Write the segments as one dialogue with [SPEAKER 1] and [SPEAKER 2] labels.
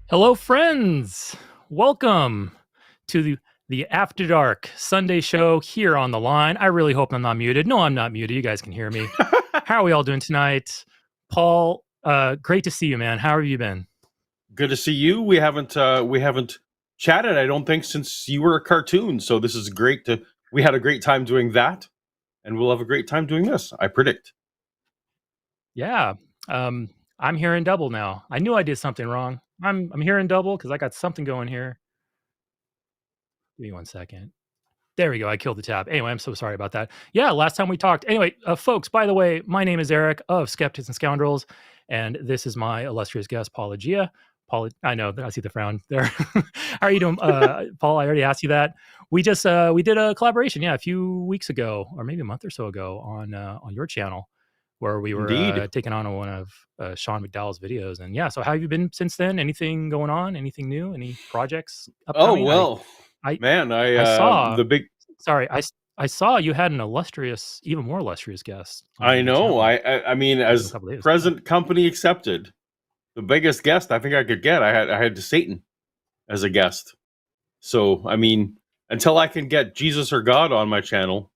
[SPEAKER 1] Hello, friends. Welcome to the After Dark Sunday show here on the line. I really hope I'm not muted. No, I'm not muted. You guys can hear me. How are we all doing tonight? Paul, great to see you, man. How have you been?
[SPEAKER 2] Good to see you. We haven't chatted, I don't think, since you were a cartoon. So this is great we had a great time doing that, and we'll have a great time doing this, I predict.
[SPEAKER 1] Yeah. I'm hearing double now. I knew I did something wrong. I'm hearing double because I got something going here. Give me 1 second. There we go. I killed the tab. Anyway, I'm so sorry about that. Yeah, last time we talked. Anyway, folks, by the way, my name is Eric of Skeptics and Scoundrels, and this is my illustrious guest, Paulogia. Paul, I know, I see the frown there. How are you doing, Paul? I already asked you that. We did a collaboration, a few weeks ago, or maybe a month or so ago, on your channel, where we were taking on one of Sean McDowell's videos. And yeah, so how have you been since then? Anything going on? Anything new? Any projects upcoming?
[SPEAKER 2] Oh well,
[SPEAKER 1] I
[SPEAKER 2] saw
[SPEAKER 1] the big. Sorry, I saw you had an illustrious, even more illustrious guest.
[SPEAKER 2] I know. I mean, as present company accepted, the biggest guest I think I could get. I had Satan as a guest. So I mean, until I can get Jesus or God on my channel,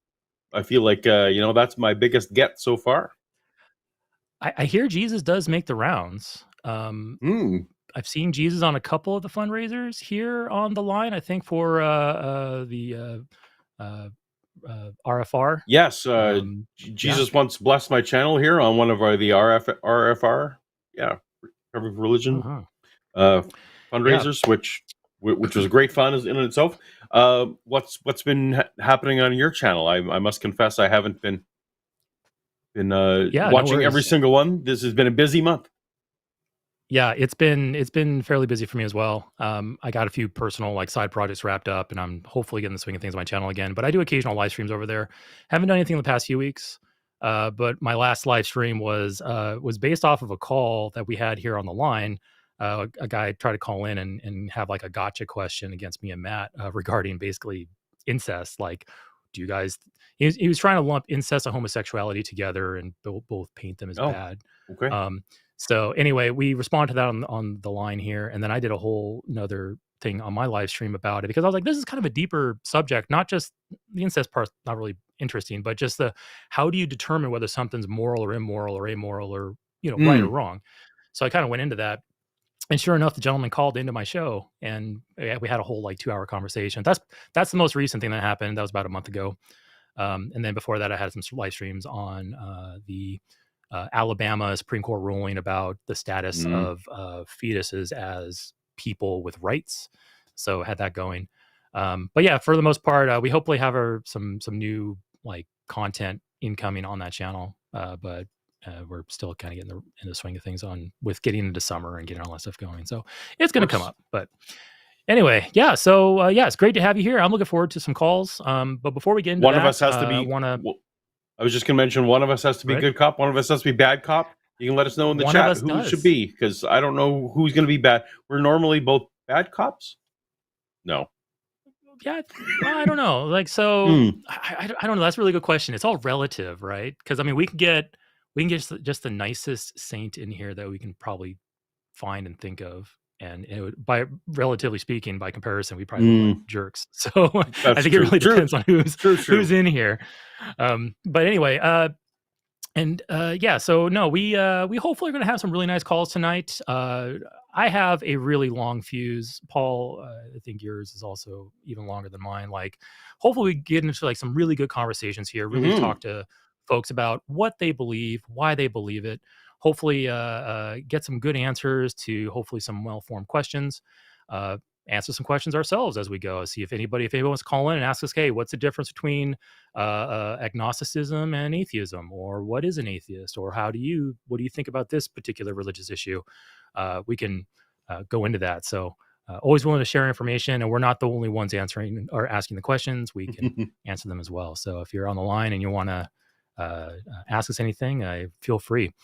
[SPEAKER 2] I feel like that's my biggest get so far.
[SPEAKER 1] I hear Jesus does make the rounds. I've seen Jesus on a couple of the fundraisers here on the line. I think for the RFR.
[SPEAKER 2] Yes, Jesus once blessed my channel here on one of the RFR, religion fundraisers, which was great fun in itself. What's been happening on your channel? I must confess I haven't been watching every single one. This has been a busy month.
[SPEAKER 1] Yeah, it's been fairly busy for me as well. I got a few personal side projects wrapped up, and I'm hopefully getting the swing of things on my channel again. But I do occasional live streams over there. Haven't done anything in the past few weeks. But my last live stream was based off of a call that we had here on the line. A guy tried to call in and have a gotcha question against me and Matt regarding basically incest. Do you guys? He was trying to lump incest and homosexuality together and both paint them as bad.
[SPEAKER 2] Okay.
[SPEAKER 1] So anyway, we responded to that on the line here, and then I did a whole another thing on my live stream about it because I was like, this is kind of a deeper subject, not just the incest part, not really interesting, but just how do you determine whether something's moral or immoral or amoral or right or wrong. So I kind of went into that, and sure enough, the gentleman called into my show, and we had a whole 2-hour conversation. That's the most recent thing that happened. That was about a month ago, and then before that, I had some live streams on the Alabama Supreme Court ruling about the status of fetuses as people with rights. So had that going. But yeah, for the most part, we hopefully have some new content incoming on that channel. But we're still kind of getting in the swing of things with getting into summer and getting all that stuff going. So it's going to come up. But anyway, yeah. So it's great to have you here. I'm looking forward to some calls. But before we get into
[SPEAKER 2] one of us has to be. I was just going to mention one of us has to be good cop. One of us has to be bad cop. You can let us know in the chat who it should be, because I don't know who's going to be bad. We're normally both bad cops. No.
[SPEAKER 1] Yeah, I don't know. I don't know. That's a really good question. It's all relative, right? Because I mean, we can get just the nicest saint in here that we can probably find and think of. And it would, by relatively speaking, by comparison, we probably look like jerks. So I think it really depends on who's in here. But anyway, so no, we hopefully are going to have some really nice calls tonight. I have a really long fuse. Paul, I think yours is also even longer than mine. Hopefully we get into some really good conversations here, really talk to folks about what they believe, why they believe it. Hopefully get some good answers to hopefully some well-formed questions, answer some questions ourselves as we go, see if anybody wants to call in and ask us, hey, what's the difference between agnosticism and atheism, or what is an atheist, or what do you think about this particular religious issue? We can go into that. So always willing to share information, and we're not the only ones answering or asking the questions. We can answer them as well. So if you're on the line and you want to ask us anything, feel free.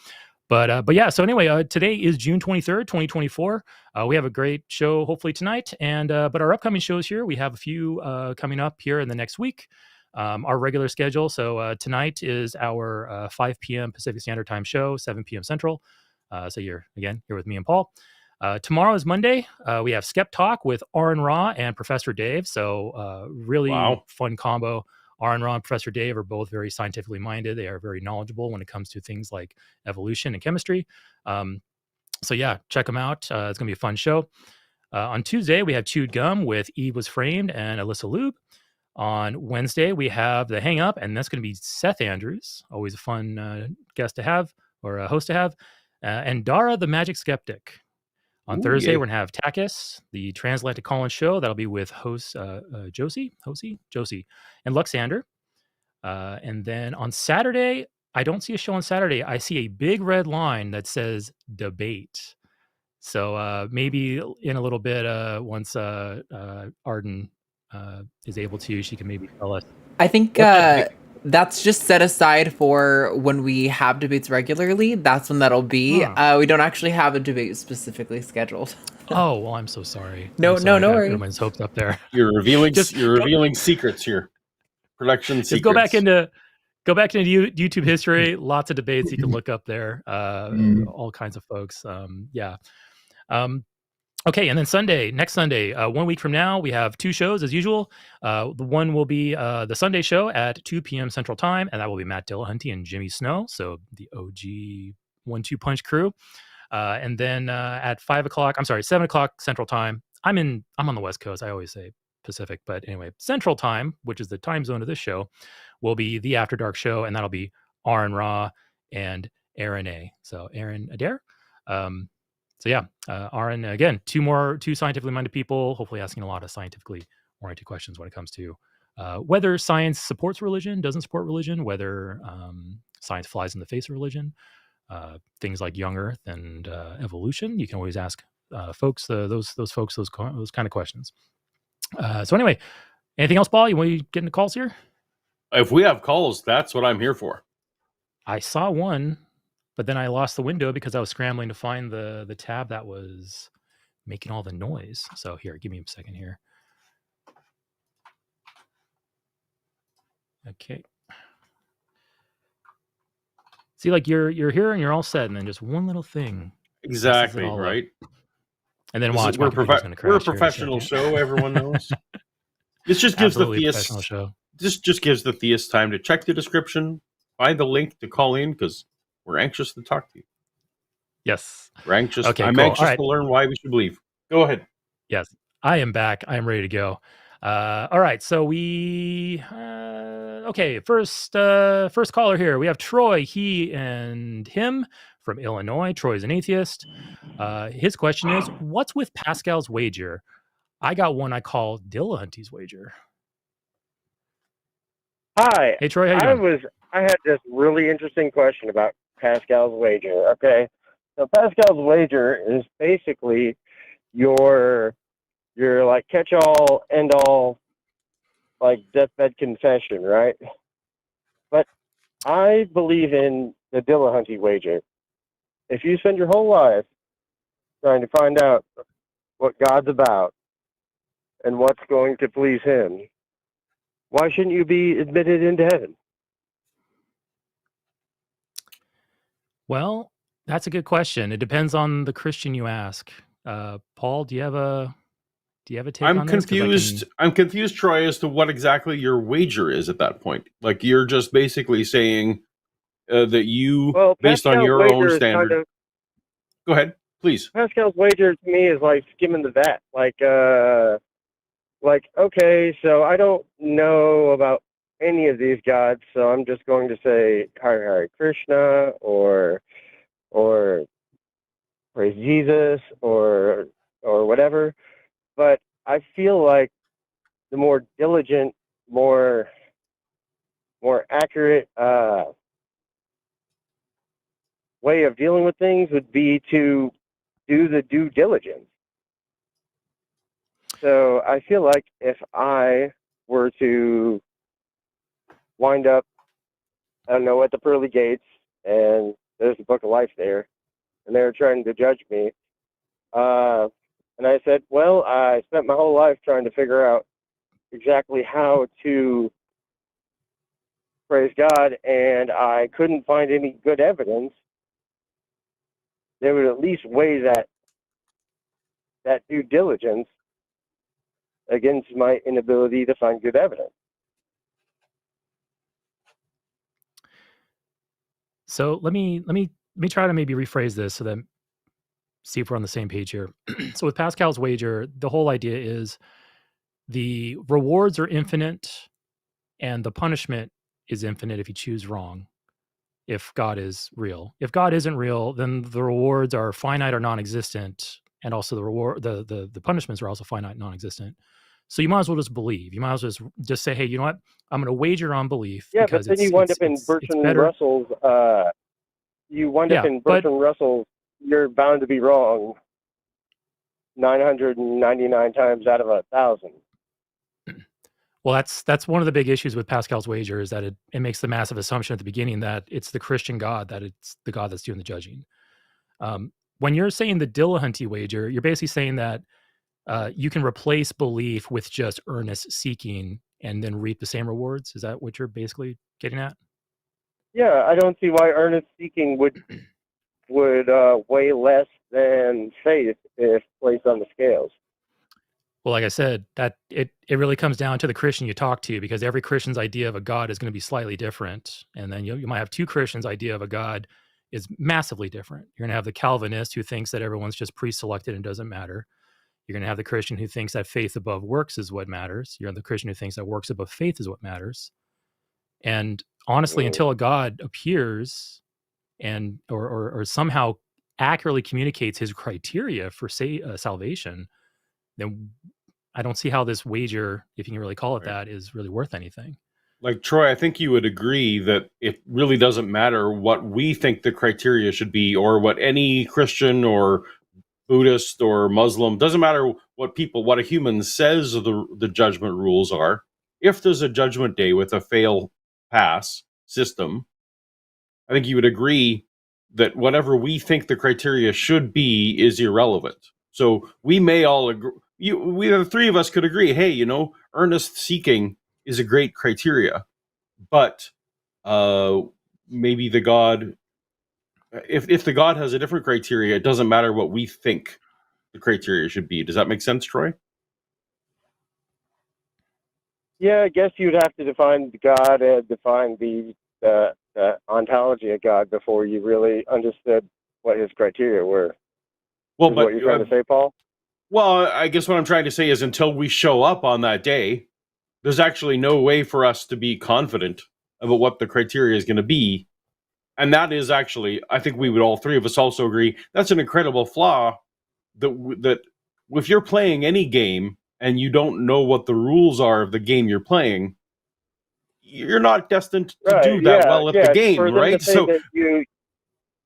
[SPEAKER 1] But yeah, so anyway, today is June 23rd, 2024. We have a great show hopefully tonight, and but our upcoming shows here, we have a few coming up here in the next week. Our regular schedule. So tonight is our 5 p.m. Pacific Standard Time show, 7 p.m. Central. So you're with me and Paul. Tomorrow is Monday. We have Skeptalk with Aron Ra and Professor Dave. So really fun combo. Aron Ra and Professor Dave are both very scientifically minded. They are very knowledgeable when it comes to things like evolution and chemistry. So yeah, check them out. It's going to be a fun show. On Tuesday, we have Chewed Gum with Eve Was Framed and Alyssa Ljub. On Wednesday, we have The Hang Up, and that's going to be Seth Andrews, always a fun guest to have, or a host to have, and Dara the Magic Skeptic. On Thursday, we're going to have TACIS, the Transatlantic Call-In show. That'll be with hosts Josie, and Luxander. And then on Saturday, I don't see a show on Saturday. I see a big red line that says debate. So maybe in a little bit, once Arden is able to, she can maybe tell us.
[SPEAKER 3] I think that's just set aside for when we have debates regularly. That's when that'll be. We don't actually have a debate specifically scheduled.
[SPEAKER 1] Oh, well, I'm so sorry.
[SPEAKER 3] No worries.
[SPEAKER 1] Everyone's hopes up there.
[SPEAKER 2] You're revealing secrets here. Production secrets.
[SPEAKER 1] Just go back into YouTube history. Lots of debates you can look up there. All kinds of folks. Okay, and then next Sunday, 1 week from now, we have 2 shows as usual. The one will be the Sunday show at 2 p.m. Central Time, and that will be Matt Dillahunty and Jimmy Snow, so the OG 1-2 punch crew. And then at 7 o'clock Central Time. I'm on the West Coast. I always say Pacific, but anyway, Central Time, which is the time zone of this show, will be the After Dark show, and that'll be Aron Ra and Aron A. So Aaron Adair. So yeah, Aron, again, two scientifically minded people, hopefully asking a lot of scientifically oriented questions when it comes to whether science supports religion, doesn't support religion, whether science flies in the face of religion, things like young Earth and evolution. You can always ask folks those kind of questions. So anyway, anything else, Paul? You want to get into calls here?
[SPEAKER 2] If we have calls, that's what I'm here for.
[SPEAKER 1] I saw one, but then I lost the window because I was scrambling to find the tab that was making all the noise. So here, give me a second here. Okay. See, like you're here and you're all set, and then just one little thing.
[SPEAKER 2] Exactly, right?
[SPEAKER 1] And then
[SPEAKER 2] watch. We're a professional show. Everyone knows. This just gives the theist. This just gives the theist time to check the description, find the link to call in, because we're anxious to talk to you.
[SPEAKER 1] Yes,
[SPEAKER 2] we're anxious. Okay, I'm anxious to learn why we should believe. Go ahead.
[SPEAKER 1] Yes, I am back. I am ready to go. All right, so we okay. First caller here. We have Troy. He and him from Illinois. Troy's an atheist. His question is, what's with Pascal's Wager? I got one I call Dillahunty's Wager.
[SPEAKER 4] Hi.
[SPEAKER 1] Hey, Troy. How you doing?
[SPEAKER 4] I had this really interesting question about Pascal's Wager. Okay. So Pascal's Wager is basically your like catch-all, end-all, like deathbed confession, right? But I believe in the Dillahunty Wager. If you spend your whole life trying to find out what God's about and what's going to please him, why shouldn't you be admitted into heaven?
[SPEAKER 1] Well, that's a good question. It depends on the Christian you ask. Paul, do you have a take on this?
[SPEAKER 2] I'm confused, Troy, as to what exactly your wager is at that point. Like, you're just basically saying that you, based on your own standard. Go ahead, please.
[SPEAKER 4] Pascal's Wager to me is like skimming the vat. Like, okay, so I don't know about any of these gods, so I'm just going to say Hare Hare Krishna or praise Jesus or whatever. But I feel like the more diligent, more accurate way of dealing with things would be to do the due diligence. So I feel like if I were to wind up, I don't know, at the pearly gates, and there's the book of life there, and they were trying to judge me, and I said, well, I spent my whole life trying to figure out exactly how to praise God, and I couldn't find any good evidence. They would at least weigh that that due diligence against my inability to find good evidence.
[SPEAKER 1] So let me try to maybe rephrase this so that see if we're on the same page here. So with Pascal's Wager, the whole idea is the rewards are infinite and the punishment is infinite if you choose wrong. If God is real. If God isn't real, then the rewards are finite or non-existent, and also the punishments are also finite and non-existent. So you might as well just believe. You might as well just say, hey, you know what? I'm going to wager on belief.
[SPEAKER 4] Yeah, but then you wind up in Bertrand Russell's. You wind up in Bertrand Russell's. You're bound to be wrong 999 times out of 1,000.
[SPEAKER 1] Well, that's one of the big issues with Pascal's Wager is that it makes the massive assumption at the beginning that it's the Christian God, that it's the God that's doing the judging. When you're saying the Dillahunty wager, you're basically saying that you can replace belief with just earnest seeking and then reap the same rewards. Is that what you're basically getting at?
[SPEAKER 4] Yeah, I don't see why earnest seeking would weigh less than faith if placed on the scales.
[SPEAKER 1] Well, like I said, that it really comes down to the Christian you talk to, because every Christian's idea of a God is going to be slightly different. And then you might have two Christians' idea of a God is massively different. You're going to have the Calvinist who thinks that everyone's just pre-selected and doesn't matter. You're going to have the Christian who thinks that faith above works is what matters. You're the Christian who thinks that works above faith is what matters. And honestly, until a God appears and or somehow accurately communicates his criteria for salvation, then I don't see how this wager, if you can really call it that, is really worth anything.
[SPEAKER 2] Like, Troy, I think you would agree that it really doesn't matter what we think the criteria should be, or what any Christian or Buddhist or Muslim, doesn't matter what a human says the judgment rules are. If there's a judgment day with a fail-pass system, I think you would agree that whatever we think the criteria should be is irrelevant. So we may all agree. The three of us could agree, hey, earnest seeking is a great criteria, but maybe the God, if the God has a different criteria, it doesn't matter what we think the criteria should be. Does that make sense, Troy?
[SPEAKER 4] Yeah, I guess you'd have to define God and define the ontology of God before you really understood what his criteria were.
[SPEAKER 2] Well,
[SPEAKER 4] but what you're trying to say, Paul?
[SPEAKER 2] Well, I guess what I'm trying to say is until we show up on that day, there's actually no way for us to be confident about what the criteria is going to be. And that is actually, I think we would all three of us also agree, that's an incredible flaw that if you're playing any game and you don't know what the rules are of the game you're playing, you're not destined to do that well at the game, right?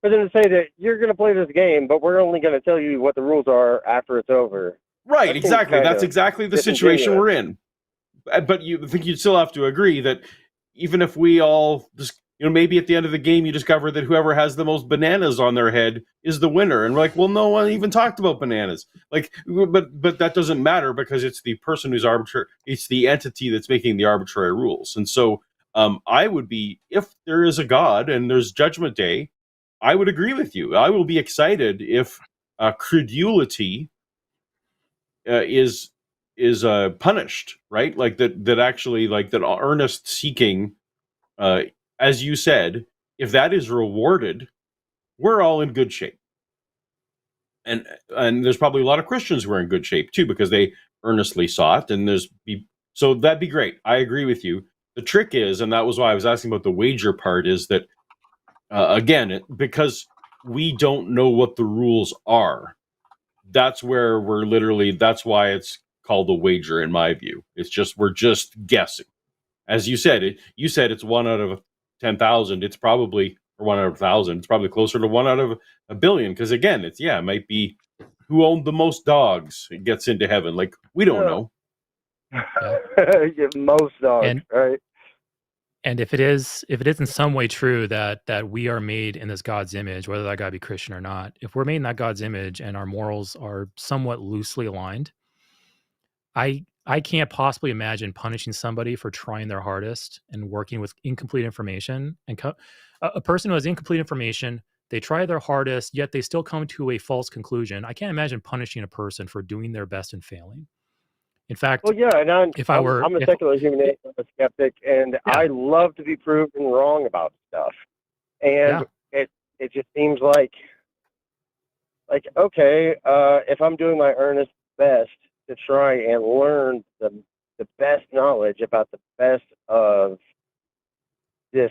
[SPEAKER 4] For them to say that you're going to play this game, but we're only going to tell you what the rules are after it's over.
[SPEAKER 2] Right, exactly. That's exactly the situation we're in. But I think you'd still have to agree that even if we all just, maybe at the end of the game you discover that whoever has the most bananas on their head is the winner, and we're like, well, no one even talked about bananas. Like, but that doesn't matter because it's the person who's arbitrary. It's the entity that's making the arbitrary rules. And so, I would be, if there is a God and there's Judgment Day, I would agree with you. I will be excited if credulity is punished, right? Like that actually, like that earnest seeking, as you said, if that is rewarded, we're all in good shape. And there's probably a lot of Christians who are in good shape too, because they earnestly sought, and so that'd be great. I agree with you. The trick is, and that was why I was asking about the wager part, is that again, because we don't know what the rules are, that's where that's why it's called a wager, in my view. We're just guessing. As you said, it's 1 out of 10,000. It's probably, or 1 out of 1,000. It's probably closer to 1 out of 1 billion. Because again, it might be who owned the most dogs gets into heaven. Like, we don't know.
[SPEAKER 4] Most dogs, right?
[SPEAKER 1] And if it is in some way true that we are made in this God's image, whether that God be Christian or not, if we're made in that God's image and our morals are somewhat loosely aligned, I can't possibly imagine punishing somebody for trying their hardest and working with incomplete information. And a person who has incomplete information They try their hardest, yet they still come to a false conclusion. I can't imagine punishing a person for doing their best and failing. In fact,
[SPEAKER 4] well, yeah, and I'm a secular humanist, I'm a skeptic, and I love to be proven wrong about stuff. And it just seems like okay, if I'm doing my earnest best to try and learn the best knowledge about the best of this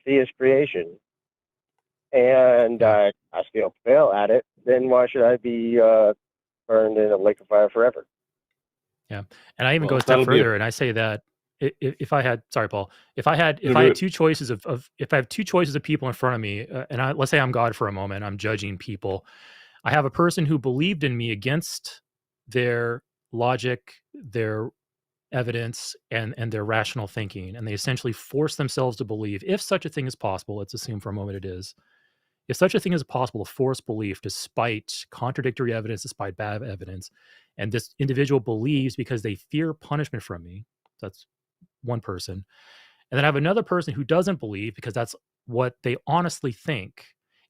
[SPEAKER 4] theist creation, and I still fail at it, then why should I be burned in a lake of fire forever?
[SPEAKER 1] Yeah, and I even go a step further, and I say that if I had, sorry, Paul, if I had two choices if I have two choices of people in front of me, and let's say I'm God for a moment, I'm judging people. I have a person who believed in me against their logic, their evidence, and their rational thinking, and they essentially force themselves to believe, if such a thing is possible. Let's assume for a moment it is. If such a thing is possible, to force belief despite contradictory evidence, despite bad evidence, and this individual believes because they fear punishment from me, that's one person. And then I have another person who doesn't believe because that's what they honestly think.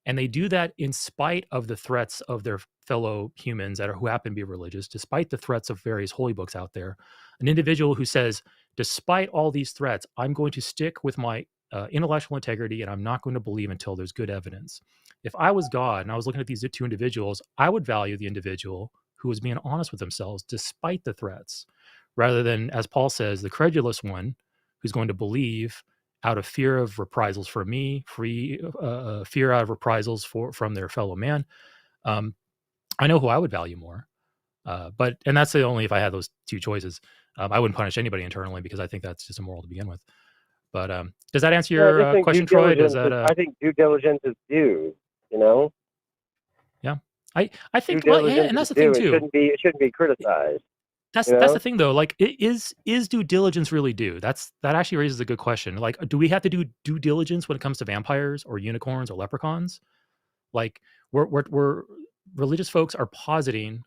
[SPEAKER 1] And they do that in spite of the threats of their fellow humans who happen to be religious, despite the threats of various holy books out there. An individual who says, despite all these threats, I'm going to stick with my intellectual integrity, and I'm not going to believe until there's good evidence. If I was God and I was looking at these two individuals, I would value the individual who was being honest with themselves despite the threats, rather than, as Paul says, the credulous one who's going to believe out of fear of reprisals for me, fear out of reprisals from their fellow man. I know who I would value more, and that's the only if I had those two choices. I wouldn't punish anybody internally because I think that's just immoral to begin with. But does that answer your question, Troy?
[SPEAKER 4] I think due diligence is due. You know.
[SPEAKER 1] Yeah, I think, and that's the thing too.
[SPEAKER 4] It shouldn't be criticized.
[SPEAKER 1] That's the thing though. Like, is due diligence really due? That actually raises a good question. Like, do we have to do due diligence when it comes to vampires or unicorns or leprechauns? Like, we're religious folks are positing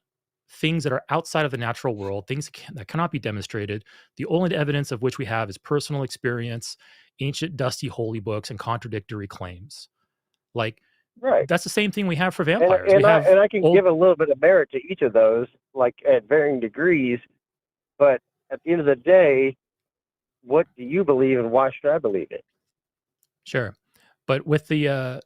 [SPEAKER 1] things that are outside of the natural world, things that cannot be demonstrated. The only evidence of which we have is personal experience, ancient dusty holy books, and contradictory claims. Like, that's the same thing we have for vampires.
[SPEAKER 4] And I can give a little bit of merit to each of those, like at varying degrees. But at the end of the day, what do you believe, and why should I believe it?
[SPEAKER 1] Sure, but with the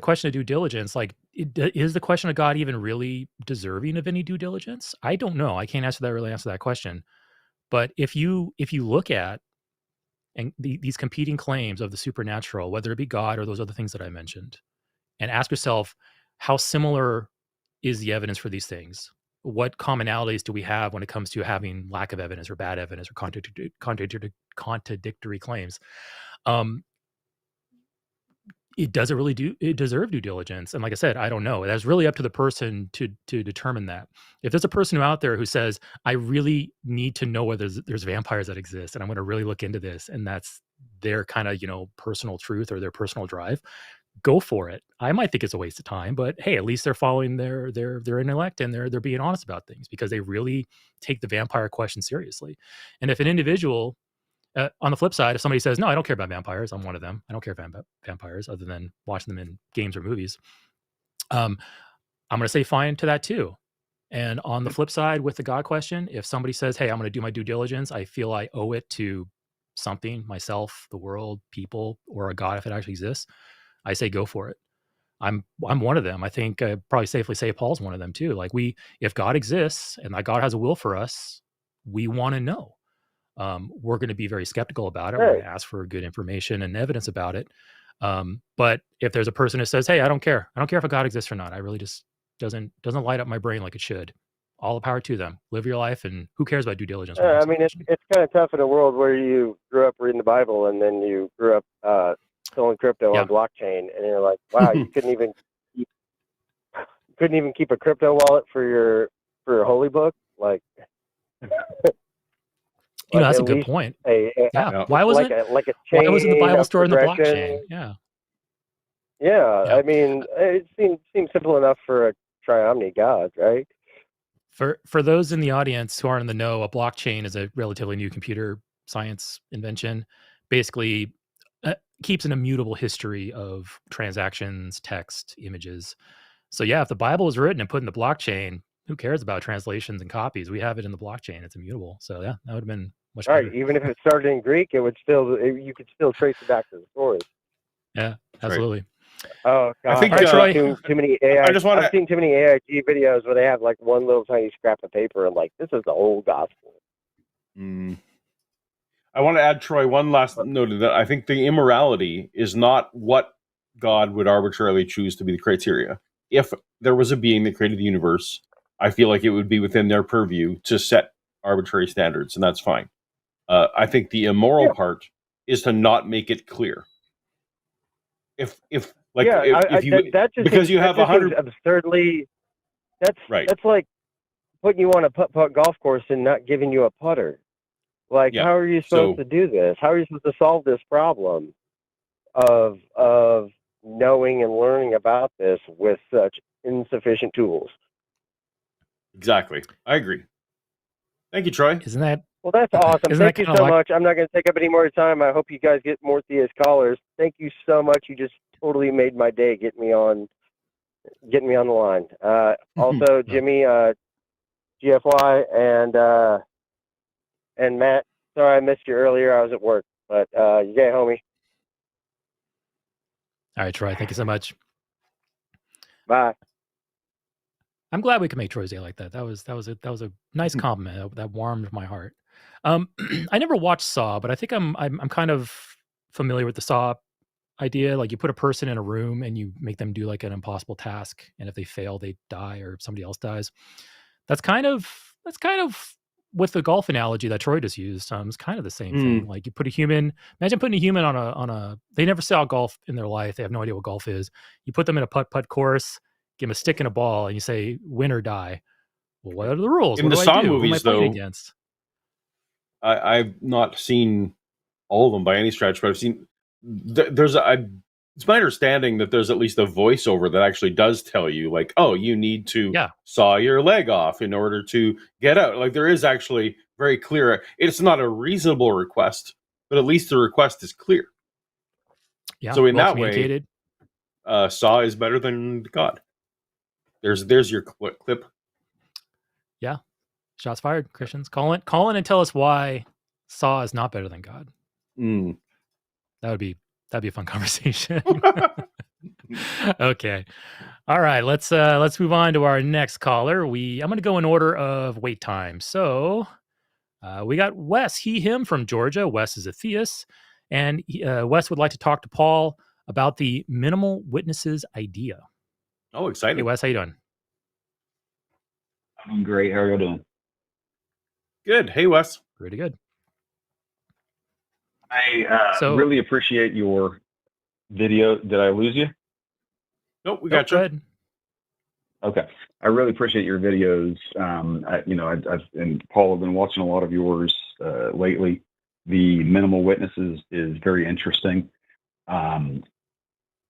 [SPEAKER 1] question of due diligence, like, is the question of God even really deserving of any due diligence? I don't know. I can't really answer that question. But if you look at these competing claims of the supernatural, whether it be God or those other things that I mentioned, and ask yourself, how similar is the evidence for these things? What commonalities do we have when it comes to having lack of evidence or bad evidence or contradictory claims? It doesn't really deserve due diligence. And like I said, I don't know. That's really up to the person to determine that. If there's a person out there who says, I really need to know whether there's vampires that exist, and I'm going to really look into this, and that's their kind of, personal truth or their personal drive, go for it. I might think it's a waste of time, but hey, at least they're following their intellect, and they're being honest about things because they really take the vampire question seriously. And if an individual, on the flip side, if somebody says, no, I don't care about vampires, I'm one of them, I don't care about vampires other than watching them in games or movies, I'm going to say fine to that too. And on the flip side, with the God question, if somebody says, hey, I'm going to do my due diligence, I feel I owe it to something, myself, the world, people, or a God if it actually exists, I say go for it. I'm one of them. I think I probably safely say Paul's one of them too. Like, if God exists and that God has a will for us, we want to know. We're going to be very skeptical about it. We're going to ask for good information and evidence about it. But if there's a person who says, hey, I don't care if a God exists or not, I really just doesn't light up my brain like it should, all the power to them. Live your life, and who cares about due diligence?
[SPEAKER 4] I mean, it's kind of tough in a world where you grew up reading the Bible and then you grew up selling crypto on blockchain, and you're like, wow, you couldn't even keep a crypto wallet for your holy book, like.
[SPEAKER 1] That's a good point. Why wasn't the Bible stored in the blockchain?
[SPEAKER 4] Yeah. I mean, it seems simple enough for a triomni God, right?
[SPEAKER 1] For those in the audience who aren't in the know, a blockchain is a relatively new computer science invention. Basically, keeps an immutable history of transactions, text, images. So yeah, if the Bible is written and put in the blockchain, who cares about translations and copies? We have it in the blockchain. It's immutable. So yeah, that would have been much better.
[SPEAKER 4] Right. Even if it started in Greek, you could still trace it back to the source.
[SPEAKER 1] Yeah, absolutely.
[SPEAKER 4] Right. Oh God!
[SPEAKER 2] I think
[SPEAKER 1] Troy.
[SPEAKER 4] Too many AI. I've seen too many AIG videos where they have like one little tiny scrap of paper and like this is the whole gospel.
[SPEAKER 2] I want to add, Troy, one last note that I think the immorality is not what God would arbitrarily choose to be the criteria. If there was a being that created the universe, I feel like it would be within their purview to set arbitrary standards, and that's fine. I think the immoral part is to not make it clear. If you because you have 100
[SPEAKER 4] absurdly, that's
[SPEAKER 2] right.
[SPEAKER 4] That's like putting you on a putt-putt golf course and not giving you a putter. Like, how are you supposed to do this? How are you supposed to solve this problem of knowing and learning about this with such insufficient tools?
[SPEAKER 2] Exactly. I agree. Thank you, Troy.
[SPEAKER 1] Isn't that?
[SPEAKER 4] Well, that's awesome. Thank you so much. I'm not going to take up any more time. I hope you guys get more theist callers. Thank you so much. You just totally made my day. Getting me on the line. Also, Jimmy, GFY, and Matt. Sorry I missed you earlier. I was at work, but you get homie.
[SPEAKER 1] All right, Troy. Thank you so much.
[SPEAKER 4] Bye.
[SPEAKER 1] I'm glad we could make Troy's day like that. That was a nice compliment. That warmed my heart. I never watched Saw, but I think I'm kind of familiar with the Saw idea. Like you put a person in a room and you make them do like an impossible task, and if they fail, they die or somebody else dies. That's kind of with the golf analogy that Troy just used. It's kind of the same thing. Like you put a human. Imagine putting a human on a. They never saw golf in their life. They have no idea what golf is. You put them in a putt course, give them a stick and a ball, and you say win or die. Well, what are the rules?
[SPEAKER 2] In
[SPEAKER 1] what
[SPEAKER 2] the
[SPEAKER 1] do
[SPEAKER 2] Saw
[SPEAKER 1] I do?
[SPEAKER 2] movies,
[SPEAKER 1] Who am I
[SPEAKER 2] though,
[SPEAKER 1] against?
[SPEAKER 2] I've not seen all of them by any stretch, but I've seen it's my understanding that there's at least a voiceover that actually does tell you, like, oh, you need to saw your leg off in order to get out. Like there is actually very clear. It's not a reasonable request, but at least the request is clear.
[SPEAKER 1] Yeah.
[SPEAKER 2] So in that way, Saw is better than God. There's your clip.
[SPEAKER 1] Yeah. Shots fired, Christians. Call in and tell us why Saw is not better than God. That'd be a fun conversation. Okay. All right. Let's move on to our next caller. I'm going to go in order of wait time. So we got Wes, him from Georgia. Wes is a theist, and Wes would like to talk to Paul about the minimal witnesses idea.
[SPEAKER 2] Oh, exciting.
[SPEAKER 1] Hey, Wes, how you doing?
[SPEAKER 5] I'm great. How are you doing?
[SPEAKER 2] Good. Hey, Wes.
[SPEAKER 1] Pretty good.
[SPEAKER 5] I really appreciate your video. Did I lose you?
[SPEAKER 2] Nope, we got you.
[SPEAKER 1] Good.
[SPEAKER 5] Okay. I really appreciate your videos. I've and Paul, I've been watching a lot of yours lately. The minimal witnesses is very interesting. I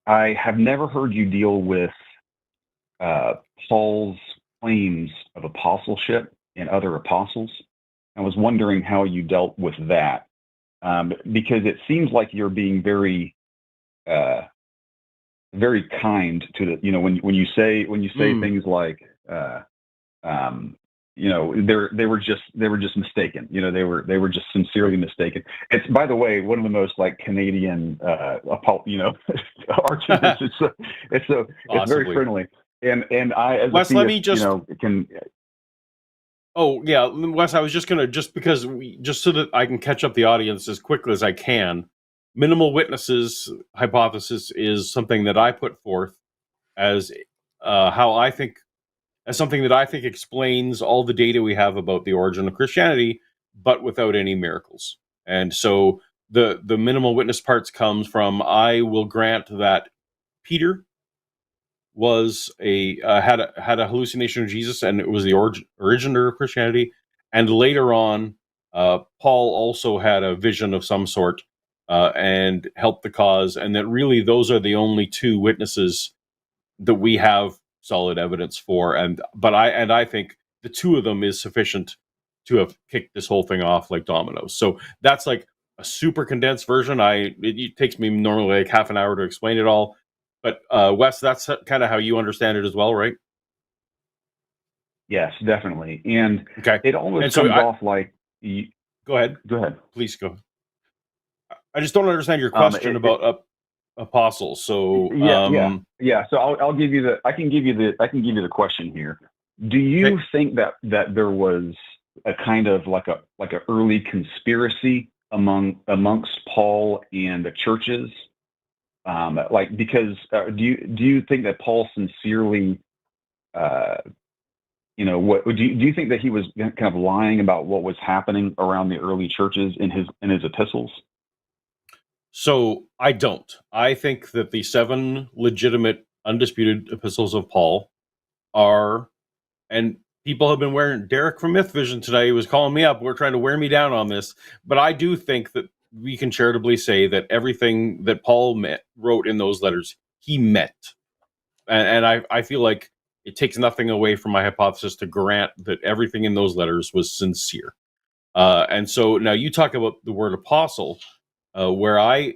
[SPEAKER 5] have never heard you deal with Paul's claims of apostleship and other apostles. I was wondering how you dealt with that. Because it seems like you're being very, very kind to the. When you say things like, they were just mistaken. They were just sincerely mistaken. It's, by the way, one of the most like Canadian, arguments. It's very friendly. And I, as
[SPEAKER 2] Wes,
[SPEAKER 5] a theist,
[SPEAKER 2] let me just
[SPEAKER 5] can.
[SPEAKER 2] Oh yeah, Wes. I was just gonna so that I can catch up the audience as quickly as I can. Minimal witnesses hypothesis is something that I put forth as something that I think explains all the data we have about the origin of Christianity, but without any miracles. And so the minimal witness parts comes from I will grant that Peter was had a hallucination of Jesus, and it was the originator of Christianity. And later on, Paul also had a vision of some sort and helped the cause. And that really those are the only two witnesses that we have solid evidence for. But I think the two of them is sufficient to have kicked this whole thing off like dominoes. So that's like a super condensed version. It takes me normally like half an hour to explain it all. But Wes, that's kind of how you understand it as well, right?
[SPEAKER 5] Yes, definitely. And
[SPEAKER 2] okay.
[SPEAKER 5] It almost comes off like.
[SPEAKER 2] Go ahead.
[SPEAKER 5] Go ahead.
[SPEAKER 2] Please go. I just don't understand your question about apostles. So
[SPEAKER 5] yeah. So I'll give you the. I can give you the question here. Do you think that there was a kind of like a early conspiracy amongst Paul and the churches? Because do you think that Paul sincerely, what do you think that he was kind of lying about what was happening around the early churches in his epistles?
[SPEAKER 2] So I don't. I think that the 7 legitimate, undisputed epistles of Paul are, and people have been wearing, Derek from Myth Vision today was calling me up. We're trying to wear me down on this, but I do think that we can charitably say that everything that Paul wrote in those letters, he meant. And I feel like it takes nothing away from my hypothesis to grant that everything in those letters was sincere. And so now you talk about the word apostle. Where I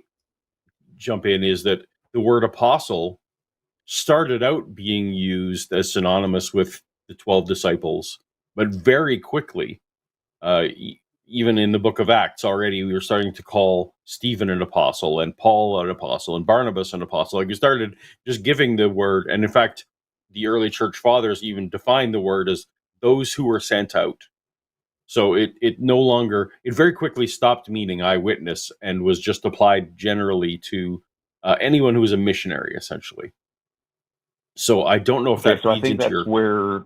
[SPEAKER 2] jump in is that the word apostle started out being used as synonymous with the 12 disciples, but very quickly, even in the book of Acts already, we were starting to call Stephen an apostle and Paul an apostle and Barnabas an apostle. Like we started just giving the word. And in fact, the early church fathers even defined the word as those who were sent out. So it very quickly stopped meaning eyewitness and was just applied generally to anyone who was a missionary, essentially. So I don't know if that feeds into your.
[SPEAKER 5] Where,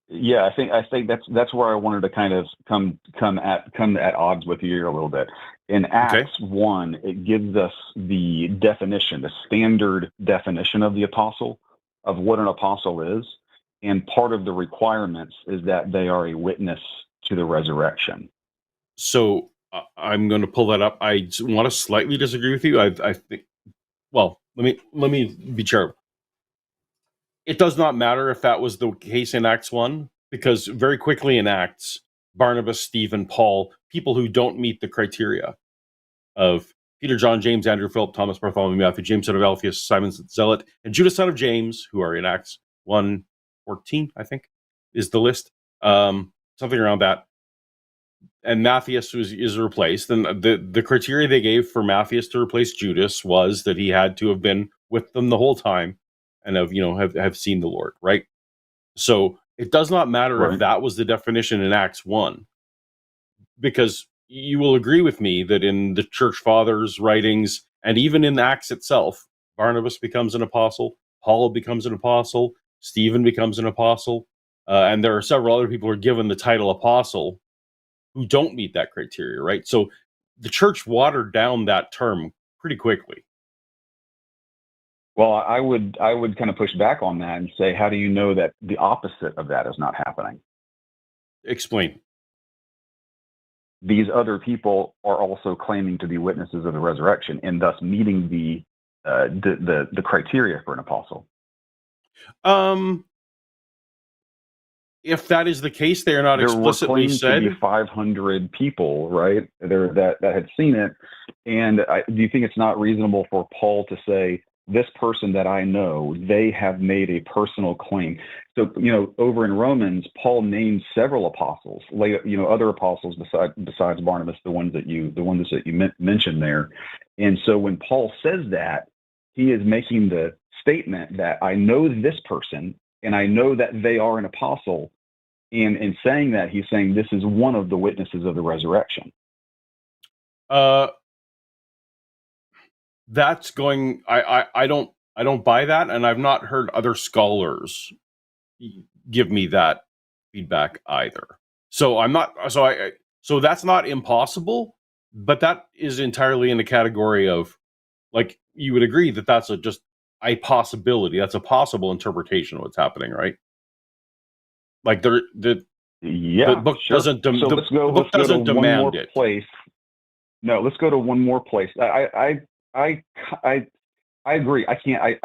[SPEAKER 5] yeah, I think that's where I wanted to kind of come at odds with you here a little bit. In Acts 1, it gives us the definition, the standard definition of the apostle, of what an apostle is. And part of the requirements is that they are a witness to the resurrection.
[SPEAKER 2] So I'm going to pull that up. I want to slightly disagree with you. I think. Well, let me be charitable. It does not matter if that was the case in Acts 1, because very quickly in Acts, Barnabas, Stephen, Paul, people who don't meet the criteria of Peter, John, James, Andrew, Philip, Thomas, Bartholomew, Matthew, James, son of Alphaeus, Simon, Zealot, and Judas, son of James, who are in Acts 1:14, I think, is the list. Something around that. And Matthias is replaced. And the criteria they gave for Matthias to replace Judas was that he had to have been with them the whole time and have seen the Lord, right? So it does not matter if that was the definition in Acts 1, because you will agree with me that in the church fathers' writings and even in Acts itself, Barnabas becomes an apostle, Paul becomes an apostle, Stephen becomes an apostle, and there are several other people who are given the title apostle who don't meet that criteria, right? So the church watered down that term pretty quickly.
[SPEAKER 5] Well, I would kind of push back on that and say, how do you know that the opposite of that is not happening?
[SPEAKER 2] Explain.
[SPEAKER 5] These other people are also claiming to be witnesses of the resurrection and thus meeting the criteria for an apostle.
[SPEAKER 2] If that is the case, they are not explicitly said.
[SPEAKER 5] To be 500 people, right, there that had seen it. And do you think it's not reasonable for Paul to say, this person that I know, they have made a personal claim? So, over in Romans, Paul names several apostles, other apostles besides Barnabas, the ones that you mentioned there. And so when Paul says that, he is making the statement that I know this person and I know that they are an apostle. And in saying that, he's saying this is one of the witnesses of the resurrection.
[SPEAKER 2] That's going. I don't buy that, and I've not heard other scholars give me that feedback either. So I'm not. So that's not impossible, but that is entirely in the category of, like, you would agree that that's just a possibility. That's a possible interpretation of what's happening, right? Like the book doesn't.
[SPEAKER 5] Let's go demand it. No, let's go to one more place. I agree. I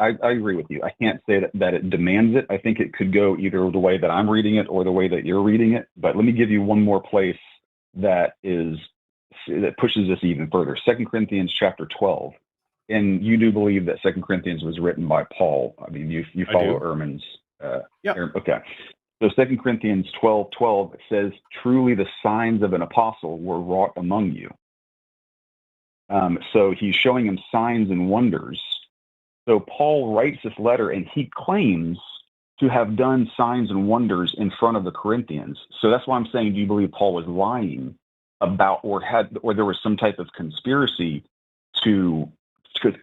[SPEAKER 5] agree with you. I can't say that it demands it. I think it could go either the way that I'm reading it or the way that you're reading it. But let me give you one more place that is that pushes this even further. 2 Corinthians chapter 12. And you do believe that 2 Corinthians was written by Paul. I mean, you follow Ehrman's. Okay. So 2 Corinthians 12:12 says, truly the signs of an apostle were wrought among you. So he's showing him signs and wonders. So Paul writes this letter and he claims to have done signs and wonders in front of the Corinthians. So that's why I'm saying, do you believe Paul was lying about, or there was some type of conspiracy to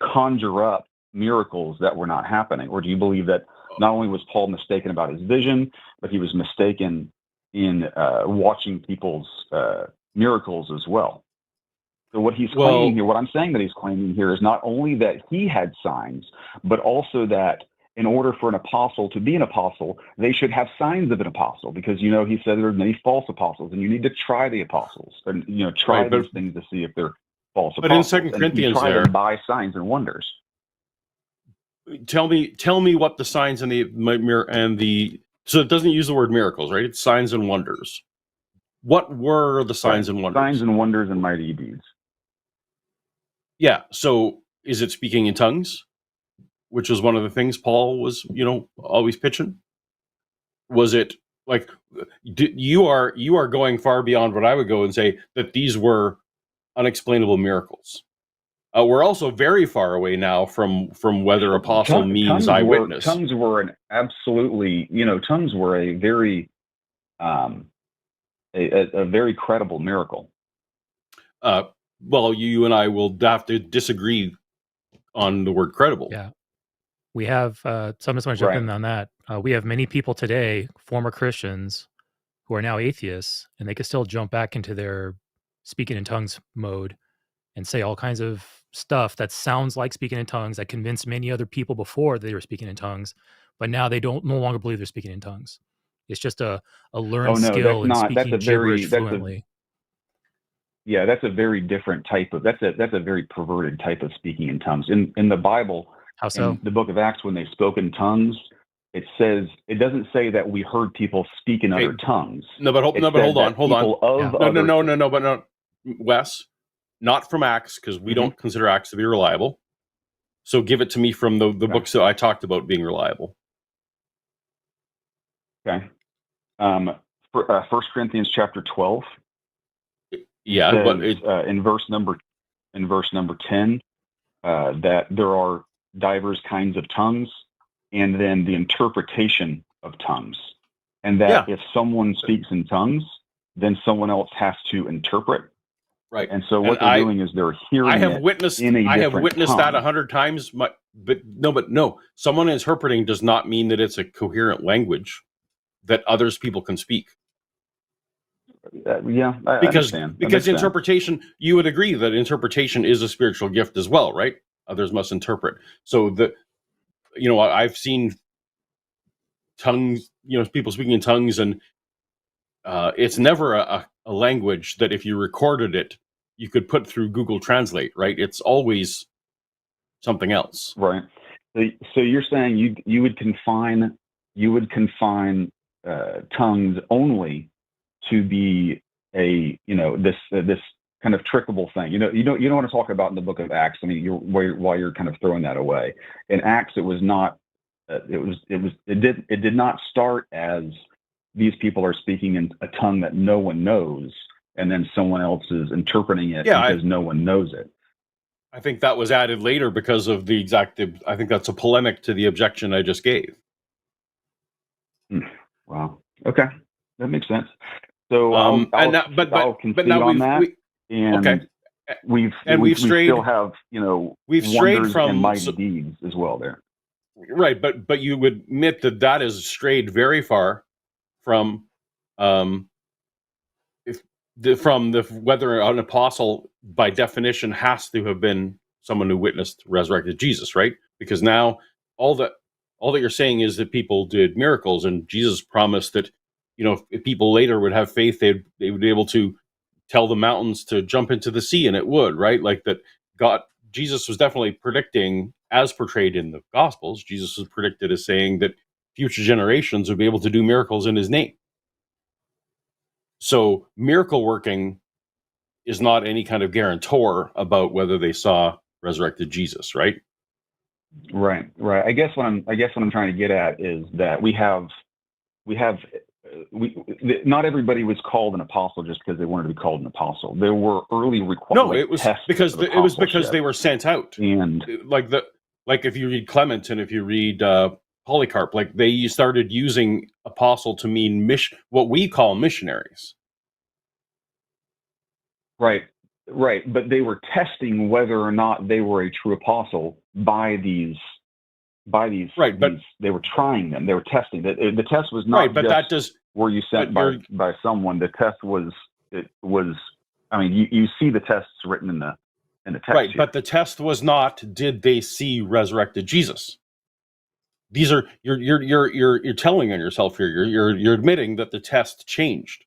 [SPEAKER 5] conjure up miracles that were not happening? Or do you believe that not only was Paul mistaken about his vision, but he was mistaken in watching people's miracles as well? So what he's claiming here, what I'm saying that he's claiming here is not only that he had signs, but also that in order for an apostle to be an apostle, they should have signs of an apostle, because, you know, he said there are many false apostles, and you need to try the apostles, and, you know, try these things to see if they're false apostles.
[SPEAKER 2] But in 2 Corinthians,
[SPEAKER 5] try them by signs and wonders.
[SPEAKER 2] Tell me what the signs and the so it doesn't use the word miracles, right? It's signs and wonders. What were the signs and wonders?
[SPEAKER 5] Signs and wonders and mighty deeds.
[SPEAKER 2] Yeah. So is it speaking in tongues, which is one of the things Paul was, you know, always pitching? Was it like you are going far beyond what I would go and say that these were unexplainable miracles? We're also very far away now from whether apostle means eyewitness.
[SPEAKER 5] Tongues were an absolutely, you know, tongues were a very a very credible miracle.
[SPEAKER 2] Well, you and I will have to disagree on the word credible.
[SPEAKER 1] Yeah. We have, so I'm just going to jump in on that. We have many people today, former Christians, who are now atheists, and they could still jump back into their speaking in tongues mode and say all kinds of stuff that sounds like speaking in tongues, that convinced many other people before they were speaking in tongues, but now they no longer believe they're speaking in tongues. It's just a learned skill in speaking gibberish fluently.
[SPEAKER 5] Yeah, that's a very different type of, that's a very perverted type of speaking in tongues. In the Bible,
[SPEAKER 1] how so?
[SPEAKER 5] In the book of Acts, when they spoke in tongues, it says, it doesn't say that we heard people speak in other tongues.
[SPEAKER 2] No, but hold on. But Wes, not from Acts, because we don't consider Acts to be reliable. So give it to me from the books that I talked about being reliable.
[SPEAKER 5] Okay. 1 Corinthians chapter 12.
[SPEAKER 2] Yeah,
[SPEAKER 5] says,
[SPEAKER 2] but
[SPEAKER 5] in verse number 10, that there are divers kinds of tongues, and then the interpretation of tongues, and that if someone speaks in tongues, then someone else has to interpret.
[SPEAKER 2] Right.
[SPEAKER 5] And so what they're doing is they're hearing.
[SPEAKER 2] I have witnessed that 100 times. But no. Someone interpreting does not mean that it's a coherent language that others people can speak.
[SPEAKER 5] I
[SPEAKER 2] because
[SPEAKER 5] understand.
[SPEAKER 2] Interpretation, you would agree that interpretation is a spiritual gift as well, right? Others must interpret. So I've seen tongues, people speaking in tongues, and it's never a language that if you recorded it, you could put through Google Translate, right? It's always something else.
[SPEAKER 5] Right. So you're saying you would confine tongues only to be this kind of trickable thing. You don't want to talk about in the book of Acts. I mean, while you're kind of throwing that away. In Acts, it was not. It did not start as these people are speaking in a tongue that no one knows, and then someone else is interpreting it because no one knows it.
[SPEAKER 2] I think that was added later because of the exact. I think that's a polemic to the objection I just gave.
[SPEAKER 5] Wow. Okay, that makes sense. So
[SPEAKER 2] I'll
[SPEAKER 5] concede on that. We still have
[SPEAKER 2] we've strayed from
[SPEAKER 5] mighty deeds as well there.
[SPEAKER 2] Right, but you would admit that is strayed very far from whether an apostle by definition has to have been someone who witnessed resurrected Jesus, right? Because now all that you're saying is that people did miracles, and Jesus promised that if people later would have faith, they would be able to tell the mountains to jump into the sea, and it would, right? Like that. Jesus was definitely predicting, as portrayed in the Gospels, Jesus was predicted as saying that future generations would be able to do miracles in his name. So miracle working is not any kind of guarantor about whether they saw resurrected Jesus, right?
[SPEAKER 5] Right. I guess what I'm trying to get at is that not everybody was called an apostle just because they wanted to be called an apostle. There were early requirements.
[SPEAKER 2] No, it was because they were sent out.
[SPEAKER 5] And
[SPEAKER 2] like if you read Clement and if you read Polycarp, like they started using apostle to mean what we call missionaries.
[SPEAKER 5] Right. But they were testing whether or not they were a true apostle by these. Right, but they were trying them. They were testing. The test was not
[SPEAKER 2] right, but that does.
[SPEAKER 5] Were you sent by someone? The test was. I mean, you see the tests written in the text.
[SPEAKER 2] Right,
[SPEAKER 5] here.
[SPEAKER 2] but the test was not. Did they see resurrected Jesus? These are you're telling on yourself here. You're admitting that the test changed.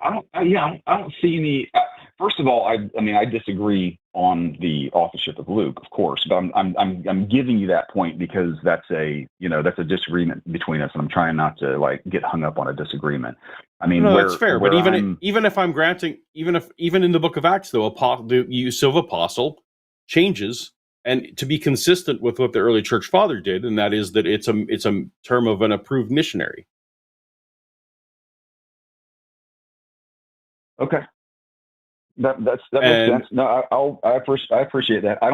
[SPEAKER 5] I don't see any. First of all, I disagree on the authorship of Luke, of course, but I'm giving you that point because that's a disagreement between us, and I'm trying not to like get hung up on a disagreement. I mean,
[SPEAKER 2] no, that's fair. But even if I'm granting, even in the Book of Acts, though, the use of apostle changes, and to be consistent with what the early church father did, and that is that it's a term of an approved missionary.
[SPEAKER 5] Okay. That makes sense. No, I appreciate that. I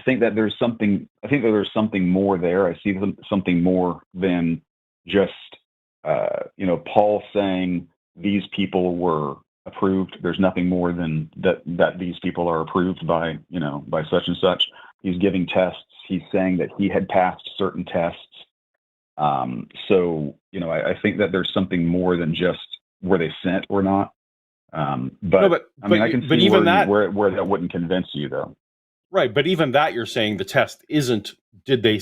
[SPEAKER 5] think that there's something. I think that there's something more there. I see something more than just Paul saying these people were approved. There's nothing more than that these people are approved by such and such. He's giving tests. He's saying that he had passed certain tests. I think that there's something more than just were they sent or not. I can see even where that wouldn't convince you, though.
[SPEAKER 2] Right, but even that you're saying the test isn't did they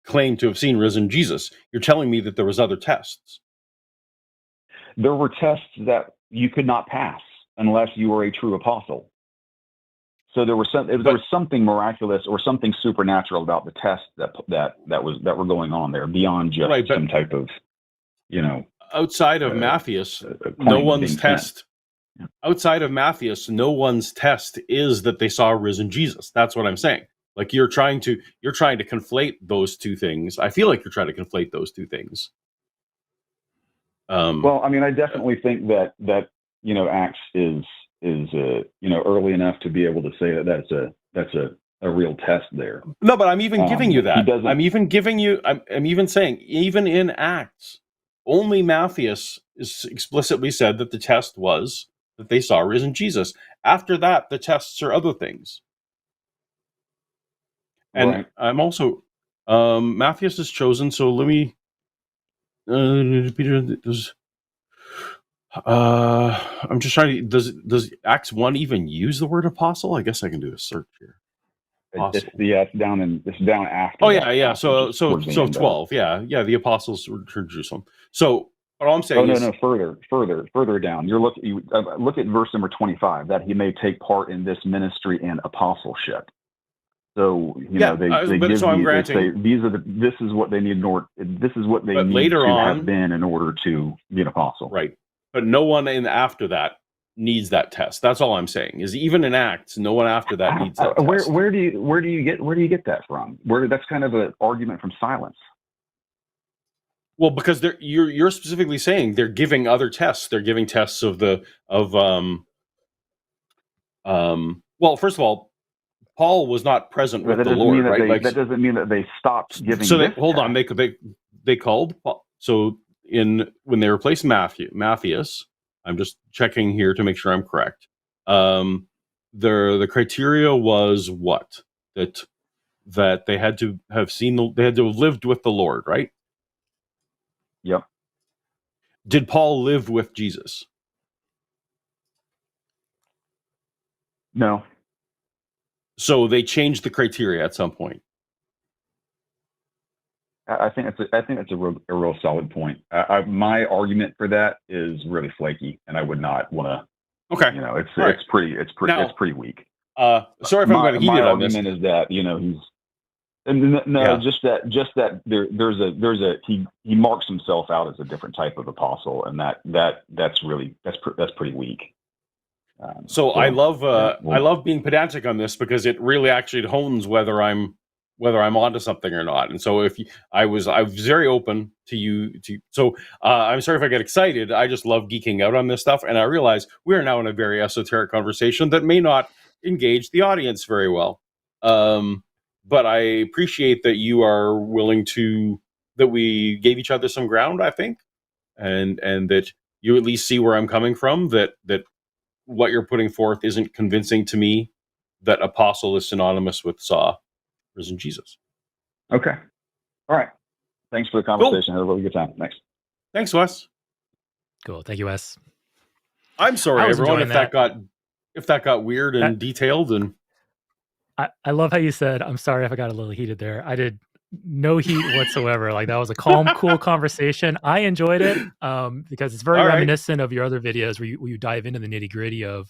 [SPEAKER 2] claim to have seen risen Jesus. You're telling me that there was other tests.
[SPEAKER 5] There were tests that you could not pass unless you were a true apostle. So there was something miraculous or something supernatural about the tests that were going on there beyond just some type of
[SPEAKER 2] outside of Matthias, no one's test. Yeah. Outside of Matthias, no one's test is that they saw a risen Jesus. That's what I'm saying. Like you're trying to conflate those two things. I feel like you're trying to conflate those two things.
[SPEAKER 5] Well, I definitely think that Acts is early enough to be able to say that that's a real test there.
[SPEAKER 2] No, but I'm even giving you that. I'm even saying even in Acts, only Matthias is explicitly said that the test was that they saw risen Jesus. After that, the tests are other things. And right. I'm also Matthias is chosen. So let me. Peter, I'm just trying to. Does Acts 1 even use the word apostle? I guess I can do a search here.
[SPEAKER 5] It's down after.
[SPEAKER 2] Oh yeah. So 12. Yeah. The apostles returned to Jerusalem. So. What I'm saying is further down. Look at verse number 25. That he may take part in this ministry and apostleship. So I'm granting this is what they need in order. This is what they need to have been in order to be an apostle. Right. But no one after that needs that test. That's all I'm saying. Is even in Acts, no one after that needs that test. Where do you get that from? That's kind of an argument from silence. Well, because you're specifically saying they're giving other tests. They're giving tests well, first of all, Paul was not present with the Lord, right? That doesn't mean that they stopped giving. So hold on, they called Paul. So when they replaced Matthias, I'm just checking here to make sure I'm correct. The criteria was what? That they had to have they had to have lived with the Lord, right? Yep. Did Paul live with Jesus? No. So they changed the criteria at some point. I think that's a real solid point. My argument for that is really flaky, and I would not want to. Okay. It's pretty weak. Sorry if I'm going to heat it on this. My argument is that he's.
[SPEAKER 5] And no,
[SPEAKER 2] Yeah.
[SPEAKER 5] just that there's a he marks himself out as a different type of apostle, and that's pretty weak.
[SPEAKER 2] So I love being pedantic on this because it really actually hones whether I'm onto something or not. And so I was very open to you so I'm sorry if I get excited. I just love geeking out on this stuff, and I realize we are now in a very esoteric conversation that may not engage the audience very well. But I appreciate that you are willing that we gave each other some ground, I think, and that you at least see where I'm coming from, that what you're putting forth isn't convincing to me that apostle is synonymous with risen Jesus.
[SPEAKER 5] Okay. All right. Thanks for the conversation. Cool. Had a really good time.
[SPEAKER 2] Thanks, Wes.
[SPEAKER 1] Cool. Thank you, Wes.
[SPEAKER 2] I'm sorry, everyone, if that got weird and detailed. And
[SPEAKER 1] I love how you said, I'm sorry if I got a little heated there. I did no heat whatsoever. Like, that was a calm, cool conversation. I enjoyed it because it's very reminiscent of your other videos where you dive into the nitty gritty of,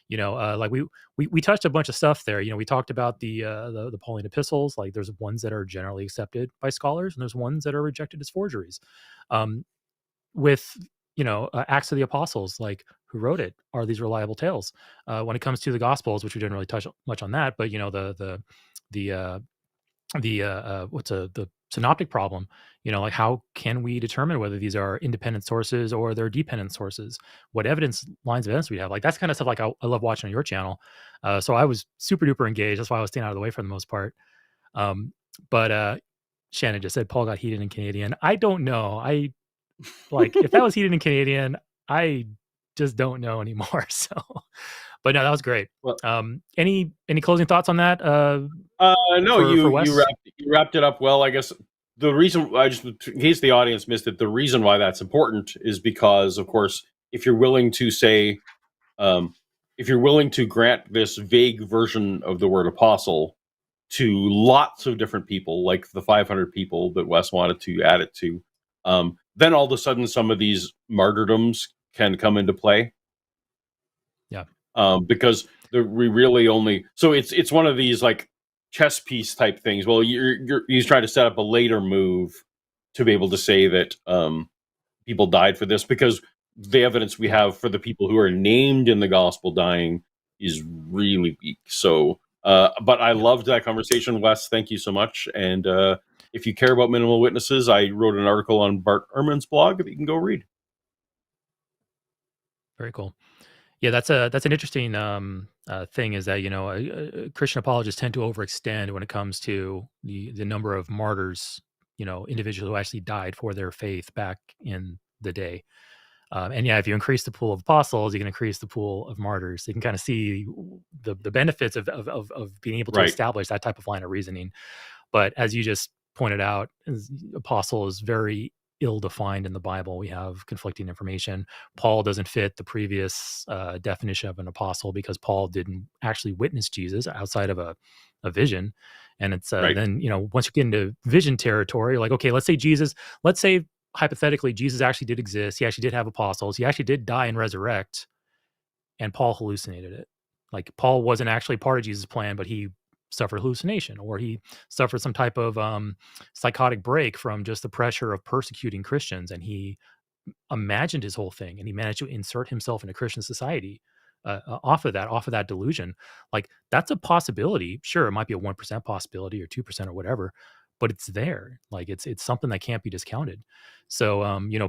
[SPEAKER 1] like we touched a bunch of stuff there. We talked about the Pauline epistles. Like, there's ones that are generally accepted by scholars, and there's ones that are rejected as forgeries. With Acts of the Apostles, like, who wrote it? Are these reliable tales? When it comes to the Gospels, which we didn't really touch much on that, but the synoptic problem, like, how can we determine whether these are independent sources or they're dependent sources? What lines of evidence we have? Like, that's kind of stuff like I love watching on your channel. So I was super duper engaged. That's why I was staying out of the way for the most part. But Shannon just said Paul got heated in Canadian. I don't know. If that was heated in Canadian, I just don't know anymore. So, but no, that was great. Well, any closing thoughts on that?
[SPEAKER 2] No, you wrapped it up well. I guess the reason, in case the audience missed it, the reason why that's important is because, of course, if you're willing to say, if you're willing to grant this vague version of the word apostle to lots of different people, like the 500 people that Wes wanted to add it to, then all of a sudden some of these martyrdoms can come into play.
[SPEAKER 1] Yeah.
[SPEAKER 2] Because we really only, so it's one of these like chess piece type things. Well, he's trying to set up a later move to be able to say that people died for this, because the evidence we have for the people who are named in the gospel dying is really weak. So, but I loved that conversation, Wes. Thank you so much. And if you care about minimal witnesses, I wrote an article on Bart Ehrman's blog that you can go read.
[SPEAKER 1] Very cool. Yeah, that's an interesting thing, is that Christian apologists tend to overextend when it comes to the number of martyrs, individuals who actually died for their faith back in the day. And yeah, if you increase the pool of apostles, you can increase the pool of martyrs. So you can kind of see the benefits of being able to establish that type of line of reasoning. But as you just pointed out, apostle is very ill-defined in the Bible. We have conflicting information. Paul doesn't fit the previous definition of an apostle, because Paul didn't actually witness Jesus outside of a vision. And it's then, once you get into vision territory, like, okay, let's say hypothetically Jesus actually did exist. He actually did have apostles. He actually did die and resurrect, and Paul hallucinated it. Like, Paul wasn't actually part of Jesus' plan, but he suffered hallucination, or he suffered some type of psychotic break from just the pressure of persecuting Christians, and he imagined his whole thing, and he managed to insert himself into Christian society off of that delusion. Like, that's a possibility. Sure, it might be a 1% possibility or 2% or whatever, but it's there. Like, it's something that can't be discounted. So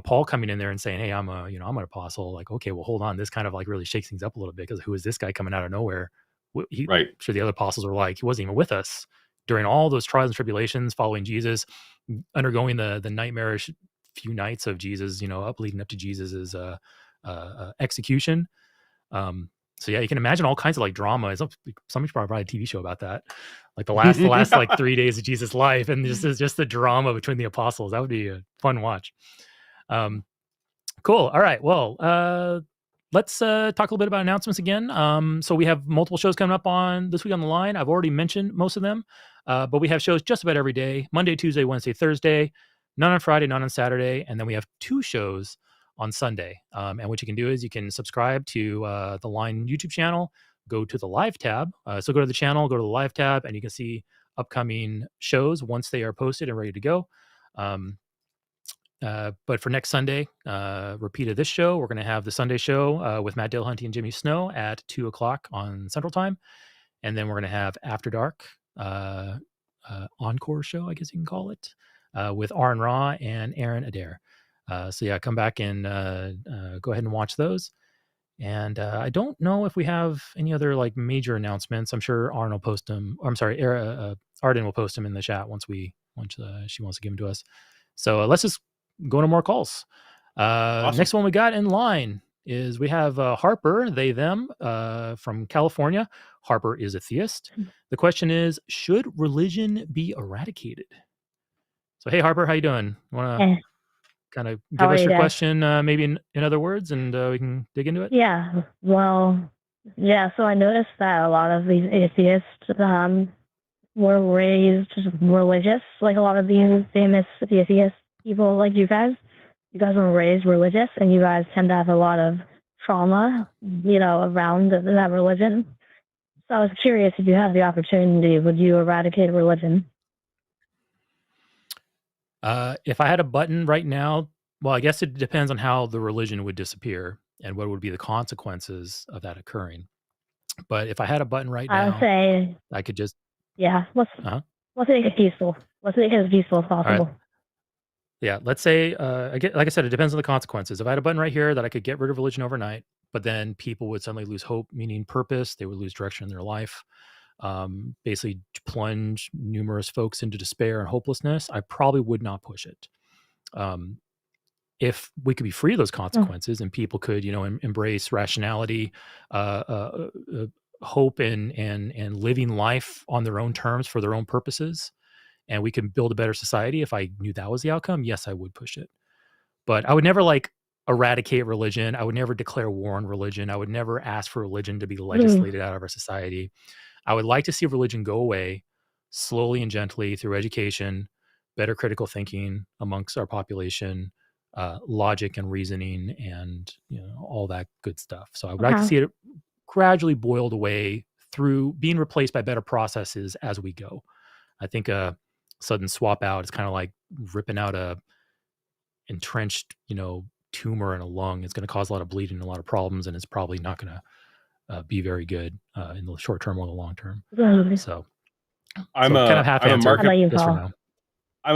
[SPEAKER 1] Paul coming in there and saying, hey, I'm an apostle, like, okay, well, hold on, this kind of like really shakes things up a little bit, because who is this guy coming out of nowhere? Sure, the other apostles were like, he wasn't even with us during all those trials and tribulations following Jesus, undergoing the nightmarish few nights of Jesus, leading up to Jesus's execution. So yeah, you can imagine all kinds of like drama. Somebody should probably write a TV show about that, like the last like 3 days of Jesus' life, and just the drama between the apostles. That would be a fun watch. Cool. All right. Well, let's talk a little bit about announcements again. So we have multiple shows coming up on this week on the line. I've already mentioned most of them, but we have shows just about every day: Monday, Tuesday, Wednesday, Thursday. None on Friday, none on Saturday, and then we have 2 shows on Sunday. And what you can do is you can subscribe to the Line YouTube channel, go to the live tab. So go to the channel, go to the live tab, and you can see upcoming shows once they are posted and ready to go. But for next Sunday, repeat of this show, we're going to have the Sunday show with Matt Dillahunty and Jimmy Snow at 2:00 on Central Time. And then we're going to have After Dark, encore show, I guess you can call it, with Aron Ra and Adair. So yeah, come back and go ahead and watch those. And I don't know if we have any other like major announcements. I'm sure Arden will post them. Arden will post them in the chat once she wants to give them to us. So let's just go to more calls. Awesome. Next one we got in line is we have Harper, they, them, from California. Harper is a theist. The question is, should religion be eradicated? So, hey, Harper, how you doing? Want to kind of give us your question maybe in other words, and we can dig into it?
[SPEAKER 6] Yeah, well, yeah, so I noticed that a lot of these atheists were raised religious, like a lot of these famous atheist people like you guys. You guys were raised religious, and you guys tend to have a lot of trauma, around that religion. So I was curious, if you have the opportunity, would you eradicate religion?
[SPEAKER 1] If I had a button right now, well, I guess it depends on how the religion would disappear and what would be the consequences of that occurring. But if I had a button right now,
[SPEAKER 6] I would say
[SPEAKER 1] I could just...
[SPEAKER 6] Yeah, let's make it peaceful. Let's make it as peaceful as possible.
[SPEAKER 1] Right. Yeah, let's say, like I said, it depends on the consequences. If I had a button right here that I could get rid of religion overnight, but then people would suddenly lose hope, meaning purpose, they would lose direction in their life, basically plunge numerous folks into despair and hopelessness, I probably would not push it. If we could be free of those consequences and people could, embrace rationality, hope and living life on their own terms for their own purposes, and we can build a better society, if I knew that was the outcome, yes, I would push it. But I would never eradicate religion. I would never declare war on religion. I would never ask for religion to be legislated out of our society. I would like to see religion go away slowly and gently through education, better critical thinking amongst our population, logic and reasoning, and all that good stuff. So I would like to see it gradually boiled away through being replaced by better processes as we go. I think a sudden swap out is kind of like ripping out a entrenched, tumor in a lung. It's going to cause a lot of bleeding and a lot of problems, and it's probably not going to be very good in the short term or the long term. So
[SPEAKER 2] I'm a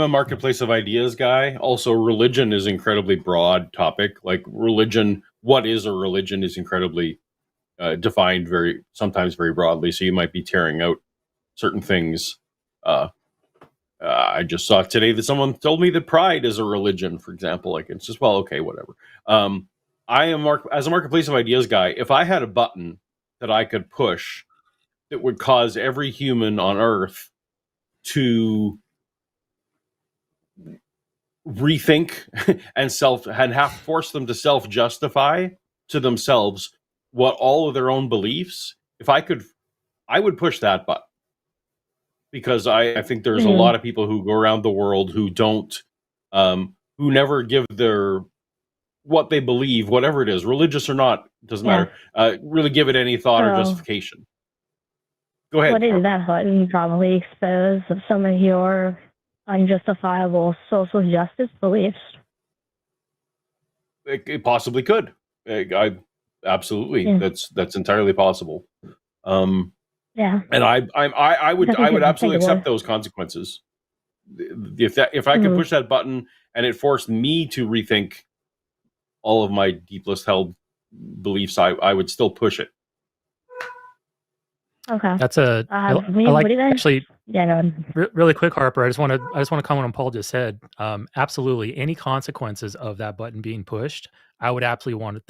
[SPEAKER 2] marketplace of ideas guy. Also, religion is an incredibly broad topic. Like religion, what is a religion is incredibly defined sometimes very broadly. So you might be tearing out certain things. I just saw today that someone told me that pride is a religion, for example. Like, it's just, well, okay, whatever. I am as a marketplace of ideas guy. If I had a button that I could push that would cause every human on Earth to rethink and have to force them to self-justify to themselves what all of their own beliefs, if I could, I would push that button. Because I think there's a lot of people who go around the world who don't, who never give what they believe, whatever it is, religious or not, doesn't matter, really give it any thought or justification. Go ahead.
[SPEAKER 6] What is that button probably expose of some of your unjustifiable social justice beliefs?
[SPEAKER 2] It possibly could. Absolutely, that's entirely possible.
[SPEAKER 6] Yeah,
[SPEAKER 2] and I would absolutely accept those consequences. If I could push that button and it forced me to rethink all of my deepest held beliefs, I would still push it.
[SPEAKER 6] Okay,
[SPEAKER 1] that's I like actually. Yeah, really quick, Harper. I just want to comment on Paul just said. Absolutely, any consequences of that button being pushed, I would absolutely want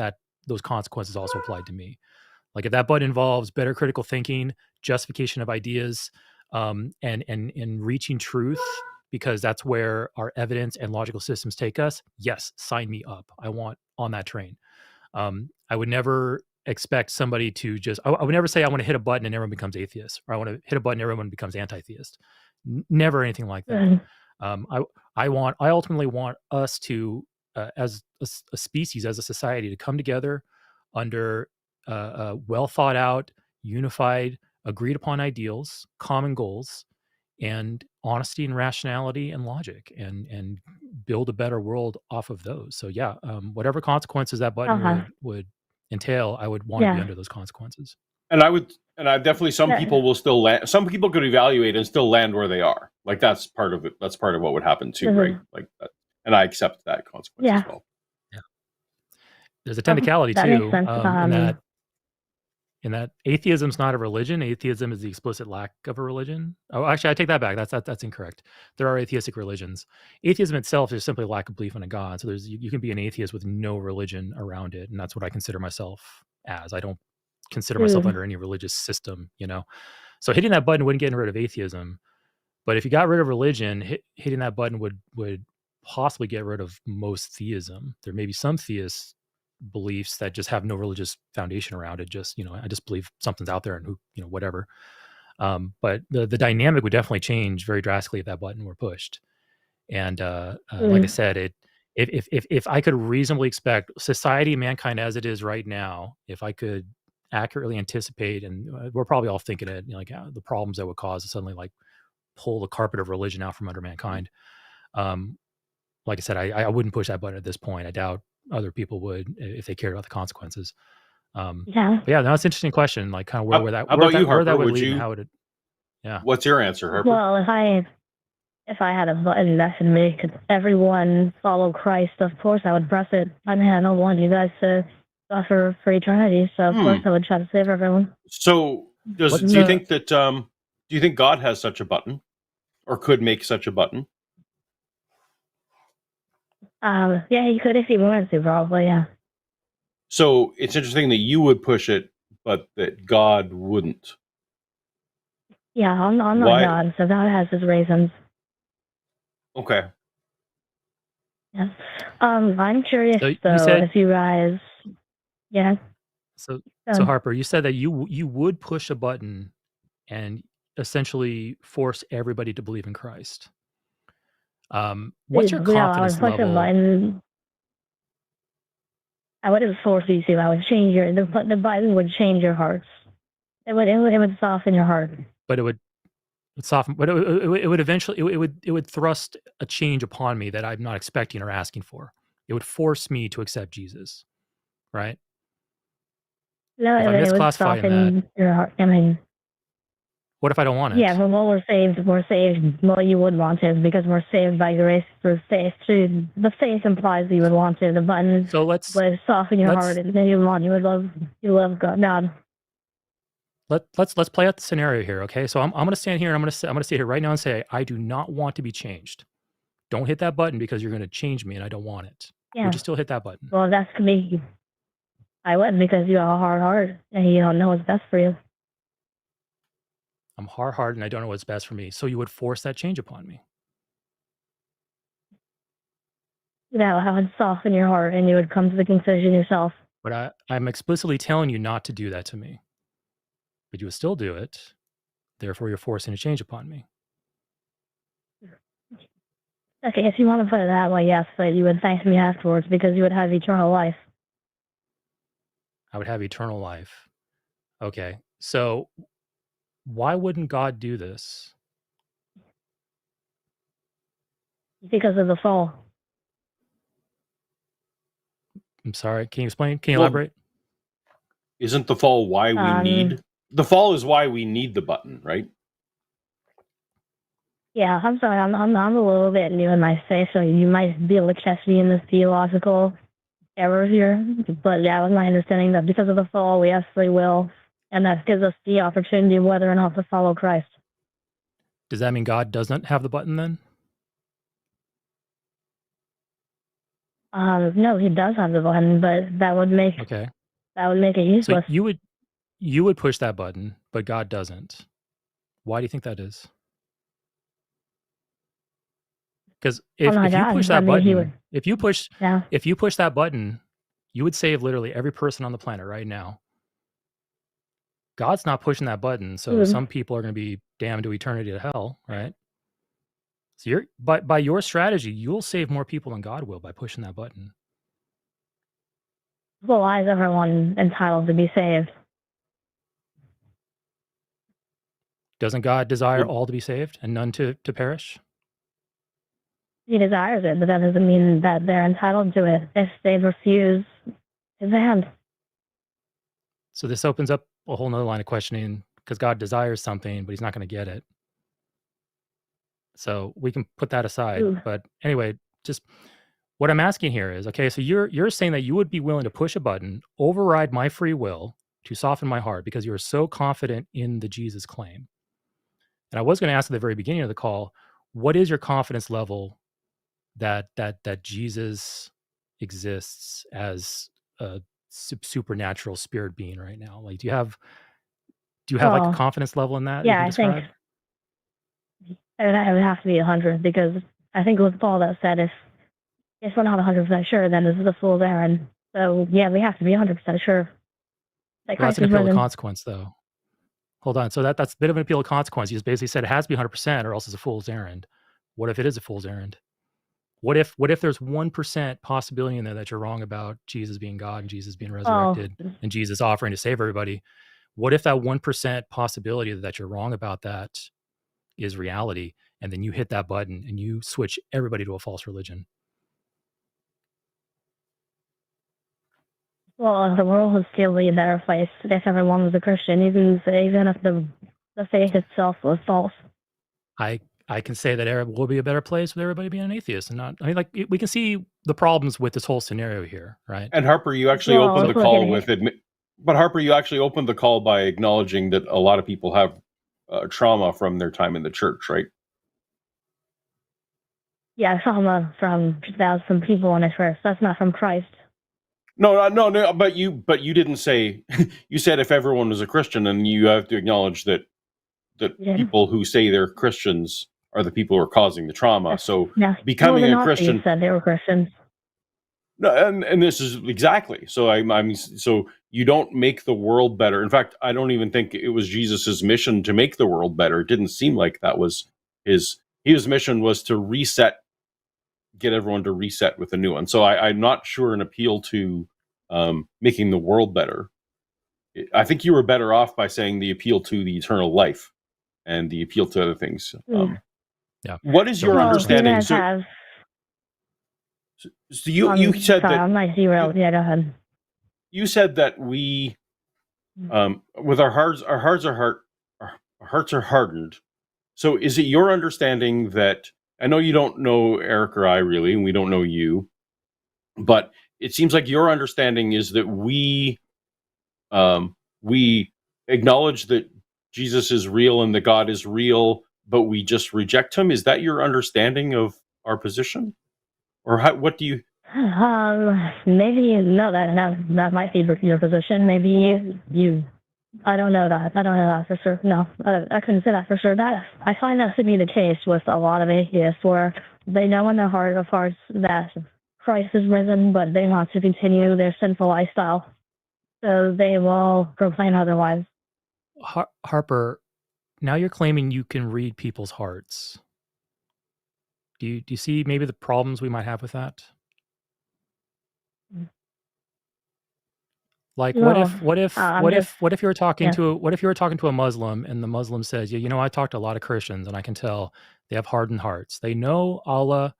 [SPEAKER 1] those consequences also applied to me. Like if that button involves better critical thinking, justification of ideas, and reaching truth, because that's where our evidence and logical systems take us. Yes, sign me up. I want on that train. I would never expect somebody to I would never say I want to hit a button and everyone becomes atheist, or I want to hit a button and everyone becomes anti-theist. Never anything like that. I ultimately want us to, as a species, as a society, to come together under well thought out, unified, agreed upon ideals, common goals, and honesty and rationality and logic, and build a better world off of those. So yeah, whatever consequences that button would entail, I would want to be under those consequences.
[SPEAKER 2] And I definitely, some people will still land. Some people could evaluate and still land where they are. Like that's part of it. That's part of what would happen too, right? Like that, and I accept that consequence as well.
[SPEAKER 1] Yeah. There's a technicality too, in that atheism's not a religion. Atheism is the explicit lack of a religion. Oh, actually, I take that back. That's incorrect. There are atheistic religions. Atheism itself is simply a lack of belief in a God. So you can be an atheist with no religion around it, and that's what I consider myself as. I don't consider myself under any religious system, So hitting that button wouldn't get rid of atheism, but if you got rid of religion, hitting that button would possibly get rid of most theism. There may be some theists beliefs that just have no religious foundation around it. Just, I just believe something's out there and who, whatever. But the dynamic would definitely change very drastically if that button were pushed. And like I said, if I could reasonably expect society, mankind as it is right now, if I could accurately anticipate, and we're probably all thinking it, the problems that would cause to suddenly like pull the carpet of religion out from under mankind. Like I said, I wouldn't push that button at this point. I doubt other people would if they cared about the consequences. But yeah, that's an interesting question. Like kind of where that would lead and how would it? Yeah.
[SPEAKER 2] What's your answer, Harper?
[SPEAKER 6] Well, if I had a button that could make everyone follow Christ, of course I would press it. I mean, I don't want you guys to suffer for eternity, so of course I would try to save everyone.
[SPEAKER 2] So, do you think that? Do you think God has such a button, or could make such a button?
[SPEAKER 6] Yeah, he could if he wanted to, probably. Yeah.
[SPEAKER 2] So it's interesting that you would push it, but that God wouldn't.
[SPEAKER 6] Yeah, I'm not God, so God has his reasons.
[SPEAKER 2] Okay.
[SPEAKER 6] Yeah. I'm curious if you guys. Yeah.
[SPEAKER 1] So Harper, you said that you would push a button and essentially force everybody to believe in Christ. What's your confidence level?
[SPEAKER 6] I wouldn't force you to. I would change the button would change your hearts. It would soften your heart.
[SPEAKER 1] But it would soften. But it would eventually it would thrust a change upon me that I'm not expecting or asking for. It would force me to accept Jesus, right?
[SPEAKER 6] No, it would soften your heart. I mean,
[SPEAKER 1] what if I don't want it?
[SPEAKER 6] Yeah, well, we're saved. Well, you would want it because we're saved by grace through faith. The faith implies that you would want it. The button would soften your heart, and then you love God.
[SPEAKER 1] Let's play out the scenario here, okay? So I'm going to stand here and I'm going to sit here right now and say I do not want to be changed. Don't hit that button because you're going to change me and I don't want it.
[SPEAKER 6] Yeah.
[SPEAKER 1] Would you still hit that button?
[SPEAKER 6] Well, that's me. I wouldn't because you have a hard heart and you don't know what's best for you.
[SPEAKER 1] I'm hard-hearted and I don't know what's best for me. So you would force that change upon me.
[SPEAKER 6] Yeah, I would soften your heart and you would come to the conclusion yourself.
[SPEAKER 1] But I'm explicitly telling you not to do that to me. But you would still do it. Therefore, you're forcing a change upon me.
[SPEAKER 6] Okay, if you want to put it that way, yes, but you would thank me afterwards because you would have eternal life.
[SPEAKER 1] I would have eternal life. Okay, so why wouldn't God do this?
[SPEAKER 6] Because of the fall.
[SPEAKER 1] I'm sorry, can you explain? Can you elaborate?
[SPEAKER 2] Isn't the fall why we need... The fall is why we need the button, right?
[SPEAKER 6] Yeah, I'm sorry. I'm a little bit new in my faith, so you might be able to catch me in the theological errors here. But yeah, with my understanding that because of the fall, we have free will, and that gives us the opportunity whether or not to follow Christ.
[SPEAKER 1] Does that mean God doesn't have the button then?
[SPEAKER 6] No, he does have the button, but that would make it useless.
[SPEAKER 1] So you would push that button, but God doesn't. Why do you think that is? Because if you push that button, if you push that button, you would save literally every person on the planet right now. God's not pushing that button, so some people are going to be damned to eternity to hell, right? So by your strategy, you'll save more people than God will by pushing that button.
[SPEAKER 6] Well, why is everyone entitled to be saved?
[SPEAKER 1] Doesn't God desire all to be saved and none to perish?
[SPEAKER 6] He desires it, but that doesn't mean that they're entitled to it if they refuse his hand.
[SPEAKER 1] So this opens up a whole nother line of questioning, because God desires something, but he's not going to get it. So we can put that aside.
[SPEAKER 6] Ooh.
[SPEAKER 1] But anyway, just what I'm asking here is, okay, so you're saying that you would be willing to push a button, override my free will to soften my heart because you're so confident in the Jesus claim. And I was going to ask at the very beginning of the call, what is your confidence level that Jesus exists as a supernatural spirit being right now? Like, do you have like a confidence level in that?
[SPEAKER 6] Yeah, I think it would have to be 100, because I think it was Paul that said if we're not 100% sure, then this is a fool's errand. So yeah, we have to be 100% sure.
[SPEAKER 1] Well, that's an appeal of consequence, though. Hold on. So that's a bit of an appeal of consequence. You just basically said it has to be 100%, or else it's a fool's errand. What if it is a fool's errand? What if there's 1% possibility in there that you're wrong about Jesus being God and Jesus being resurrected and Jesus offering to save everybody? What if that 1% possibility that you're wrong about that is reality, and then you hit that button and you switch everybody to a false religion?
[SPEAKER 6] Well, the world would still be a better place if everyone was a Christian, even if the faith itself was false.
[SPEAKER 1] I can say that Arab will be a better place with everybody being an atheist and not. I mean, like, we can see the problems with this whole scenario here, right?
[SPEAKER 2] And Harper, you actually opened the call with but Harper, you actually opened the call by acknowledging that a lot of people have trauma from their time in the church, right?
[SPEAKER 6] Yeah, trauma from some people in the church. That's not from Christ.
[SPEAKER 2] No. But you didn't say. You said if everyone was a Christian, and you have to acknowledge that people who say they're Christians are the people who are causing the trauma. So becoming a Christian,
[SPEAKER 6] said they were Christians.
[SPEAKER 2] No, and this is exactly. So so you don't make the world better. In fact, I don't even think it was Jesus's mission to make the world better. It didn't seem like that was his mission was to reset, get everyone to reset with a new one. So I'm not sure an appeal to making the world better. I think you were better off by saying the appeal to the eternal life and the appeal to other things.
[SPEAKER 1] Yeah.
[SPEAKER 2] What is your understanding? So you said that
[SPEAKER 6] I'm not zero. Yeah, go ahead.
[SPEAKER 2] You said that we, with our hearts are hardened. So is it your understanding that, I know you don't know Eric or I really, and we don't know you, but it seems like your understanding is that we acknowledge that Jesus is real and that God is real, but we just reject him. Is that your understanding of our position? Or what do you?
[SPEAKER 6] Maybe that might be your position. Maybe you. I don't know that. I don't know that for sure. No, I couldn't say that for sure. That I find that to be the case with a lot of atheists, where they know in their heart of hearts that Christ is risen, but they want to continue their sinful lifestyle, so they will proclaim otherwise.
[SPEAKER 1] Harper, now you're claiming you can read people's hearts. Do you see maybe the problems we might have with that? Like, what if you were talking to a Muslim, and the Muslim says, I talk to a lot of Christians and I can tell they have hardened hearts. They know Allah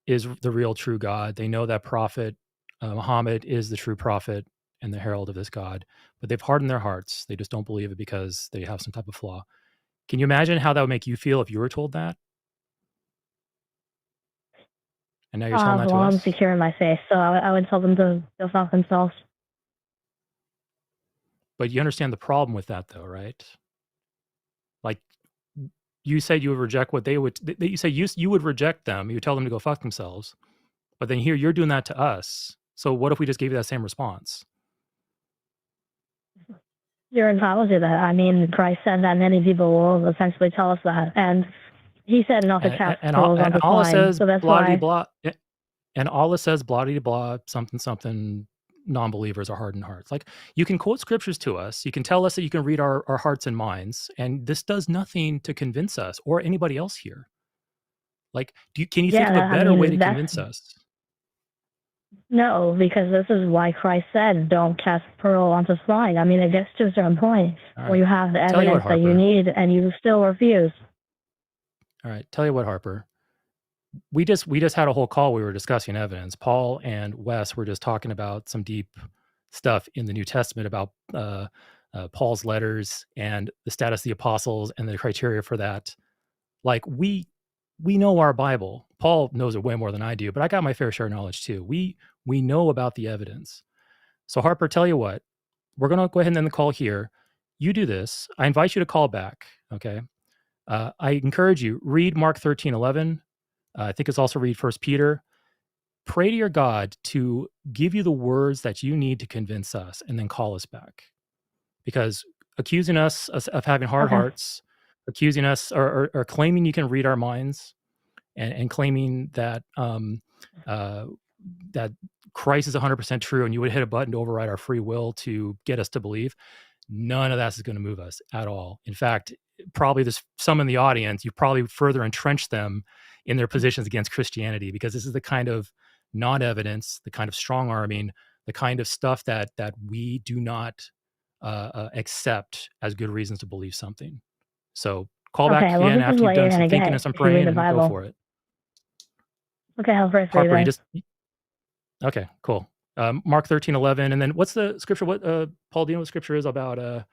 [SPEAKER 1] is the real true God. They know that Prophet Muhammad is the true prophet and the herald of this God, but they've hardened their hearts. They just don't believe it because they have some type of flaw. Can you imagine how that would make you feel if you were told that? And now you're telling that to us?
[SPEAKER 6] I'm secure in my faith, so I would tell them to go fuck themselves.
[SPEAKER 1] But you understand the problem with that, though, right? Like, you said you would reject what they would. You say you would reject them. You would tell them to go fuck themselves. But then here you're doing that to us. So what if we just gave you that same response?
[SPEAKER 6] You're entitled to that. I mean, Christ said that many people will essentially tell us that, and he said not to cast pearls on the swine. So that's why. Blah,
[SPEAKER 1] and Allah says blah de blah something. Non-believers are hardened hearts. Like, you can quote scriptures to us. You can tell us that you can read our hearts and minds, and this does nothing to convince us or anybody else here. Like, can you think of a better way to convince us?
[SPEAKER 6] No, because this is why Christ said, "Don't cast pearl onto swine." I mean, it gets to a certain point where you have the evidence that you need, and you still refuse.
[SPEAKER 1] All right, tell you what, Harper. We just had a whole call. We were discussing evidence. Paul and Wes were just talking about some deep stuff in the New Testament about Paul's letters and the status of the apostles and the criteria for that. Like we know our Bible. Paul knows it way more than I do, but I got my fair share of knowledge too. We know about the evidence. So Harper, tell you what, we're going to go ahead and end the call here. You do this. I invite you to call back. Okay. I encourage you, read Mark 13:11. I think it's also read 1 Peter. Pray to your God to give you the words that you need to convince us, and then call us back. Because accusing us of having hard hearts, accusing us or claiming you can read our minds, and claiming that that Christ is 100% true and you would hit a button to override our free will to get us to believe, none of that is going to move us at all. In fact, probably there's some in the audience, you probably further entrenched them in their positions against Christianity, because this is the kind of non-evidence, the kind of strong arming, the kind of stuff that we do not accept as good reasons to believe something. So call back again after you've done some thinking and some praying, and go for it.
[SPEAKER 6] Okay, I'll first
[SPEAKER 1] Harper,
[SPEAKER 6] read
[SPEAKER 1] you okay, cool. Mark 13:11, and then what's the scripture? What Paul, do you know what scripture is about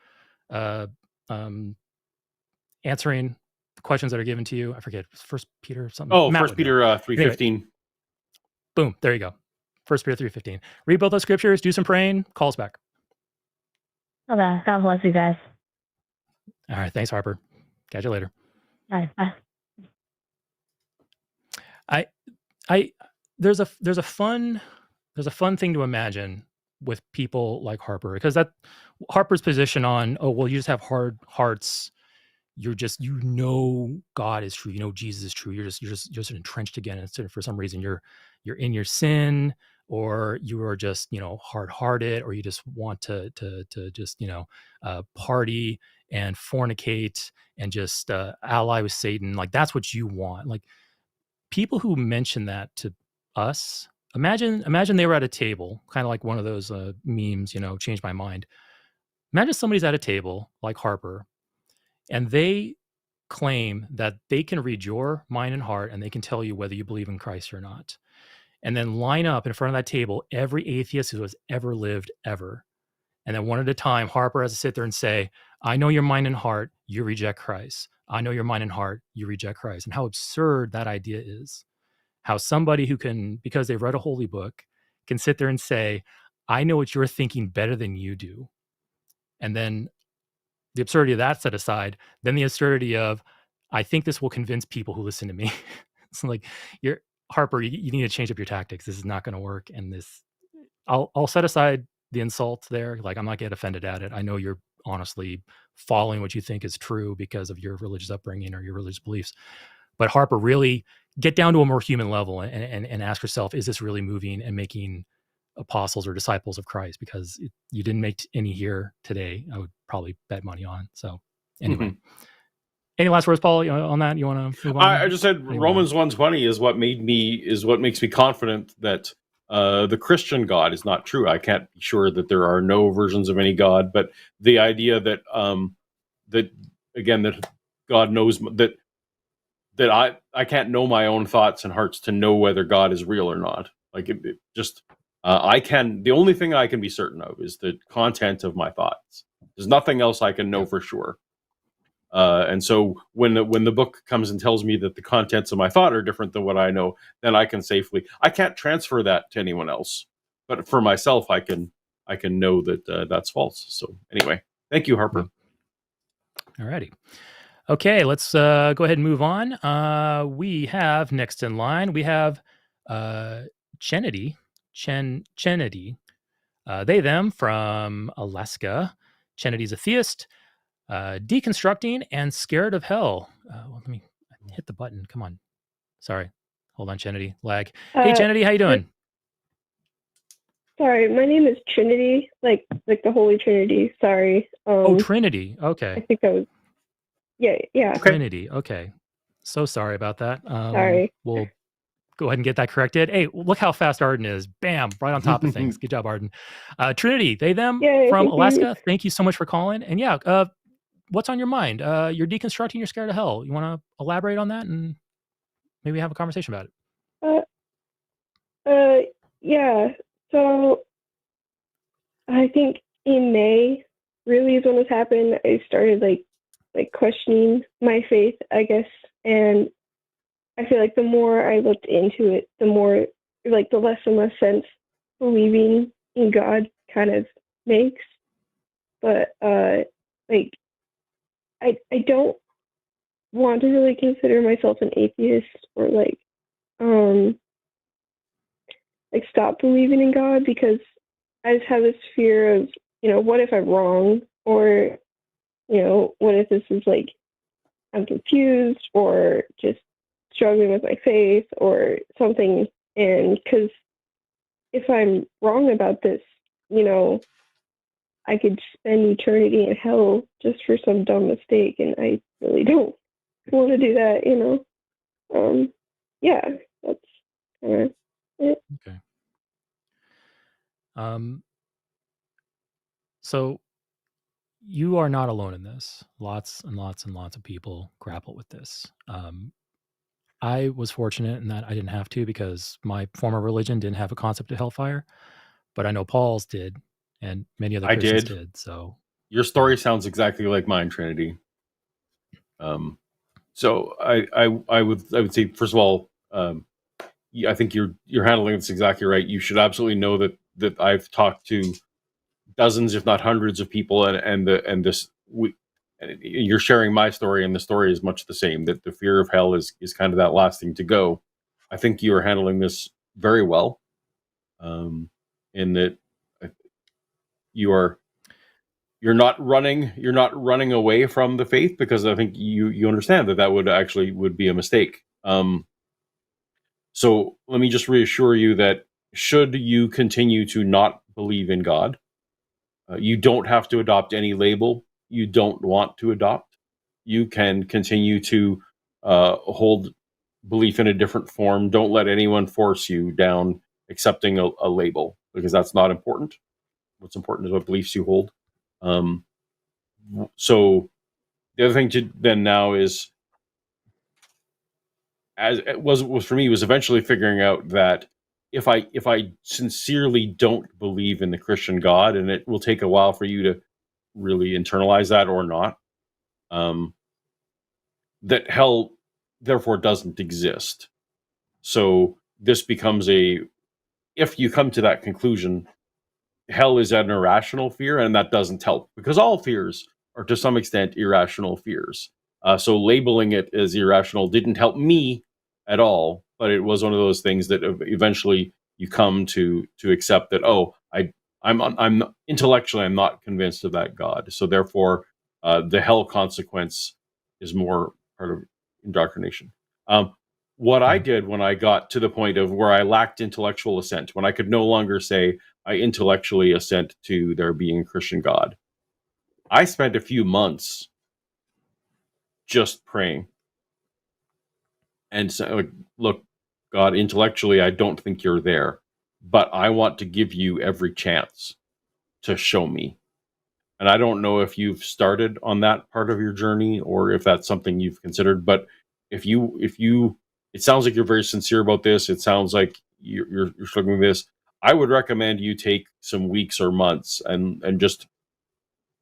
[SPEAKER 1] answering the questions that are given to you? I forget. 1 Peter something.
[SPEAKER 2] Oh, 1 Peter 3:15. Anyway,
[SPEAKER 1] boom, there you go. 1 Peter 3:15. Read both those scriptures, do some praying, call us back.
[SPEAKER 6] Okay, God bless you guys.
[SPEAKER 1] All right, thanks, Harper. Catch you later.
[SPEAKER 6] All right, bye.
[SPEAKER 1] There's a fun thing to imagine with people like Harper, because that Harper's position on, oh well, you just have hard hearts, you're just, God is true, Jesus is true, you're just entrenched again, and for some reason you're in your sin, or you are just hard-hearted, or you just want to just party and fornicate and just ally with Satan. Like, that's what you want. Like, people who mention that to us, imagine they were at a table, kind of like one of those memes, change my mind. Imagine somebody's at a table like Harper, and they claim that they can read your mind and heart, and they can tell you whether you believe in Christ or not, and then line up in front of that table every atheist who has ever lived ever. And then one at a time, Harper has to sit there and say, I know your mind and heart, you reject Christ. I know your mind and heart, you reject Christ. And how absurd that idea is. How somebody who can, because they've read a holy book, can sit there and say, I know what you're thinking better than you do. And then the absurdity of that set aside, then the absurdity of, I think this will convince people who listen to me. It's like, Harper, you need to change up your tactics. This is not going to work. And this, I'll set aside the insult there. Like, I'm not getting offended at it. I know you're honestly following what you think is true because of your religious upbringing or your religious beliefs. But Harper, really get down to a more human level and ask yourself, is this really moving and making apostles or disciples of Christ? Because you didn't make any here today. I would probably bet money on. So anyway. Any last words, Paul, on that? You want to move on?
[SPEAKER 2] I just said Romans 1:20 is what makes me confident that the Christian God is not true. I can't be sure that there are no versions of any God, but the idea that that God knows that I can't know my own thoughts and hearts to know whether God is real or not. Like, the only thing I can be certain of is the content of my thoughts. There's nothing else I can know for sure. And so when the book comes and tells me that the contents of my thought are different than what I know, then I can't transfer that to anyone else. But for myself, I can know that that's false. So anyway, thank you, Harper.
[SPEAKER 1] All righty. Okay, let's go ahead and move on. We have next in line, we have Chenedy, they, them, from Alaska. Chenedy's a theist, deconstructing and scared of hell. Let me hit the button. Come on. Sorry. Hold on, Chenedy. Lag. Hey, Chenedy, how you doing?
[SPEAKER 7] Sorry, my name is Trinity, like the Holy Trinity. Sorry.
[SPEAKER 1] Trinity. Okay.
[SPEAKER 7] I think I was. Yeah.
[SPEAKER 1] Trinity. Okay. So sorry about that.
[SPEAKER 7] Sorry.
[SPEAKER 1] We'll go ahead and get that corrected. Hey, look how fast Arden is. Bam, right on top of things. Good job, Arden. Trinity, they, them from Alaska. Thank you so much for calling. And yeah, what's on your mind? You're deconstructing, you're scared of hell. You want to elaborate on that and maybe have a conversation about
[SPEAKER 7] it? Yeah. So I think in May really is when this happened. I started like questioning my faith, I guess, and I feel like the more I looked into it, the more like the less and less sense believing in God kind of makes. But like I don't want to really consider myself an atheist or like stop believing in God, because I just have this fear of, what if I'm wrong, or what if this is like I'm confused or just struggling with my faith or something. And because if I'm wrong about this, I could spend eternity in hell just for some dumb mistake, and I really don't want to do that, yeah, that's kind of it.
[SPEAKER 1] Okay. So you are not alone in this. Lots and lots and lots of people grapple with this. I was fortunate in that I didn't have to, because my former religion didn't have a concept of hellfire, but I know Paul's did, and many other Christians did. So
[SPEAKER 2] your story sounds exactly like mine, Trinity. So I would say, first of all, I think you're handling this exactly right. You should absolutely know that I've talked to dozens, if not hundreds, of people, and you're sharing my story, and the story is much the same. That the fear of hell is kind of that last thing to go. I think you are handling this very well, in that you're not running away from the faith, because I think you understand that would be a mistake. So let me just reassure you that should you continue to not believe in God, you don't have to adopt any label you don't want to adopt. You can continue to hold belief in a different form. Don't let anyone force you down accepting a label, because that's not important. What's important is what beliefs you hold. So the other thing to then now is, as it was for me, was eventually figuring out that if I sincerely don't believe in the Christian God, and it will take a while for you to really internalize that or not, that hell therefore doesn't exist. So this becomes if you come to that conclusion, hell is an irrational fear, and that doesn't help, because all fears are to some extent irrational fears. So labeling it as irrational didn't help me at all, but it was one of those things that eventually you come to accept that, I'm intellectually, I'm not convinced of that God. So therefore, the hell consequence is more part of indoctrination. What I did when I got to the point of where I lacked intellectual assent, when I could no longer say I intellectually assent to there being a Christian God, I spent a few months just praying and saying, look, God, intellectually, I don't think you're there, but I want to give you every chance to show me. And I don't know if you've started on that part of your journey or if that's something you've considered, but if you, it sounds like you're very sincere about this. It sounds like you're struggling with this. I would recommend you take some weeks or months and just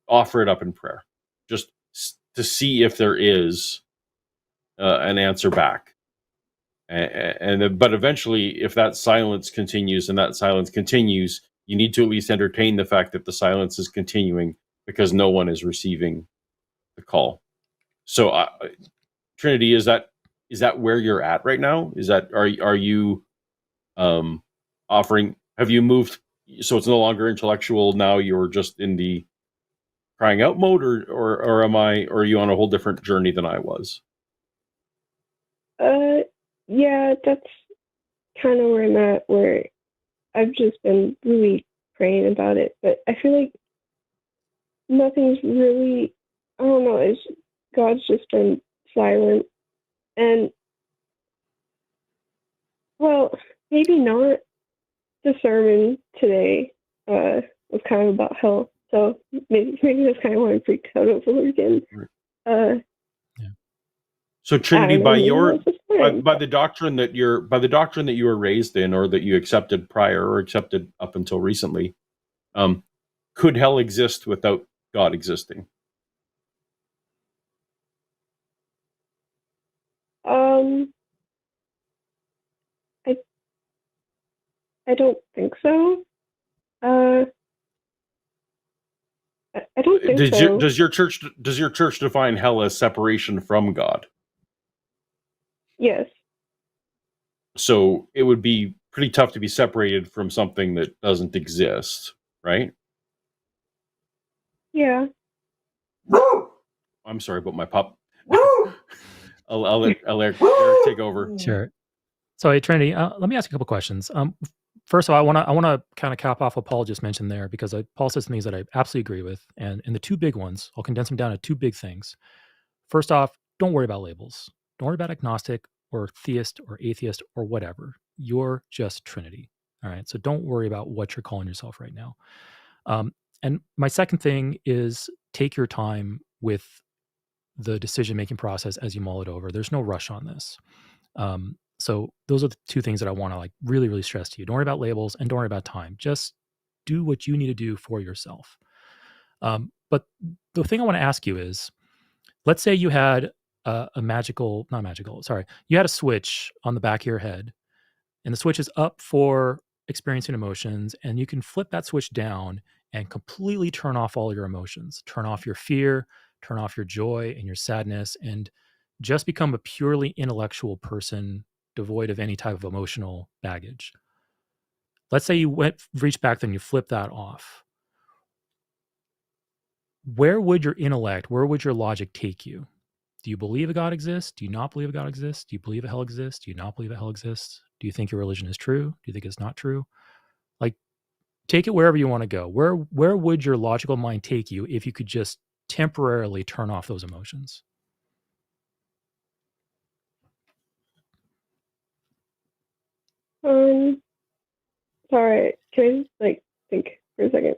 [SPEAKER 2] offer it up in prayer, just to see if there is an answer back. But eventually, if that silence continues, you need to at least entertain the fact that the silence is continuing, because no one is receiving the call. So, Trinity, is that where you're at right now? Is that are you offering? Have you moved? So it's no longer intellectual now. You're just in the crying out mode, or are you on a whole different journey than I was?
[SPEAKER 7] Yeah, that's kind of where I'm at, where I've just been really praying about it, but I feel like nothing's really, I don't know, God's just been silent. And Well, maybe not. The sermon today was kind of about hell, so maybe that's kind of why I'm freaked out over again.
[SPEAKER 2] So Trinity, by the doctrine that you were raised in, or that you accepted prior, or accepted up until recently, could hell exist without God existing?
[SPEAKER 7] I don't think so. I don't think so.
[SPEAKER 2] Does your church define hell as separation from God?
[SPEAKER 7] Yes.
[SPEAKER 2] So it would be pretty tough to be separated from something that doesn't exist, right?
[SPEAKER 7] Yeah.
[SPEAKER 2] I'm sorry about my pup. I'll let Eric take over.
[SPEAKER 1] Sure. So, hey, Trinity, let me ask you a couple questions. First of all, I want to kind of cap off what Paul just mentioned there, because Paul said some things that I absolutely agree with. And the two big ones, I'll condense them down to two big things. First off, don't worry about labels. Don't worry about agnostic or theist or atheist or whatever. You're just Trinity. All right. So don't worry about what you're calling yourself right now. And my second thing is take your time with the decision-making process as you mull it over. There's no rush on this. So those are the two things that I want to really, really stress to you. Don't worry about labels and don't worry about time. Just do what you need to do for yourself. But the thing I want to ask you is, let's say you had you had a switch on the back of your head, and the switch is up for experiencing emotions, and you can flip that switch down and completely turn off all your emotions, turn off your fear, turn off your joy and your sadness, and just become a purely intellectual person devoid of any type of emotional baggage. Let's say you reach back, then you flip that off. Where would your intellect, where would your logic take you? Do you believe a God exists? Do you not believe a God exists? Do you believe a hell exists? Do you not believe a hell exists? Do you think your religion is true? Do you think it's not true? Take it wherever you want to go. Where would your logical mind take you if you could just temporarily turn off those emotions?
[SPEAKER 7] Sorry, can I think for a second?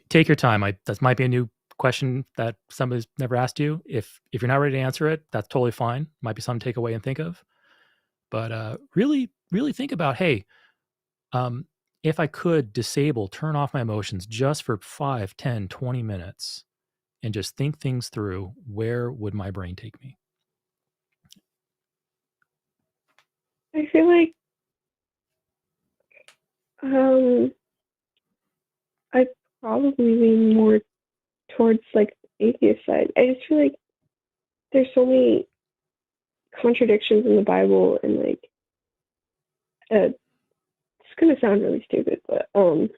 [SPEAKER 1] Take your time. That might be a new question that somebody's never asked you. If you're not ready to answer it, that's totally fine. Might be something to take away and think of. But really, really think about, hey, if I could turn off my emotions just for 5, 10, 20 minutes and just think things through, where would my brain take me?
[SPEAKER 7] I feel like I'd probably lean more towards the atheist side. I just feel like there's so many contradictions in the Bible, and it's gonna sound really stupid, but I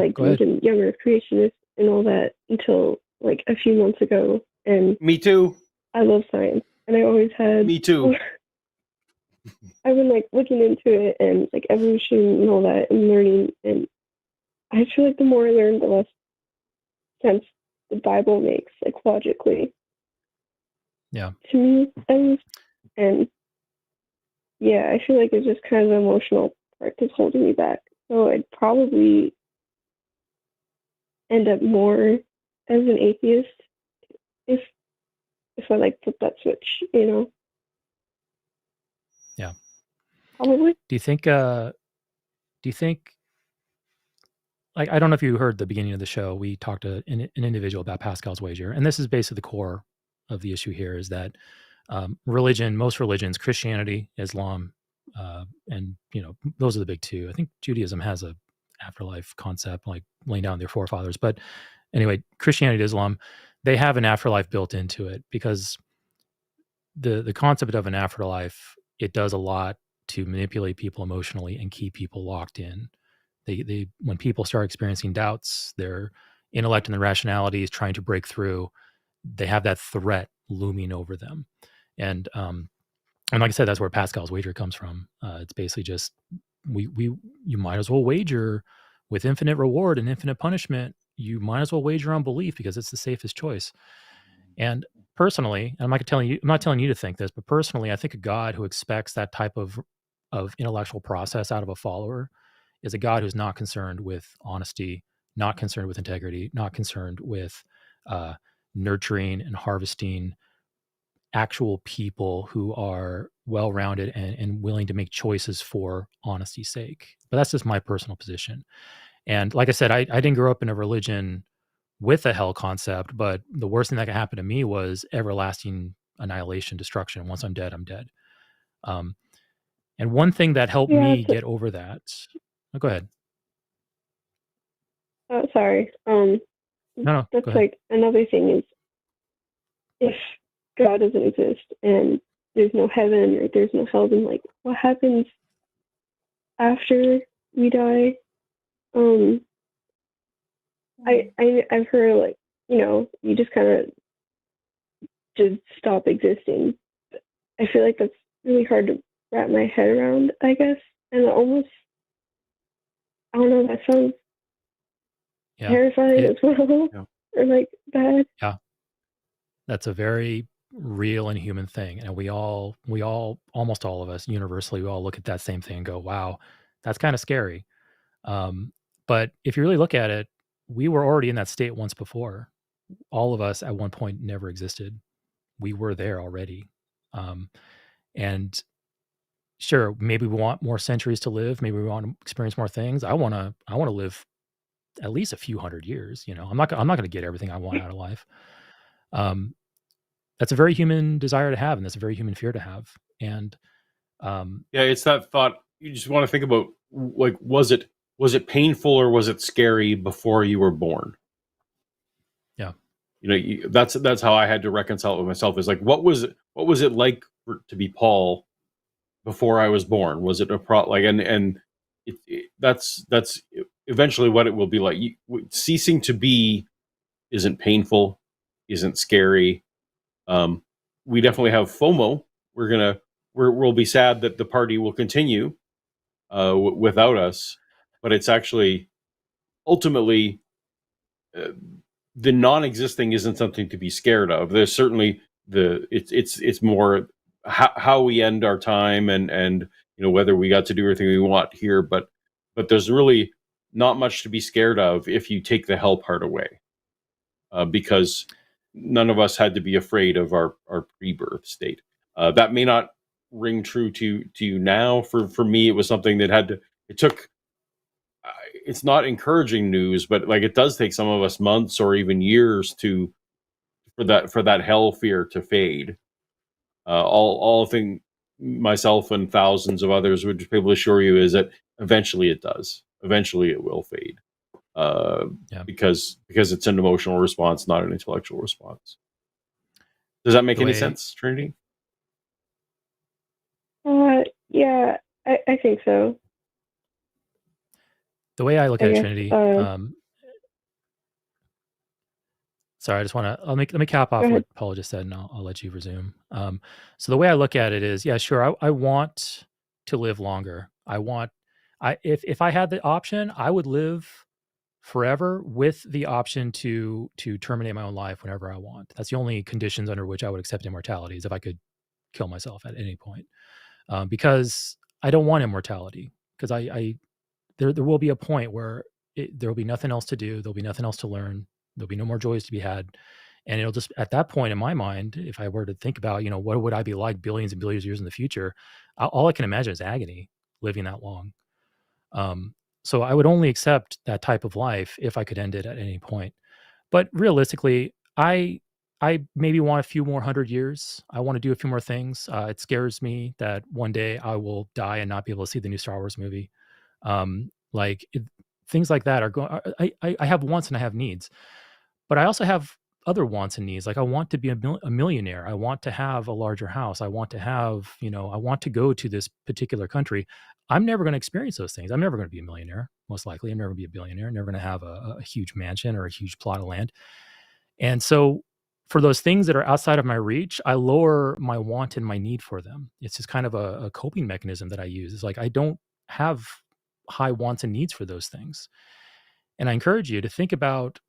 [SPEAKER 7] being younger creationist and all that until a few months ago, and
[SPEAKER 2] me too.
[SPEAKER 7] I love science, and I always had.
[SPEAKER 2] Me too.
[SPEAKER 7] I've been looking into it and evolution and all that and learning, and I feel like the more I learn, the less sense the Bible makes logically.
[SPEAKER 1] Yeah.
[SPEAKER 7] To me, at least. And yeah, I feel like it's just kind of the emotional part that's holding me back. So I'd probably end up more as an atheist if I flip that switch,
[SPEAKER 1] Yeah.
[SPEAKER 7] Probably.
[SPEAKER 1] Do you think I don't know if you heard the beginning of the show, we talked to an individual about Pascal's Wager, and this is basically the core of the issue here, is that most religions, Christianity, Islam, and those are the big two. I think Judaism has a afterlife concept, laying down their forefathers, but anyway, Christianity, Islam, they have an afterlife built into it, because the concept of an afterlife, it does a lot to manipulate people emotionally and keep people locked in. They when people start experiencing doubts, their intellect and their rationality is trying to break through. They have that threat looming over them, and like I said, that's where Pascal's Wager comes from. It's basically just you might as well wager with infinite reward and infinite punishment. You might as well wager on belief because it's the safest choice. And personally, and I'm not telling you to think this, but personally, I think a God who expects that type of intellectual process out of a follower is a God who's not concerned with honesty, not concerned with integrity, not concerned with nurturing and harvesting actual people who are well-rounded and willing to make choices for honesty's sake. But that's just my personal position. And like I said, I didn't grow up in a religion with a hell concept, but the worst thing that could happen to me was everlasting annihilation, destruction. Once I'm dead, I'm dead. And one thing that helped me get over that. Oh, go ahead.
[SPEAKER 7] Oh, sorry.
[SPEAKER 1] No,
[SPEAKER 7] that's like another thing is if God doesn't exist and there's no heaven or there's no hell, then like what happens after we die? I've heard like, you just kind of just stop existing. I feel like that's really hard to wrap my head around, I guess. And almost, I don't know, that sounds terrifying as well. Yeah. Or like bad.
[SPEAKER 1] Yeah. That's a very real and human thing. And we all, almost all of us universally, we all look at that same thing and go, wow, that's kind of scary. But if you really look at it, we were already in that state once before. All of us at one point never existed. We were there already. And sure, maybe we want more centuries to live. Maybe we want to experience more things. I want to live at least a few hundred years. I'm not going to get everything I want out of life. That's a very human desire to have, and that's a very human fear to have. And
[SPEAKER 2] it's that thought. You just want to think about, like, was it painful or was it scary before you were born?
[SPEAKER 1] Yeah.
[SPEAKER 2] That's how I had to reconcile it with myself. Is like, what was it like to be Paul before I was born? Was it that's eventually what it will be like. Ceasing to be isn't painful, isn't scary. We definitely have FOMO. We'll be sad that the party will continue without us, but it's actually ultimately the non-existing isn't something to be scared of. There's certainly it's more how we end our time and whether we got to do everything we want here, but there's really not much to be scared of if you take the hell part away, because none of us had to be afraid of our pre-birth state. That may not ring true to you now. For me, it was something that it's not encouraging news, but like it does take some of us months or even years for that hell fear to fade. All thing myself and thousands of others would be able to assure you is that eventually it does. Eventually it will fade. Because it's an emotional response, not an intellectual response. Does that make any sense, Trinity?
[SPEAKER 7] Yeah, I think so.
[SPEAKER 1] The way I look at it, Trinity, sorry, I just want to, let me cap off what Paul just said, and I'll let you resume. So the way I look at it is, yeah, sure, I want to live longer. If I had the option, I would live forever with the option to terminate my own life whenever I want. That's the only conditions under which I would accept immortality, is if I could kill myself at any point. Because I don't want immortality, because there will be a point where there will be nothing else to do. There'll be nothing else to learn. There'll be no more joys to be had. And it'll just, at that point in my mind, if I were to think about, what would I be like billions and billions of years in the future? All I can imagine is agony, living that long. So I would only accept that type of life if I could end it at any point. But realistically, I maybe want a few more 100 years. I want to do a few more things. It scares me that one day I will die and not be able to see the new Star Wars movie. Things like that are going. I have wants and I have needs, but I also have other wants and needs. Like I want to be a millionaire. I want to have a larger house. I want to have, I want to go to this particular country. I'm never going to experience those things. I'm never going to be a millionaire. Most likely, I'm never going to be a billionaire. I'm never going to have a huge mansion or a huge plot of land. And so for those things that are outside of my reach, I lower my want and my need for them. It's just kind of a coping mechanism that I use. It's like I don't have high wants and needs for those things. And I encourage you to think about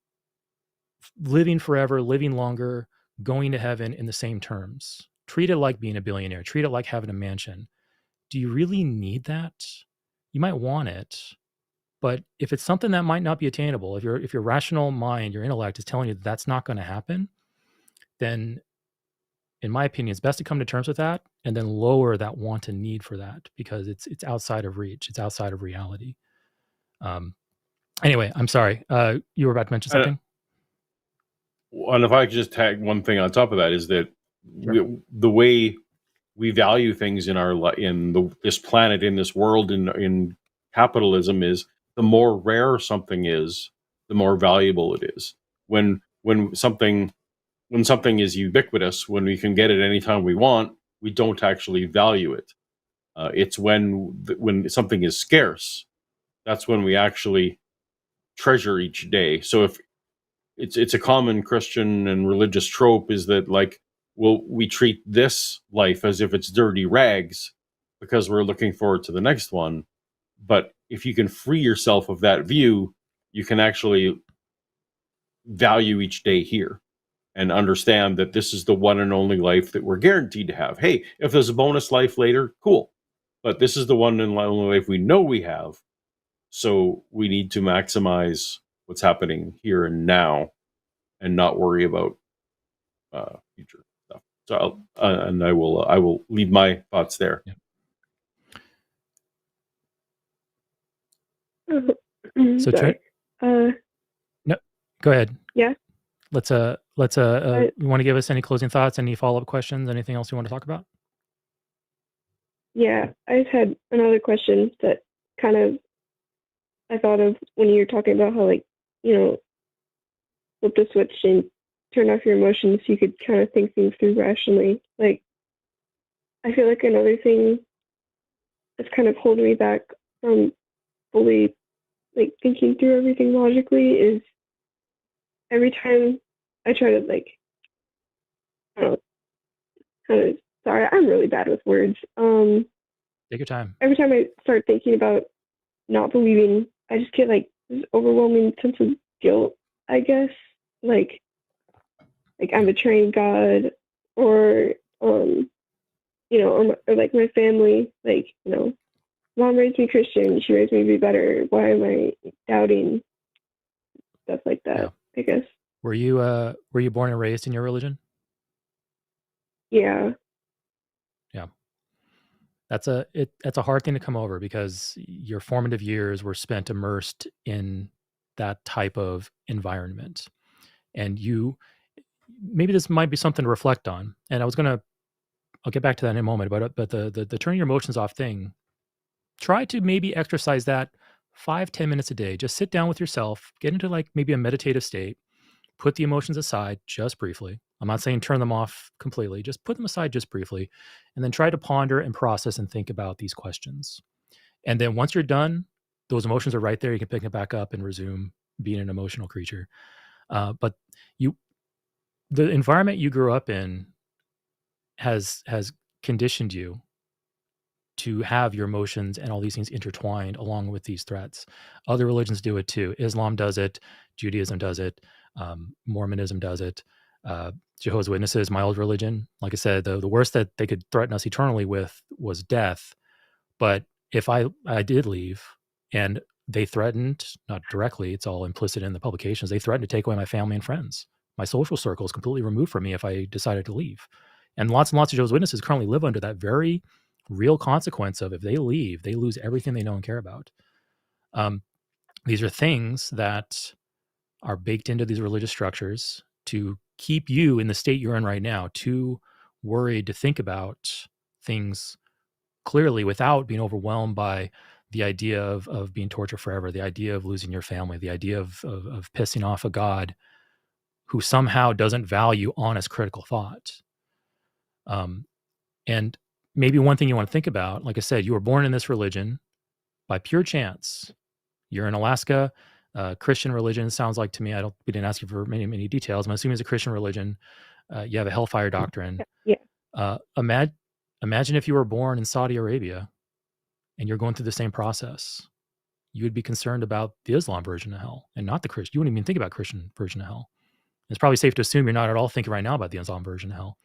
[SPEAKER 1] living forever, living longer, going to heaven in the same terms. Treat it like being a billionaire. Treat it like having a mansion. Do you really need that? You might want it, but if it's something that might not be attainable, if your rational mind, your intellect is telling you that that's not going to happen, then in my opinion, it's best to come to terms with that and then lower that want and need for that, because it's outside of reach. It's outside of reality. Anyway, I'm sorry. You were about to mention something?
[SPEAKER 2] And if I could just tag one thing on top of that, is that the way we value things in this planet, in this world, in capitalism, is the more rare something is, the more valuable it is. When something is ubiquitous, when we can get it anytime we want, we don't actually value it. It's when something is scarce, that's when we actually treasure each day. So if it's a common Christian and religious trope, is that like, well, we treat this life as if it's dirty rags because we're looking forward to the next one. But if you can free yourself of that view, you can actually value each day here and understand that this is the one and only life that we're guaranteed to have. Hey, if there's a bonus life later, cool. But this is the one and only life we know we have. So we need to maximize what's happening here and now and not worry about future stuff. So I will leave my thoughts there.
[SPEAKER 1] Yeah. So no, go ahead.
[SPEAKER 7] Yeah.
[SPEAKER 1] Let's you want to give us any closing thoughts, any follow-up questions, anything else you want to talk about?
[SPEAKER 7] Yeah, I just had another question that kind of I thought of when you were talking about how, like, you know, flip the switch and turn off your emotions so you could kind of think things through rationally. Like, I feel like another thing that's kind of holding me back from fully, like, thinking through everything logically is every time I try to, like, I don't know, kind of, sorry, I'm really bad with words.
[SPEAKER 1] Take your time.
[SPEAKER 7] Every time I start thinking about not believing, I just get, like, this overwhelming sense of guilt, I guess. Like I'm betraying God, or, you know, or like my family, like, you know, mom raised me Christian, she raised me to be better. Why am I doubting? Stuff like that, I guess.
[SPEAKER 1] Were you born and raised in your religion?
[SPEAKER 7] Yeah.
[SPEAKER 1] Yeah. That's a hard thing to come over, because your formative years were spent immersed in that type of environment. And maybe this might be something to reflect on. And I'll get back to that in a moment, but the turning your emotions off thing, try to maybe exercise that 5-10 minutes a day. Just sit down with yourself, get into like maybe a meditative state, put the emotions aside just briefly. I'm not saying turn them off completely, just put them aside just briefly, and then try to ponder and process and think about these questions. And then once you're done, those emotions are right there. You can pick it back up and resume being an emotional creature. But the environment you grew up in has conditioned you to have your emotions and all these things intertwined along with these threats. Other religions do it too. Islam does it. Judaism does it. Mormonism does it. Jehovah's Witnesses, my old religion, like I said, the worst that they could threaten us eternally with was death. But if I did leave, and they threatened, not directly, it's all implicit in the publications, they threatened to take away my family and friends. My social circle is completely removed from me if I decided to leave. And lots of Jehovah's Witnesses currently live under that very real consequence of, if they leave, they lose everything they know and care about. These are things that are baked into these religious structures to keep you in the state you're in right now, too worried to think about things clearly without being overwhelmed by the idea of being tortured forever, the idea of losing your family, the idea of pissing off a God who somehow doesn't value honest, critical thought. And maybe one thing you want to think about, like I said, you were born in this religion by pure chance. You're in Alaska, Christian religion, sounds like to me. We didn't ask you for many details. I'm assuming it's a Christian religion. You have a hellfire doctrine.
[SPEAKER 7] Yeah.
[SPEAKER 1] Imagine if you were born in Saudi Arabia and you're going through the same process. You would be concerned about the Islam version of hell and not the Christian. You wouldn't even think about Christian version of hell. It's probably safe to assume you're not at all thinking right now about the unsolved version of hell.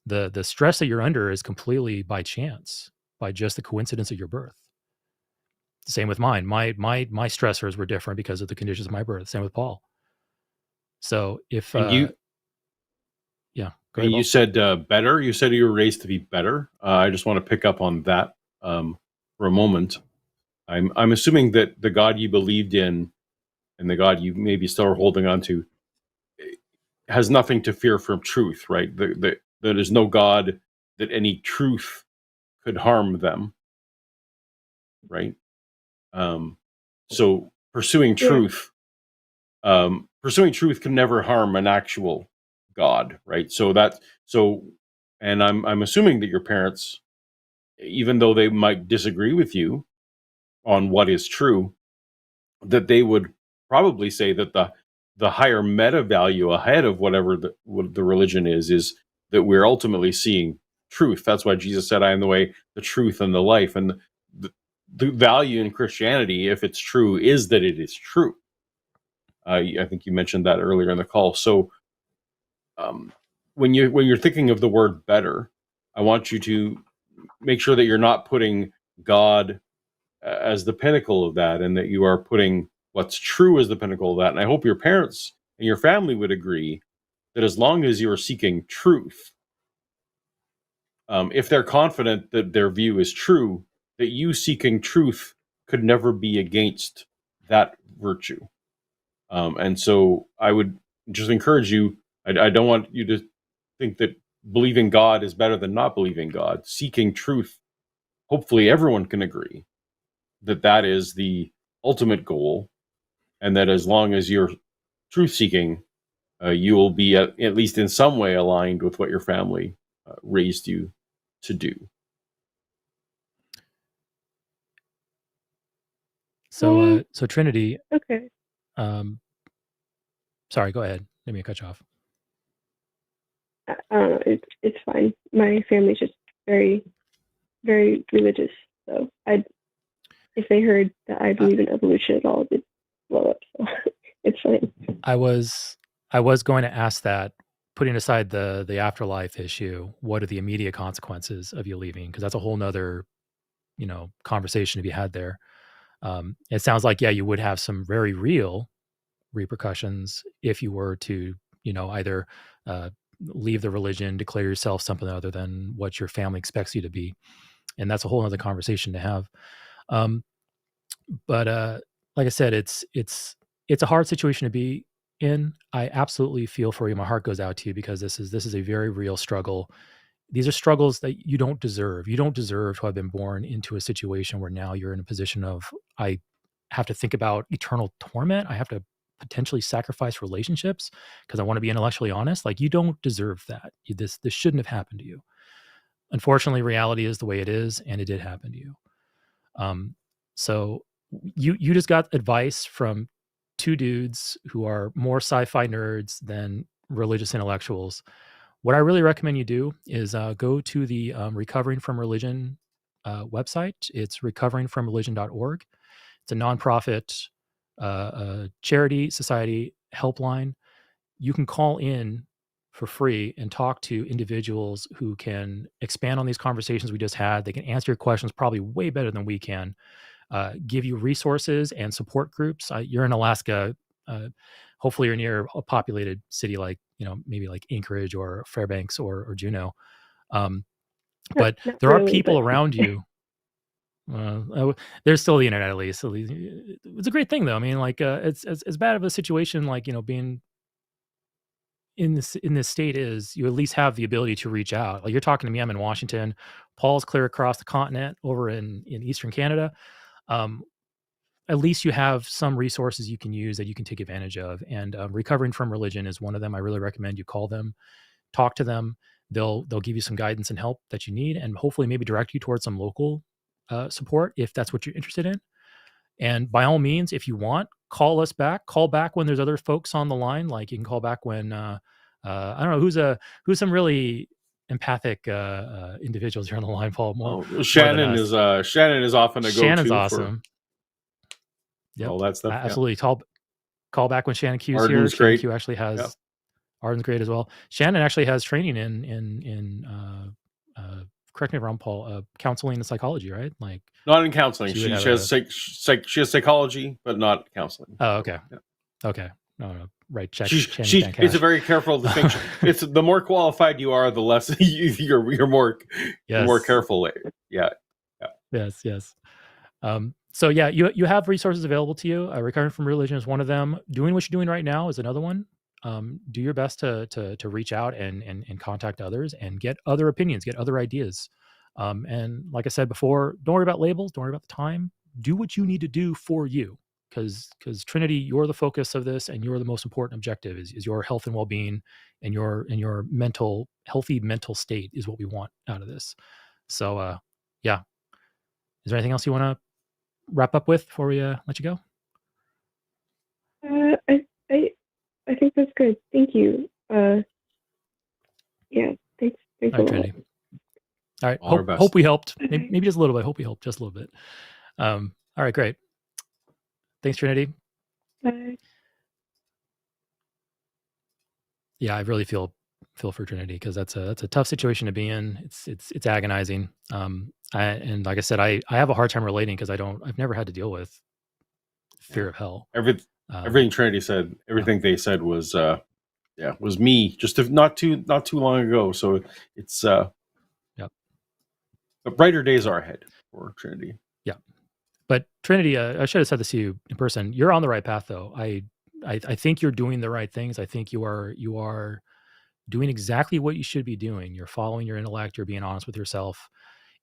[SPEAKER 1] The stress that you're under is completely by chance, by just the coincidence of your birth. Same with mine. My stressors were different because of the conditions of my birth. Same with Paul. So if yeah, go ahead,
[SPEAKER 2] and you said better. You said you were raised to be better. I just want to pick up on that for a moment. I'm assuming that the God you believed in and the God you maybe still are holding on to has nothing to fear from truth, right? There is no God that any truth could harm them, right? So pursuing truth can never harm an actual God, right? And I'm assuming that your parents, even though they might disagree with you on what is true, that they would probably say that the higher meta value ahead of whatever the religion is that we're ultimately seeing truth. That's why Jesus said, I am the way, the truth, and the life. And the value in Christianity, if it's true, is that it is true. I think you mentioned that earlier in the call. So when you're thinking of the word better, I want you to make sure that you're not putting God as the pinnacle of that, and that you are putting what's true as the pinnacle of that. And I hope your parents and your family would agree that as long as you are seeking truth, if they're confident that their view is true, that you seeking truth could never be against that virtue. And so I would just encourage you, I don't want you to think that believing God is better than not believing God. Seeking truth, hopefully everyone can agree that is the ultimate goal, and that as long as you're truth-seeking, you will be at least in some way aligned with what your family raised you to do.
[SPEAKER 1] So Trinity.
[SPEAKER 7] Okay.
[SPEAKER 1] Sorry, go ahead. Let me cut you off.
[SPEAKER 7] It's fine. My family's just very, very religious. So if they heard that I believe in evolution at all, they'd blow up. So it's fine.
[SPEAKER 1] I was going to ask that, putting aside the afterlife issue, what are the immediate consequences of you leaving? Because that's a whole nother, conversation to be had there. It sounds like, you would have some very real repercussions if you were to, either leave the religion, declare yourself something other than what your family expects you to be. And that's a whole other conversation to have. But like I said, it's a hard situation to be in. I absolutely feel for you. My heart goes out to you, because this is a very real struggle. These are struggles that you don't deserve. You don't deserve to have been born into a situation where now you're in a position of, I have to think about eternal torment. I have to potentially sacrifice relationships because I want to be intellectually honest. Like, you don't deserve that. This shouldn't have happened to you. Unfortunately, reality is the way it is, and it did happen to you. So you just got advice from two dudes who are more sci-fi nerds than religious intellectuals. What I really recommend you do is go to the Recovering from Religion website. It's recoveringfromreligion.org. It's a nonprofit charity society helpline. You can call in for free and talk to individuals who can expand on these conversations we just had. They can answer your questions probably way better than we can, give you resources and support groups. You're in Alaska. Hopefully you're near a populated city like, maybe like Anchorage or Fairbanks or Juneau. But there are people around you. There's still the internet, at least. It's a great thing, though. I mean, like, it's as bad of a situation, like, being in this state is, you at least have the ability to reach out. Like, you're talking to me, I'm in Washington. Paul's clear across the continent over in Eastern Canada. At least you have some resources you can use that you can take advantage of. And Recovering from Religion is one of them. I really recommend you call them, talk to them. They'll give you some guidance and help that you need, and hopefully maybe direct you towards some local support if that's what you're interested in. And by all means, if you want, call us back. Call back when there's other folks on the line. Like, you can call back when I don't know who's some really empathic individuals here on the line, Paul.
[SPEAKER 2] Shannon is often a go-to.
[SPEAKER 1] Shannon's awesome.
[SPEAKER 2] All that stuff.
[SPEAKER 1] Absolutely. Call back when Shannon Q's
[SPEAKER 2] Hardened's
[SPEAKER 1] here. Shannon
[SPEAKER 2] great.
[SPEAKER 1] Q actually has Arden's great as well. Shannon actually has training in correct me if I'm wrong, Paul, counseling and psychology, right? Like
[SPEAKER 2] not in counseling. She has she has psychology, but not counseling.
[SPEAKER 1] Oh, okay. Yeah. Okay. No. Right. Check.
[SPEAKER 2] It's a very careful distinction. It's the more qualified you are, the less you're more careful. Yeah.
[SPEAKER 1] Yes. So yeah, you have resources available to you. Recovering from religion is one of them. Doing what you're doing right now is another one. Do your best to reach out and contact others and get other opinions, get other ideas. And like I said before, don't worry about labels. Don't worry about the time. Do what you need to do for you. Because Trinity, you're the focus of this, and you're the most important objective is your health and well-being, and your healthy mental state is what we want out of this. So yeah. Is there anything else you want to wrap up with before we let you go?
[SPEAKER 7] I think that's good. Thank you. Yeah, thanks
[SPEAKER 1] All right, Trinity. All right. Hope we helped. Maybe just a little bit. Hope we helped just a little bit. All right, great. Thanks, Trinity.
[SPEAKER 7] Bye.
[SPEAKER 1] Yeah, I really feel for Trinity because that's a tough situation to be in. It's agonizing. And like I said, I have a hard time relating because I've never had to deal with fear of hell.
[SPEAKER 2] Everything Trinity said, everything they said was me just not too long ago. So it's
[SPEAKER 1] yep.
[SPEAKER 2] But brighter days are ahead for Trinity.
[SPEAKER 1] Yeah. But Trinity, I should have said this to you in person. You're on the right path, though. I think you're doing the right things. I think you are doing exactly what you should be doing. You're following your intellect. You're being honest with yourself,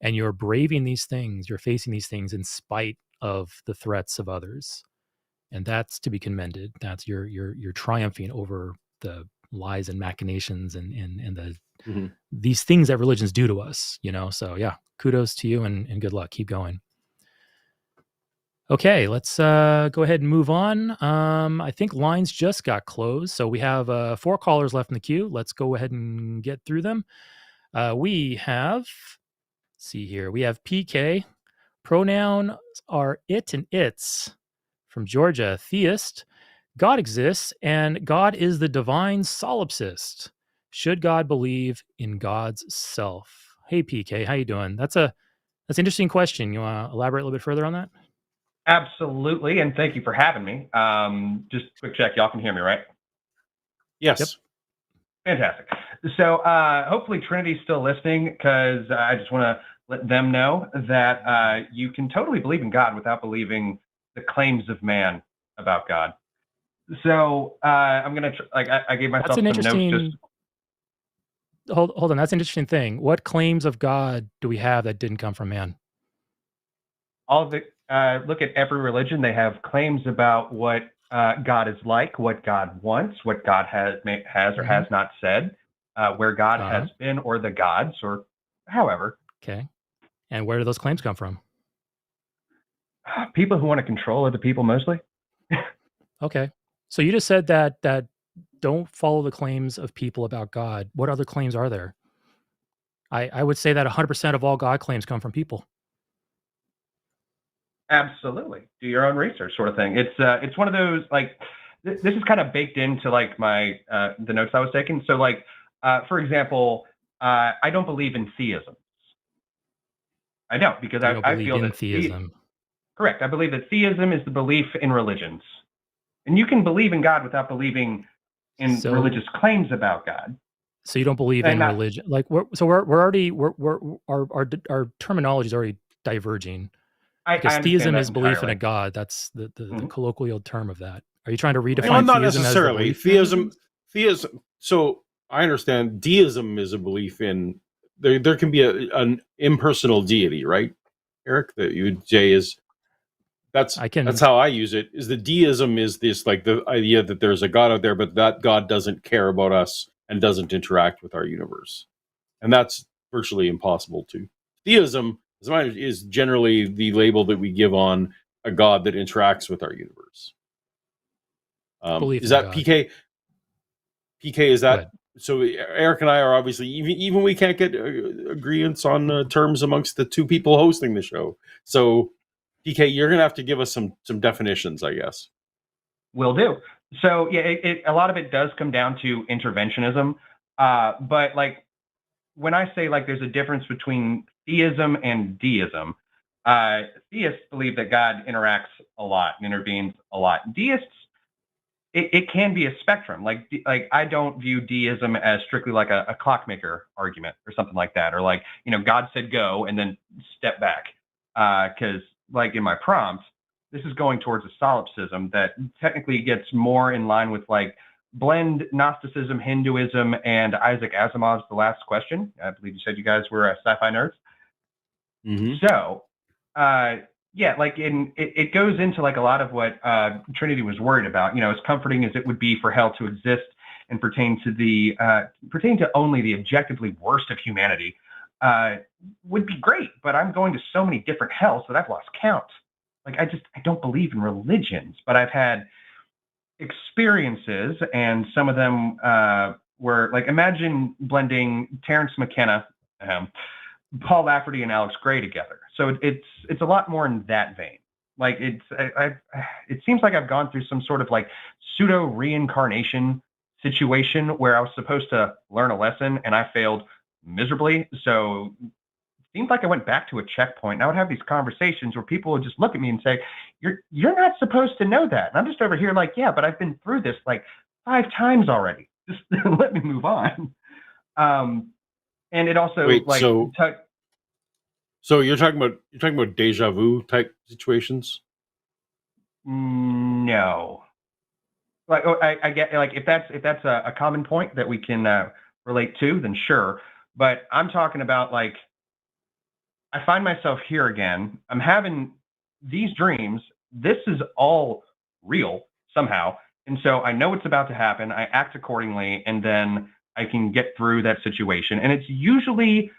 [SPEAKER 1] and you're braving these things. You're facing these things in spite of the threats of others, and that's to be commended. That's you're triumphing over the lies and machinations and the these things that religions do to us. So yeah, kudos to you and good luck. Keep going. Okay, let's go ahead and move on. I think lines just got closed, so we have 4 callers left in the queue. Let's go ahead and get through them. We have, see here, we have PK. Pronouns are it and its. From Georgia, theist. God exists, and God is the divine solipsist. Should God believe in God's self? Hey, PK, how you doing? That's an interesting question. You want to elaborate a little bit further on that?
[SPEAKER 8] Absolutely, and thank you for having me. Just quick check, y'all can hear me, right?
[SPEAKER 2] Yes.
[SPEAKER 1] Yep.
[SPEAKER 8] Fantastic. So hopefully Trinity's still listening, because I just want to let them know that you can totally believe in God without believing the claims of man about God. So I'm going to, I gave myself some notes.
[SPEAKER 1] Hold on, that's an interesting thing. What claims of God do we have that didn't come from man?
[SPEAKER 8] All of it. Look at every religion. They have claims about what God is like, what God wants, what God has or has not said, where God has been, or the gods, or however.
[SPEAKER 1] Okay. And where do those claims come from?
[SPEAKER 8] People who want to control other people, mostly.
[SPEAKER 1] Okay. So you just said that don't follow the claims of people about God. What other claims are there? I would say that 100% of all God claims come from people.
[SPEAKER 8] Absolutely. Do your own research, sort of thing. It's one of those, this is kind of baked into my the notes I was taking. So for example, I don't believe in theism. I don't, because I feel that
[SPEAKER 1] theism.
[SPEAKER 8] Correct. I believe that theism is the belief in religions, and you can believe in God without believing in religious claims about God.
[SPEAKER 1] So you don't believe in religion, our terminology is already diverging. Because theism is belief in a God. That's the colloquial term of that. Are you trying to redefine
[SPEAKER 2] well, not
[SPEAKER 1] theism
[SPEAKER 2] necessarily.
[SPEAKER 1] as
[SPEAKER 2] theism. So I understand deism is a belief in there can be an impersonal deity, right, Eric? That you would say is that's how I use it. Is the deism is this the idea that there's a God out there, but that God doesn't care about us and doesn't interact with our universe, and that's virtually impossible to. Theism is generally the label that we give on a God that interacts with our universe. Is that PK? PK, is that so? Eric and I are obviously even we can't get agreements on terms amongst the two people hosting the show. So PK, you're gonna have to give us some definitions, I guess.
[SPEAKER 8] Will do. So yeah, a lot of it does come down to interventionism. But like when I say like there's a difference between theism and deism, theists believe that God interacts a lot and intervenes a lot. Deists, it can be a spectrum. Like I don't view deism as strictly like a clockmaker argument or something like that, or like, you know, God said go and then step back. Because like in my prompt, this is going towards a solipsism that technically gets more in line with like blend Gnosticism, Hinduism, and Isaac Asimov's The Last Question. I believe you said you guys were sci-fi nerds.
[SPEAKER 2] Mm-hmm.
[SPEAKER 8] So, yeah, like it goes into like a lot of what Trinity was worried about. You know, as comforting as it would be for hell to exist and pertain to only the objectively worst of humanity, would be great. But I'm going to so many different hells that I've lost count. Like I don't believe in religions, but I've had experiences, and some of them were like, imagine blending Terrence McKenna, Paul Lafferty, and Alex Gray together. So it's a lot more in that vein. Like it seems like I've gone through some sort of like pseudo reincarnation situation where I was supposed to learn a lesson and I failed miserably. So it seemed like I went back to a checkpoint, and I would have these conversations where people would just look at me and say, you're not supposed to know that. And I'm just over here like, yeah, but I've been through this like 5 times already. Just let me move on. And it also
[SPEAKER 2] so you're talking about deja vu type situations?
[SPEAKER 8] No. Like I get, like if that's a common point that we can relate to, then sure. But I'm talking about like, I find myself here again. I'm having these dreams. This is all real somehow. And so I know it's about to happen. I act accordingly, and then I can get through that situation. And it's usually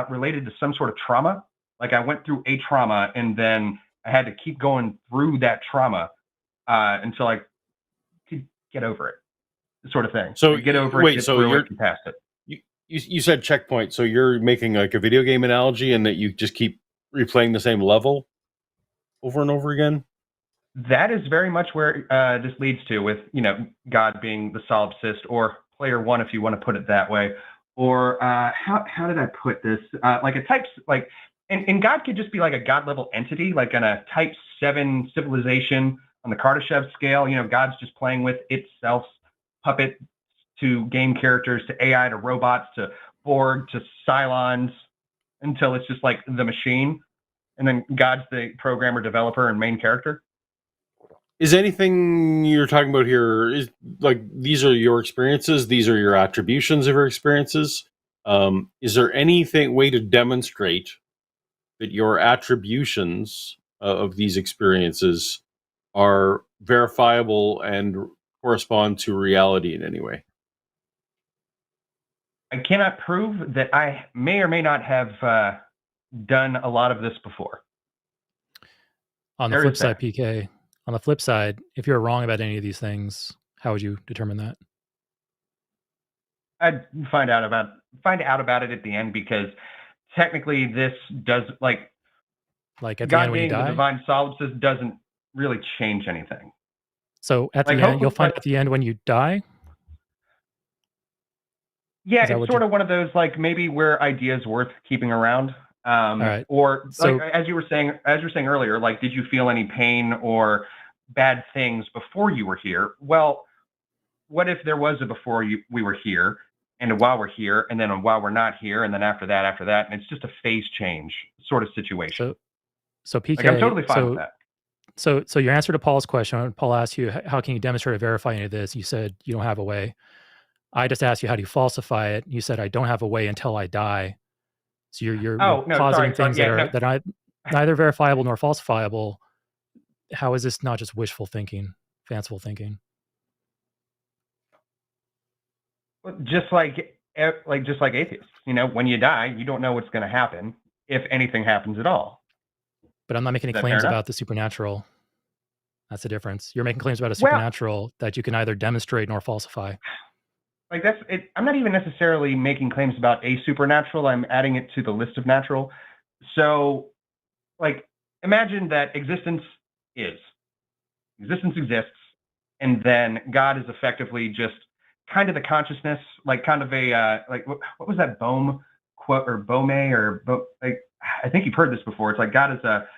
[SPEAKER 8] related to some sort of trauma. Like I went through a trauma, and then I had to keep going through that trauma until I could get over it, sort of thing.
[SPEAKER 2] So
[SPEAKER 8] get over it, get through it, and past it.
[SPEAKER 2] You said checkpoint, so you're making like a video game analogy, and that you just keep replaying the same level over and over again?
[SPEAKER 8] That is very much where this leads to, with, you know, God being the solipsist, or player one, if you want to put it that way. Or how did I put this? Like a type, like, and God could just be like a God level entity, like on a type 7 civilization on the Kardashev scale. You know, God's just playing with itself's puppet, to game characters, to AI, to robots, to Borg, to Cylons, until it's just like the machine. And then God's the programmer, developer, and main character.
[SPEAKER 2] Is anything you're talking about here, is like, these are your experiences, these are your attributions of your experiences? Is there anything way to demonstrate that your attributions of these experiences are verifiable and correspond to reality in any way?
[SPEAKER 8] I cannot prove that I may or may not have done a lot of this before.
[SPEAKER 1] On the flip side, PK, on the flip side, if you're wrong about any of these things, how would you determine that?
[SPEAKER 8] I'd find out about it at the end, because technically this does, like
[SPEAKER 1] at the
[SPEAKER 8] God
[SPEAKER 1] end when you
[SPEAKER 8] being
[SPEAKER 1] die?
[SPEAKER 8] the divine solipsist doesn't really change anything.
[SPEAKER 1] So at the end, you'll find at the end when you die?
[SPEAKER 8] Yeah, it's sort of one of those, like, maybe where ideas worth keeping around.
[SPEAKER 1] All right.
[SPEAKER 8] Or like, as you were saying earlier, like, did you feel any pain or bad things before you were here? Well, what if there was a before we were here, and a while we're here, and then a while we're not here, and then after that, and it's just a phase change sort of situation.
[SPEAKER 1] So PK,
[SPEAKER 8] like, I'm totally fine with that.
[SPEAKER 1] So your answer to Paul's question, Paul asked you, how can you demonstrate or verify any of this? You said you don't have a way. I just asked you, how do you falsify it? You said, I don't have a way until I die. So you're positing things that are neither verifiable nor falsifiable. How is this not just wishful thinking, fanciful thinking?
[SPEAKER 8] Just like atheists, you know, when you die, you don't know what's going to happen, if anything happens at all.
[SPEAKER 1] But I'm not making any claims about the supernatural. That's the difference. You're making claims about a supernatural that you can neither demonstrate nor falsify.
[SPEAKER 8] Like, that's it. I'm not even necessarily making claims about a supernatural. I'm adding it to the list of natural. So, like, imagine that existence exists, and then God is effectively just kind of the consciousness, like kind of a like what was that Bohm quote or Bohme or like I think you've heard this before. It's like God is a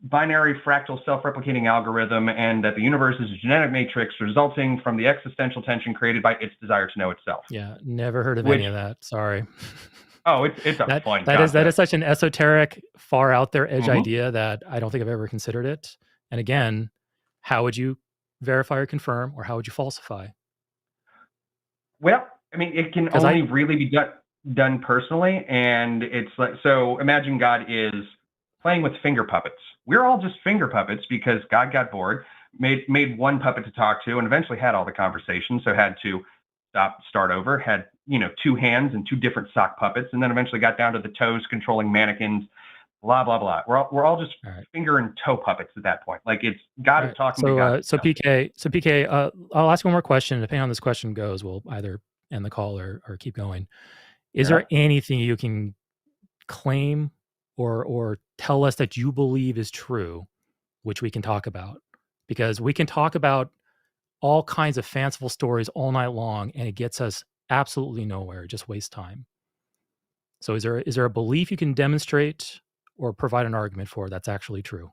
[SPEAKER 8] binary fractal self-replicating algorithm, and that the universe is a genetic matrix resulting from the existential tension created by its desire to know itself.
[SPEAKER 1] Yeah, never heard of any of that. Sorry.
[SPEAKER 8] Oh, it's a fun
[SPEAKER 1] that
[SPEAKER 8] concept.
[SPEAKER 1] is such an esoteric, far out there edge idea that I don't think I've ever considered it. And again, how would you verify or confirm, or how would you falsify?
[SPEAKER 8] Well, I mean, it can only really be done personally, and it's like, so imagine God is playing with finger puppets. We're all just finger puppets because God got bored, made one puppet to talk to, and eventually had all the conversations, so had to start over, had, you know, 2 hands and 2 different sock puppets, and then eventually got down to the toes controlling mannequins, blah, blah, blah. We're all just finger and toe puppets at that point. Like, it's God is talking to God.
[SPEAKER 1] So PK, I'll ask one more question. Depending on how this question goes, we'll either end the call or keep going. Is there anything you can claim or tell us that you believe is true, which we can talk about? Because we can talk about all kinds of fanciful stories all night long, and it gets us absolutely nowhere. It just wastes time. So is there a belief you can demonstrate or provide an argument for that's actually true?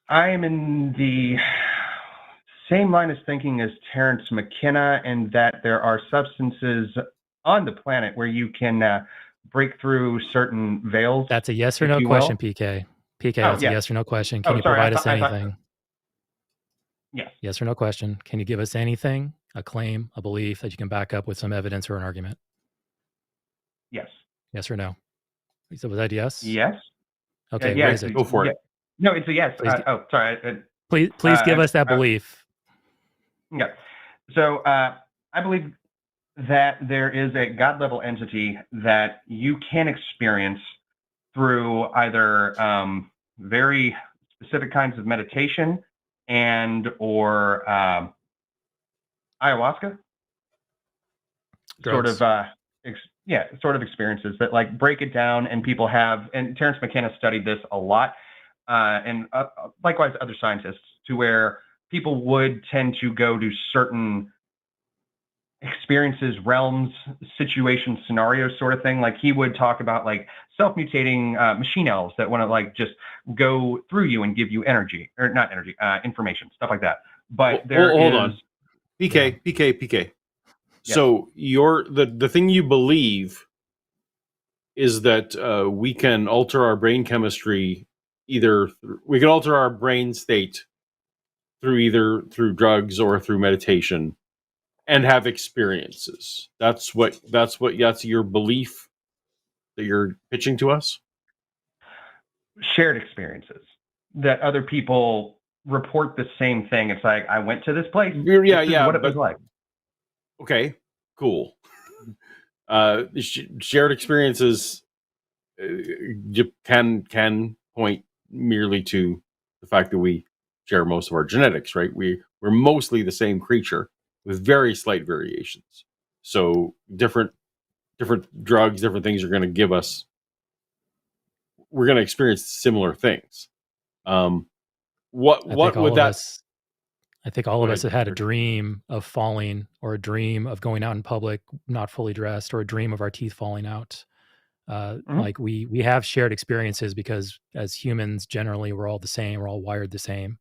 [SPEAKER 8] I am in the same line of thinking as Terence McKenna, and that there are substances on the planet where you can break through certain veils.
[SPEAKER 1] That's a yes or no question, PK. PK, that's a yes or no question. Can you provide us anything?
[SPEAKER 8] Yes.
[SPEAKER 1] Yes or no question. Can you give us anything, a claim, a belief that you can back up with some evidence or an argument?
[SPEAKER 8] Yes.
[SPEAKER 1] Yes or no? So was that yes?
[SPEAKER 8] Yes.
[SPEAKER 1] Okay, what is it?
[SPEAKER 2] Go for it.
[SPEAKER 8] No, it's a yes.
[SPEAKER 1] Please give us that belief.
[SPEAKER 8] Yeah. So I believe that there is a God level entity that you can experience through either very specific kinds of meditation and or ayahuasca.
[SPEAKER 1] Drugs.
[SPEAKER 8] Sort of experiences that like break it down, and people have, and Terence McKenna studied this a lot, and likewise other scientists, to where people would tend to go to certain experiences, realms, situations, scenarios, sort of thing. Like he would talk about like self-mutating machine elves that want to like just go through you and give you energy, or not energy, information, stuff like that. But
[SPEAKER 2] hold on, PK. Yeah. So the thing you believe is that we can alter our brain chemistry, we can alter our brain state through drugs or through meditation, and have experiences. That's your belief that you're pitching to us?
[SPEAKER 8] Shared experiences that other people report the same thing. It's like, I went to this place. Yeah. What it was like.
[SPEAKER 2] Okay, cool. Shared experiences can point merely to the fact that we share most of our genetics, right? We're mostly the same creature with very slight variations. So different drugs, different things are going to give us. We're going to experience similar things. What would that?
[SPEAKER 1] I think all of us have had a dream of falling, or a dream of going out in public not fully dressed, or a dream of our teeth falling out. Like we have shared experiences, because as humans generally we're all the same, we're all wired the same,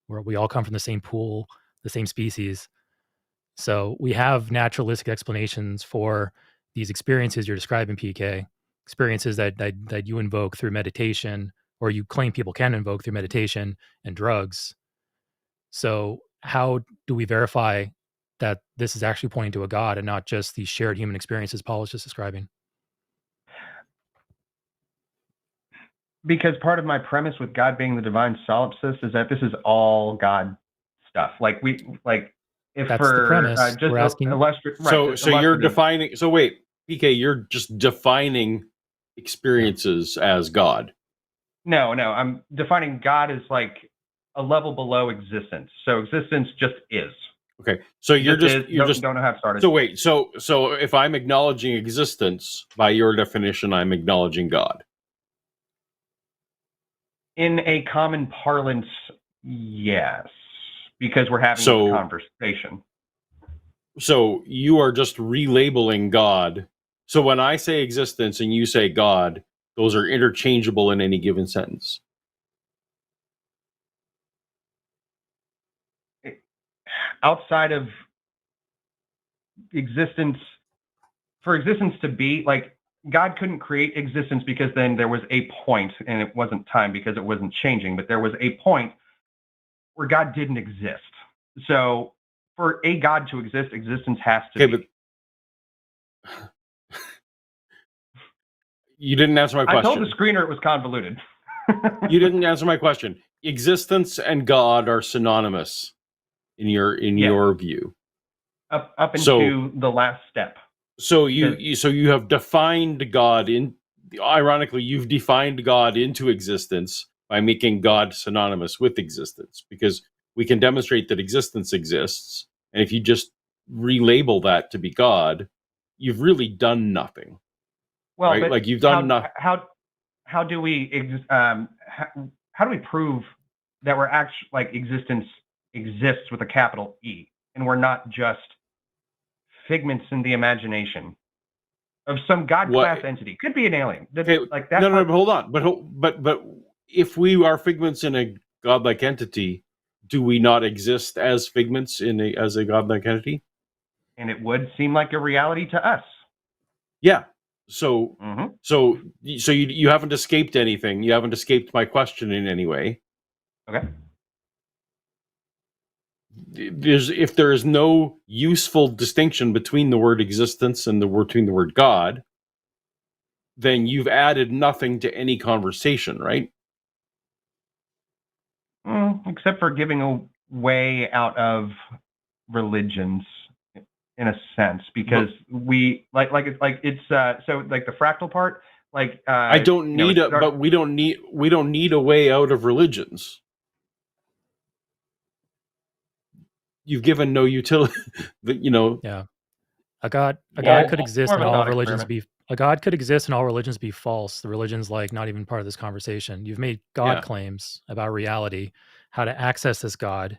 [SPEAKER 1] we all come from the same pool, the same species. So we have naturalistic explanations for these experiences you're describing, PK, experiences that you invoke through meditation, or you claim people can invoke through meditation and drugs. So how do we verify that this is actually pointing to a God and not just these shared human experiences Paul was just describing?
[SPEAKER 8] Because part of my premise with God being the divine solipsist is that this is all God stuff. Like if
[SPEAKER 1] that's the premise.
[SPEAKER 8] Just
[SPEAKER 1] we're asking.
[SPEAKER 2] So you're defining. So wait, PK, you're just defining experiences as God.
[SPEAKER 8] No, I'm defining God as like a level below existence. So existence just is.
[SPEAKER 2] Okay. So you're just
[SPEAKER 8] don't know how it started.
[SPEAKER 2] So wait. So if I'm acknowledging existence, by your definition, I'm acknowledging God.
[SPEAKER 8] In a common parlance, yes, because we're having a conversation.
[SPEAKER 2] So you are just relabeling God. So when I say existence and you say God, those are interchangeable in any given sentence.
[SPEAKER 8] Outside of existence, for existence to be, like, God couldn't create existence because then there was a point, and it wasn't time because it wasn't changing, but there was a point where God didn't exist. So for a God to exist, existence has to be.
[SPEAKER 2] But you didn't answer my question.
[SPEAKER 8] I told the screener it was convoluted.
[SPEAKER 2] You didn't answer my question. Existence and God are synonymous in your view.
[SPEAKER 8] Up into the last step.
[SPEAKER 2] So you have defined God ironically, you've defined God into existence by making God synonymous with existence, because we can demonstrate that existence exists, and if you just relabel that to be God, you've really done nothing.
[SPEAKER 8] Well,
[SPEAKER 2] right?
[SPEAKER 8] But
[SPEAKER 2] like you've done nothing.
[SPEAKER 8] How do we how do we prove that we're actually, like, existence exists with a capital E, and we're not just figments in the imagination of some God class entity? Could be an alien. Like that.
[SPEAKER 2] No, but hold on. But if we are figments in a godlike entity, do we not exist as figments as a godlike entity?
[SPEAKER 8] And it would seem like a reality to us.
[SPEAKER 2] Yeah. So you haven't escaped anything. You haven't escaped my question in any way.
[SPEAKER 8] Okay.
[SPEAKER 2] If there is no useful distinction between the word existence and between the word God, then you've added nothing to any conversation, right?
[SPEAKER 8] Except for giving a way out of religions, in a sense, because we it's so like the fractal part. Like
[SPEAKER 2] I don't need but we don't need a way out of religions. You've given no utility,
[SPEAKER 1] Yeah, a God could exist and all religions be a God could exist and all religions be false. The religion's like not even part of this conversation. You've made God claims about reality, how to access this God,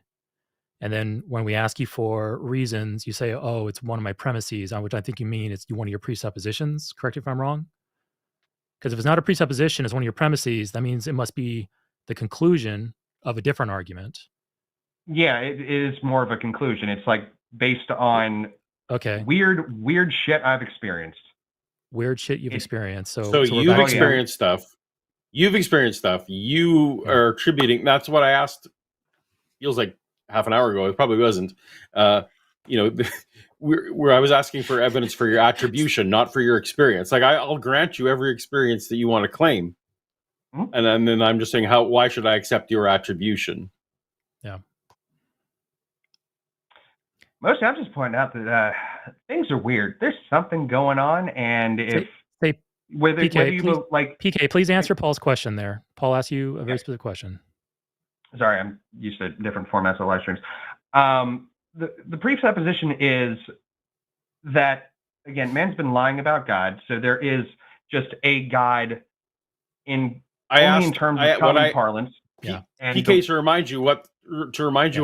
[SPEAKER 1] and then when we ask you for reasons, you say, "Oh, it's one of my premises," on which I think you mean it's one of your presuppositions. Correct me if I'm wrong. Because if it's not a presupposition, it's one of your premises. That means it must be the conclusion of a different argument.
[SPEAKER 8] Yeah, it is more of a conclusion. It's like based on weird shit I've experienced.
[SPEAKER 1] Weird shit you've experienced.
[SPEAKER 2] So you've experienced stuff. You've experienced stuff. You are attributing. That's what I asked. Feels like half an hour ago. It probably wasn't. Where I was asking for evidence for your attribution, not for your experience. Like I'll grant you every experience that you want to claim, and then I'm just saying why should I accept your attribution?
[SPEAKER 1] Yeah.
[SPEAKER 8] Mostly, I'm just pointing out that things are weird. There's something going on, and
[SPEAKER 1] PK, please answer Paul's question there. Paul asked you a very specific question.
[SPEAKER 8] Sorry, I'm used to different formats of live streams. The presupposition is that, again, man's been lying about God, so there is just a God in terms of common parlance.
[SPEAKER 2] Yeah. PK, to remind you what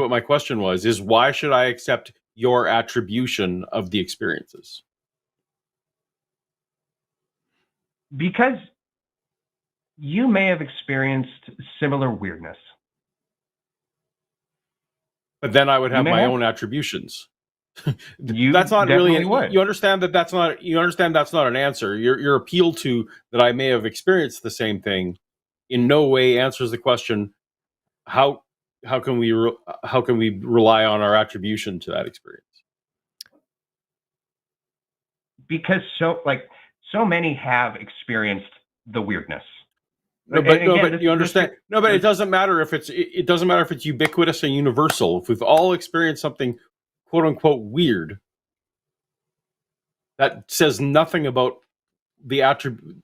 [SPEAKER 2] my question was, is why should I accept your attribution of the experiences?
[SPEAKER 8] Because you may have experienced similar weirdness.
[SPEAKER 2] But then I would have my own attributions. That's not really. You understand that that's not. You understand that's not an answer. Your appeal to that I may have experienced the same thing, in no way answers the question. How can we rely on our attribution to that experience?
[SPEAKER 8] Because so many have experienced the weirdness.
[SPEAKER 2] But you understand. But it doesn't matter if it's ubiquitous and universal. If we've all experienced something, quote unquote, weird, that says nothing about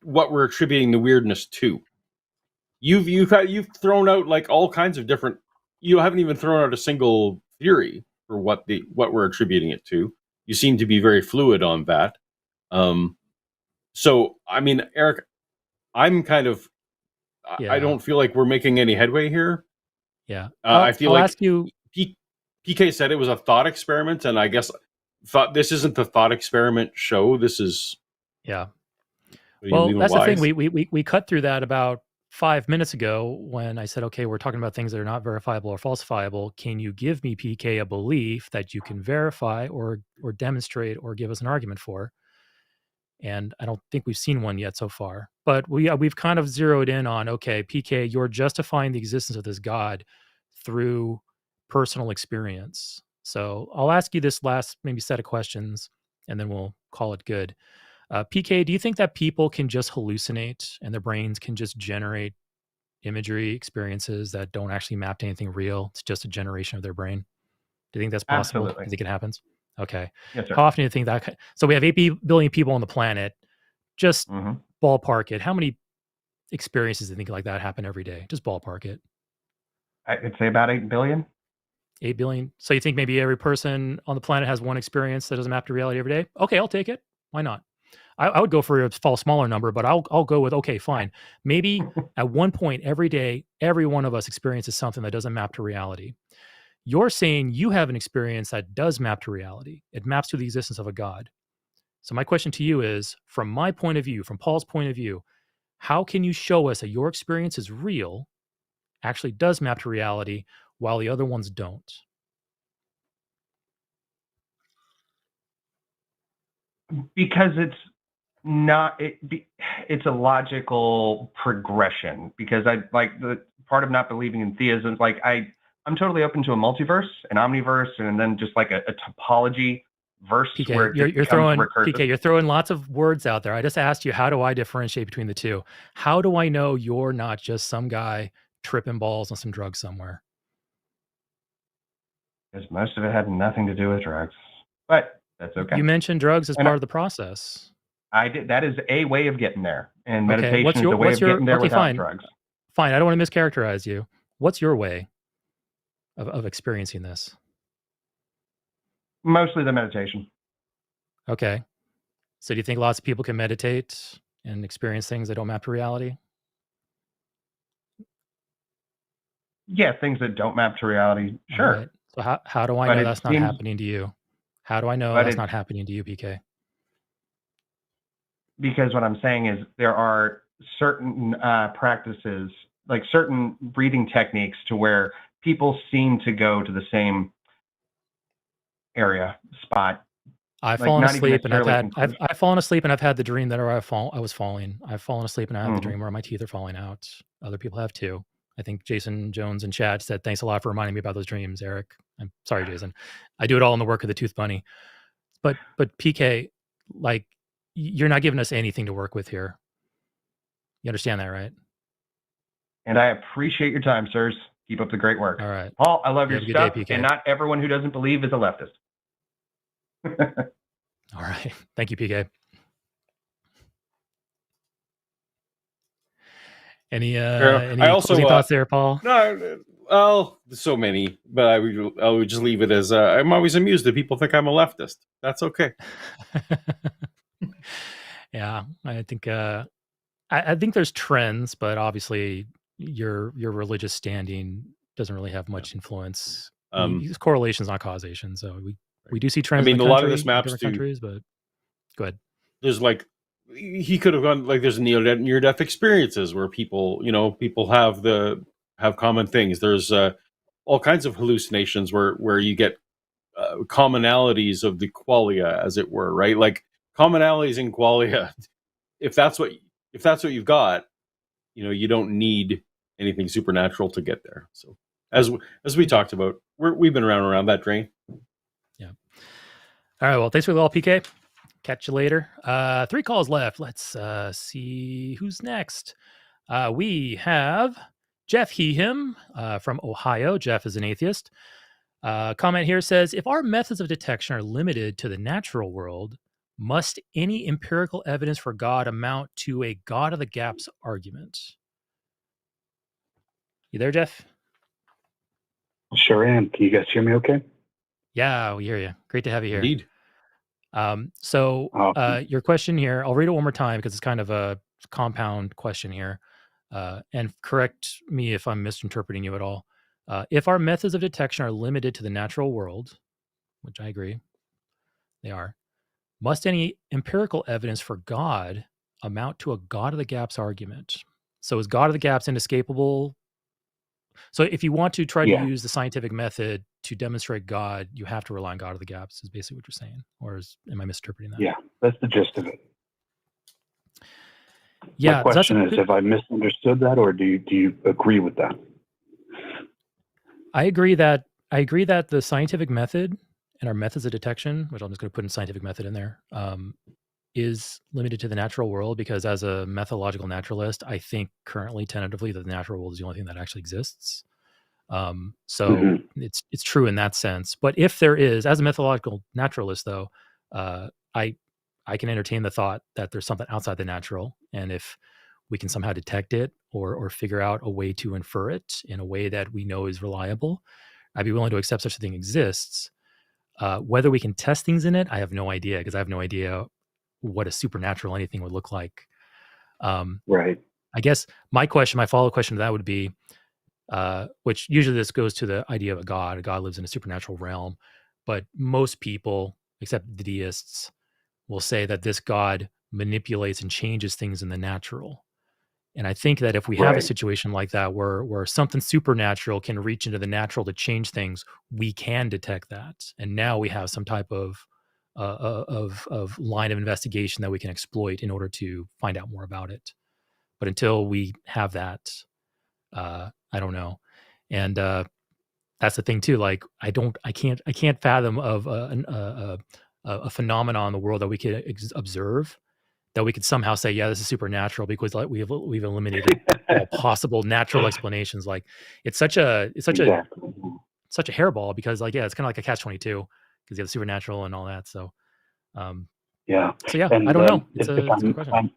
[SPEAKER 2] what we're attributing the weirdness to. You've thrown out like all kinds of different. You haven't even thrown out a single theory for what we're attributing it to. You seem to be very fluid on that. So I mean, Eric, I'm kind of I don't feel like we're making any headway here.
[SPEAKER 1] Yeah.
[SPEAKER 2] I feel
[SPEAKER 1] I'll
[SPEAKER 2] like
[SPEAKER 1] ask you.
[SPEAKER 2] PK said it was a thought experiment, and I guess this isn't the thought experiment show. This is
[SPEAKER 1] Well, that's the thing. We cut through that about 5 minutes ago when I said, okay, we're talking about things that are not verifiable or falsifiable. Can you give me, PK, a belief that you can verify or demonstrate or give us an argument for? And I don't think we've seen one yet so far. But we've kind of zeroed in on, okay, PK, you're justifying the existence of this God through personal experience. So I'll ask you this last maybe set of questions, and then we'll call it good. PK, do you think that people can just hallucinate and their brains can just generate imagery experiences that don't actually map to anything real? It's just a generation of their brain. Do you think that's possible?
[SPEAKER 8] Absolutely.
[SPEAKER 1] Do you think it happens? Okay.
[SPEAKER 8] Yes, sir.
[SPEAKER 1] How often do you think that? So we have 8 billion people on the planet. Just ballpark it. How many experiences do you think like that happen every day? Just ballpark it.
[SPEAKER 8] I'd say about 8 billion.
[SPEAKER 1] 8 billion. So you think maybe every person on the planet has one experience that doesn't map to reality every day? Okay, I'll take it. Why not? I would go for a smaller number, but I'll go with, okay, fine. Maybe at one point every day, every one of us experiences something that doesn't map to reality. You're saying you have an experience that does map to reality. It maps to the existence of a God. So my question to you is, from my point of view, from Paul's point of view, how can you show us that your experience is real, actually does map to reality, while the other ones don't?
[SPEAKER 8] Because it's not it's a logical progression, because I like the part of not believing in theism. Like I'm totally open to a multiverse, an omniverse, and then just like a topology verse.
[SPEAKER 1] PK,
[SPEAKER 8] where
[SPEAKER 1] you're throwing PK, you're throwing lots of words out there. I just asked you, how do I differentiate between the two? How do I know you're not just some guy tripping balls on some drugs somewhere?
[SPEAKER 8] Because most of it had nothing to do with drugs, but that's okay.
[SPEAKER 1] You mentioned drugs as part of the process.
[SPEAKER 8] I did. That is a way of getting there, and meditation is a way of getting there without drugs.
[SPEAKER 1] Fine. I don't want to mischaracterize you. What's your way of experiencing this?
[SPEAKER 8] Mostly the meditation.
[SPEAKER 1] Okay. So do you think lots of people can meditate and experience things that don't map to reality?
[SPEAKER 8] Yeah, things that don't map to reality. Sure.
[SPEAKER 1] Right. So how do I know that's not happening to you? How do I know that's not happening to you, PK?
[SPEAKER 8] Because what I'm saying is there are certain practices, like certain breathing techniques, to where people seem to go to the same spot.
[SPEAKER 1] I've fallen asleep and I've fallen asleep and I've had the dream that I was falling. I've fallen asleep and I had the dream where my teeth are falling out. Other people have too. I think Jason Jones in chat said, thanks a lot for reminding me about those dreams, Eric. I'm sorry, Jason. I do it all in the work of the Tooth Bunny. But PK, like, you're not giving us anything to work with here. You understand that, right?
[SPEAKER 8] And I appreciate your time, sirs. Keep up the great work.
[SPEAKER 1] All right.
[SPEAKER 8] Paul, I love your stuff.
[SPEAKER 1] Day, PK.
[SPEAKER 8] And not everyone who doesn't believe is a leftist.
[SPEAKER 1] All right. Thank you, PK. Any closing thoughts there, Paul?
[SPEAKER 2] No, well, so many, but I would just leave it as I'm always amused that people think I'm a leftist. That's okay.
[SPEAKER 1] Yeah, I think I think there's trends, but obviously your religious standing doesn't really have much influence. Use correlations, not causation. So we do see trends.
[SPEAKER 2] I mean,
[SPEAKER 1] in
[SPEAKER 2] a lot of this maps to
[SPEAKER 1] countries, but go ahead.
[SPEAKER 2] There's like, he could have gone like, there's near-death experiences where people have common things. There's all kinds of hallucinations where you get commonalities of the qualia, as it were, right? Like commonalities in qualia. If that's what you've got, you don't need anything supernatural to get there. So as we talked about, we've been around that drain.
[SPEAKER 1] Yeah. All right. Well, thanks for the call, PK. Catch you later. 3 calls left. Let's see who's next. We have Jeff him from Ohio. Jeff is an atheist. Comment here says, if our methods of detection are limited to the natural world, must any empirical evidence for God amount to a God of the gaps argument? You there, Jeff?
[SPEAKER 9] Sure am. Can you guys hear me okay?
[SPEAKER 1] Yeah, we hear you. Great to have you here.
[SPEAKER 2] Indeed.
[SPEAKER 1] Your question here, I'll read it one more time because it's kind of a compound question here. and correct me if I'm misinterpreting you at all. If our methods of detection are limited to the natural world, which I agree they are, must any empirical evidence for God amount to a God of the gaps argument? So is God of the gaps inescapable? So if you want to try to use the scientific method to demonstrate God, you have to rely on God of the gaps, is basically what you're saying. Or am I misinterpreting that?
[SPEAKER 9] Yeah, that's the gist of it.
[SPEAKER 1] Yeah.
[SPEAKER 9] My question is, have I misunderstood that, or do you agree with that?
[SPEAKER 1] I agree that the scientific method and our methods of detection, which I'm just going to put in scientific method in there, is limited to the natural world, because as a methodological naturalist, I think currently tentatively that the natural world is the only thing that actually exists. So it's true in that sense. But if there is, as a methodological naturalist though, I can entertain the thought that there's something outside the natural, and if we can somehow detect it or figure out a way to infer it in a way that we know is reliable, I'd be willing to accept such a thing exists. Whether we can test things in it, I have no idea, because I have no idea what a supernatural anything would look like.
[SPEAKER 9] Right.
[SPEAKER 1] I guess my follow-up question to that would be, which usually this goes to the idea of a God. A God lives in a supernatural realm, but most people, except the deists, will say that this God manipulates and changes things in the natural. And I think that if we have a situation like that where something supernatural can reach into the natural to change things, we can detect that. And now we have some type of line of investigation that we can exploit in order to find out more about it. But until we have that, I don't know. And that's the thing too. Like I can't fathom of a phenomenon in the world that we could observe that we could somehow say, yeah, this is supernatural, because like we've eliminated all possible natural explanations. Like it's such a hairball, because like, yeah, it's kind of like a catch-22, because you have the supernatural and all that. So
[SPEAKER 9] yeah.
[SPEAKER 1] So yeah,
[SPEAKER 9] and,
[SPEAKER 1] I don't know. It's
[SPEAKER 9] if
[SPEAKER 1] a good question.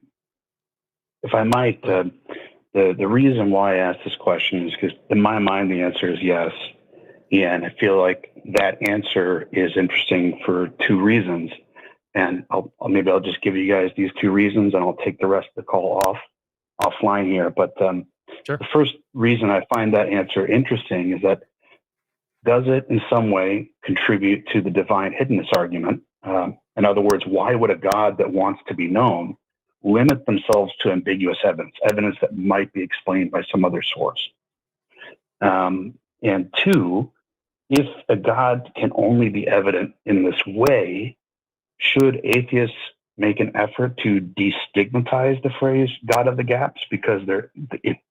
[SPEAKER 9] If I might, the reason why I asked this question is because in my mind the answer is yes. Yeah, and I feel like that answer is interesting for two reasons. And maybe I'll just give you guys these two reasons, and I'll take the rest of the call offline here. But
[SPEAKER 1] sure.
[SPEAKER 9] The first reason I find that answer interesting is that, does it in some way contribute to the divine hiddenness argument? In other words, why would a God that wants to be known limit themselves to ambiguous evidence that might be explained by some other source? And two, if a God can only be evident in this way, should atheists make an effort to destigmatize the phrase God of the gaps, because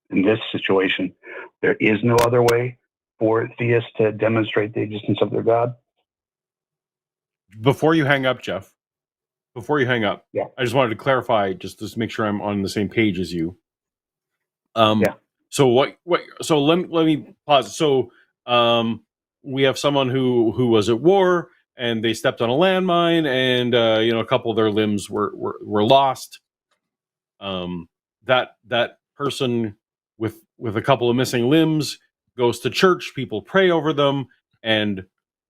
[SPEAKER 9] in this situation, there is no other way for theists to demonstrate the existence of their God?
[SPEAKER 2] Before you hang up, Jeff,
[SPEAKER 9] yeah.
[SPEAKER 2] I just wanted to clarify, just to make sure I'm on the same page as you.
[SPEAKER 9] Yeah.
[SPEAKER 2] So so let me pause. So we have someone who was at war, and they stepped on a landmine, and a couple of their limbs were lost. That person with a couple of missing limbs goes to church. People pray over them, and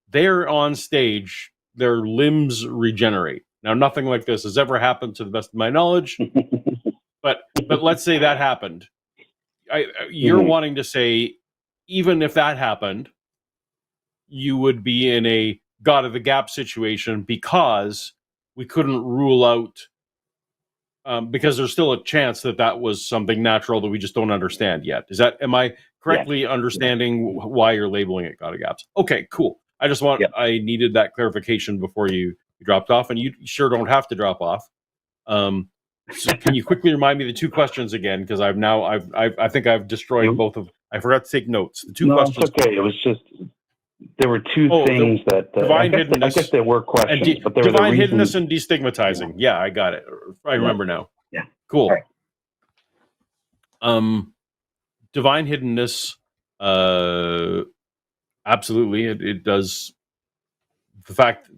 [SPEAKER 2] they're on stage. Their limbs regenerate. Now, nothing like this has ever happened, to the best of my knowledge. but let's say that happened. You're wanting to say, even if that happened, you would be in a God of the gap situation, because we couldn't rule out, because there's still a chance that was something natural that we just don't understand yet. Am I correctly understanding why you're labeling it God of gaps? Okay, cool. I needed that clarification before you dropped off, and you sure don't have to drop off. So can you quickly remind me the two questions again? Because I think I've destroyed both of. I forgot to take notes. The two questions.
[SPEAKER 9] It's okay. It was just, there were two things that
[SPEAKER 2] divine hiddenness.
[SPEAKER 9] I guess there were questions, but there
[SPEAKER 2] divine
[SPEAKER 9] were
[SPEAKER 2] hiddenness and destigmatizing. Yeah, I got it. I remember now.
[SPEAKER 9] Yeah,
[SPEAKER 2] cool. Right. Divine hiddenness. Absolutely, it does. The fact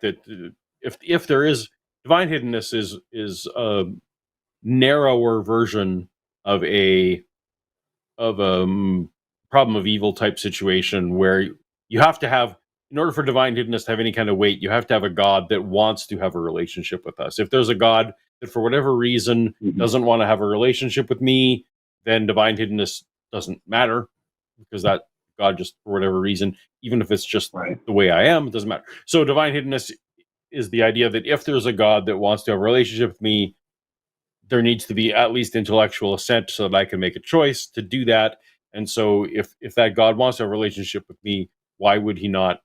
[SPEAKER 2] that if there is divine hiddenness is a narrower version of a problem of evil type situation, where you have to have, in order for divine hiddenness to have any kind of weight, you have to have a God that wants to have a relationship with us. If there's a God that for whatever reason doesn't want to have a relationship with me, then divine hiddenness doesn't matter, because that God just, for whatever reason, even if it's just the way I am, it doesn't matter. So divine hiddenness is the idea that if there's a God that wants to have a relationship with me, there needs to be at least intellectual assent so that I can make a choice to do that. And so if that God wants to have a relationship with me, why would he not,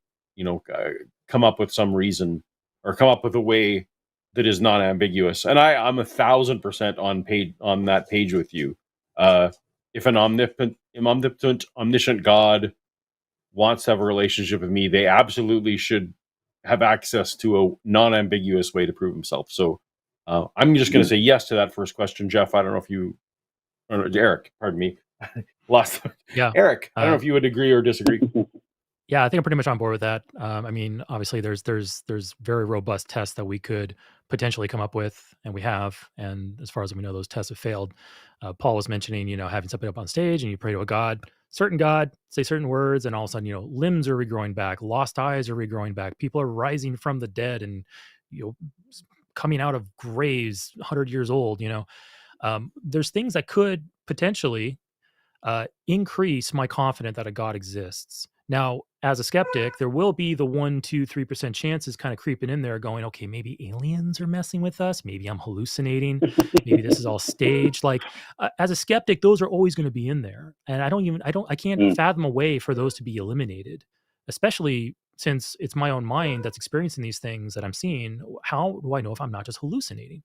[SPEAKER 2] come up with some reason or come up with a way that is not ambiguous? And I'm 1,000% on that page with you. If an omnipotent, omniscient God wants to have a relationship with me, they absolutely should have access to a non-ambiguous way to prove himself. So I'm just going to say yes to that first question, Jeff. I don't know if Eric, pardon me, lost.
[SPEAKER 1] Yeah,
[SPEAKER 2] Eric, I don't know if you would agree or disagree.
[SPEAKER 1] Yeah, I think I'm pretty much on board with that. I mean, obviously, there's very robust tests that we could potentially come up with, and we have. And as far as we know, those tests have failed. Paul was mentioning, having something up on stage, and you pray to a certain God, say certain words, and all of a sudden, limbs are regrowing back, lost eyes are regrowing back, people are rising from the dead, and coming out of graves 100 years old. There's things that could potentially increase my confidence that a God exists. Now, as a skeptic, there will be the 1, 2, 3% chances kind of creeping in there going, okay, maybe aliens are messing with us. Maybe I'm hallucinating. Maybe this is all staged. Like as a skeptic, those are always going to be in there. And I can't fathom a way for those to be eliminated, especially since it's my own mind that's experiencing these things that I'm seeing. How do I know if I'm not just hallucinating?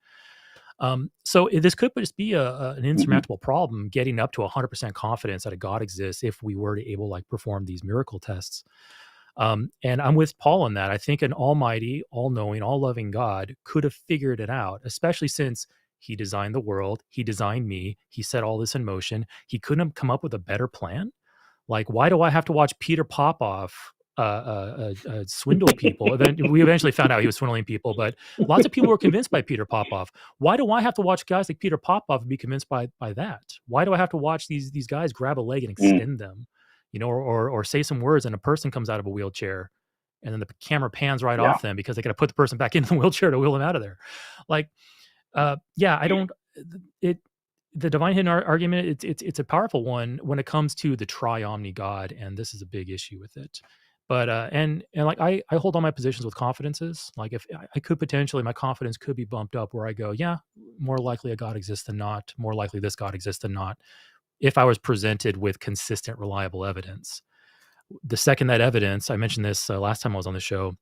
[SPEAKER 1] So this could just be an insurmountable problem getting up to 100% confidence that a God exists if we were to able perform these miracle tests. And I'm with Paul on that. I think an almighty, all-knowing, all-loving God could have figured it out, especially since he designed the world, he designed me, he set all this in motion. He couldn't have come up with a better plan. Like, why do I have to watch Peter Popoff swindle people? We eventually found out he was swindling people, but lots of people were convinced by Peter Popoff. Why do I have to watch guys like Peter Popoff and be convinced by that? Why do I have to watch these guys grab a leg and extend them, or say some words and a person comes out of a wheelchair and then the camera pans right off them because they got to put the person back into the wheelchair to wheel them out of there? The divine hidden argument, it's a powerful one when it comes to the tri-omni God, and this is a big issue with it. But and I hold on my positions with confidences. Like if I could potentially, my confidence could be bumped up where I go, yeah, more likely a God exists than not. More likely this God exists than not. If I was presented with consistent, reliable evidence. The second that evidence, I mentioned this last time I was on the show.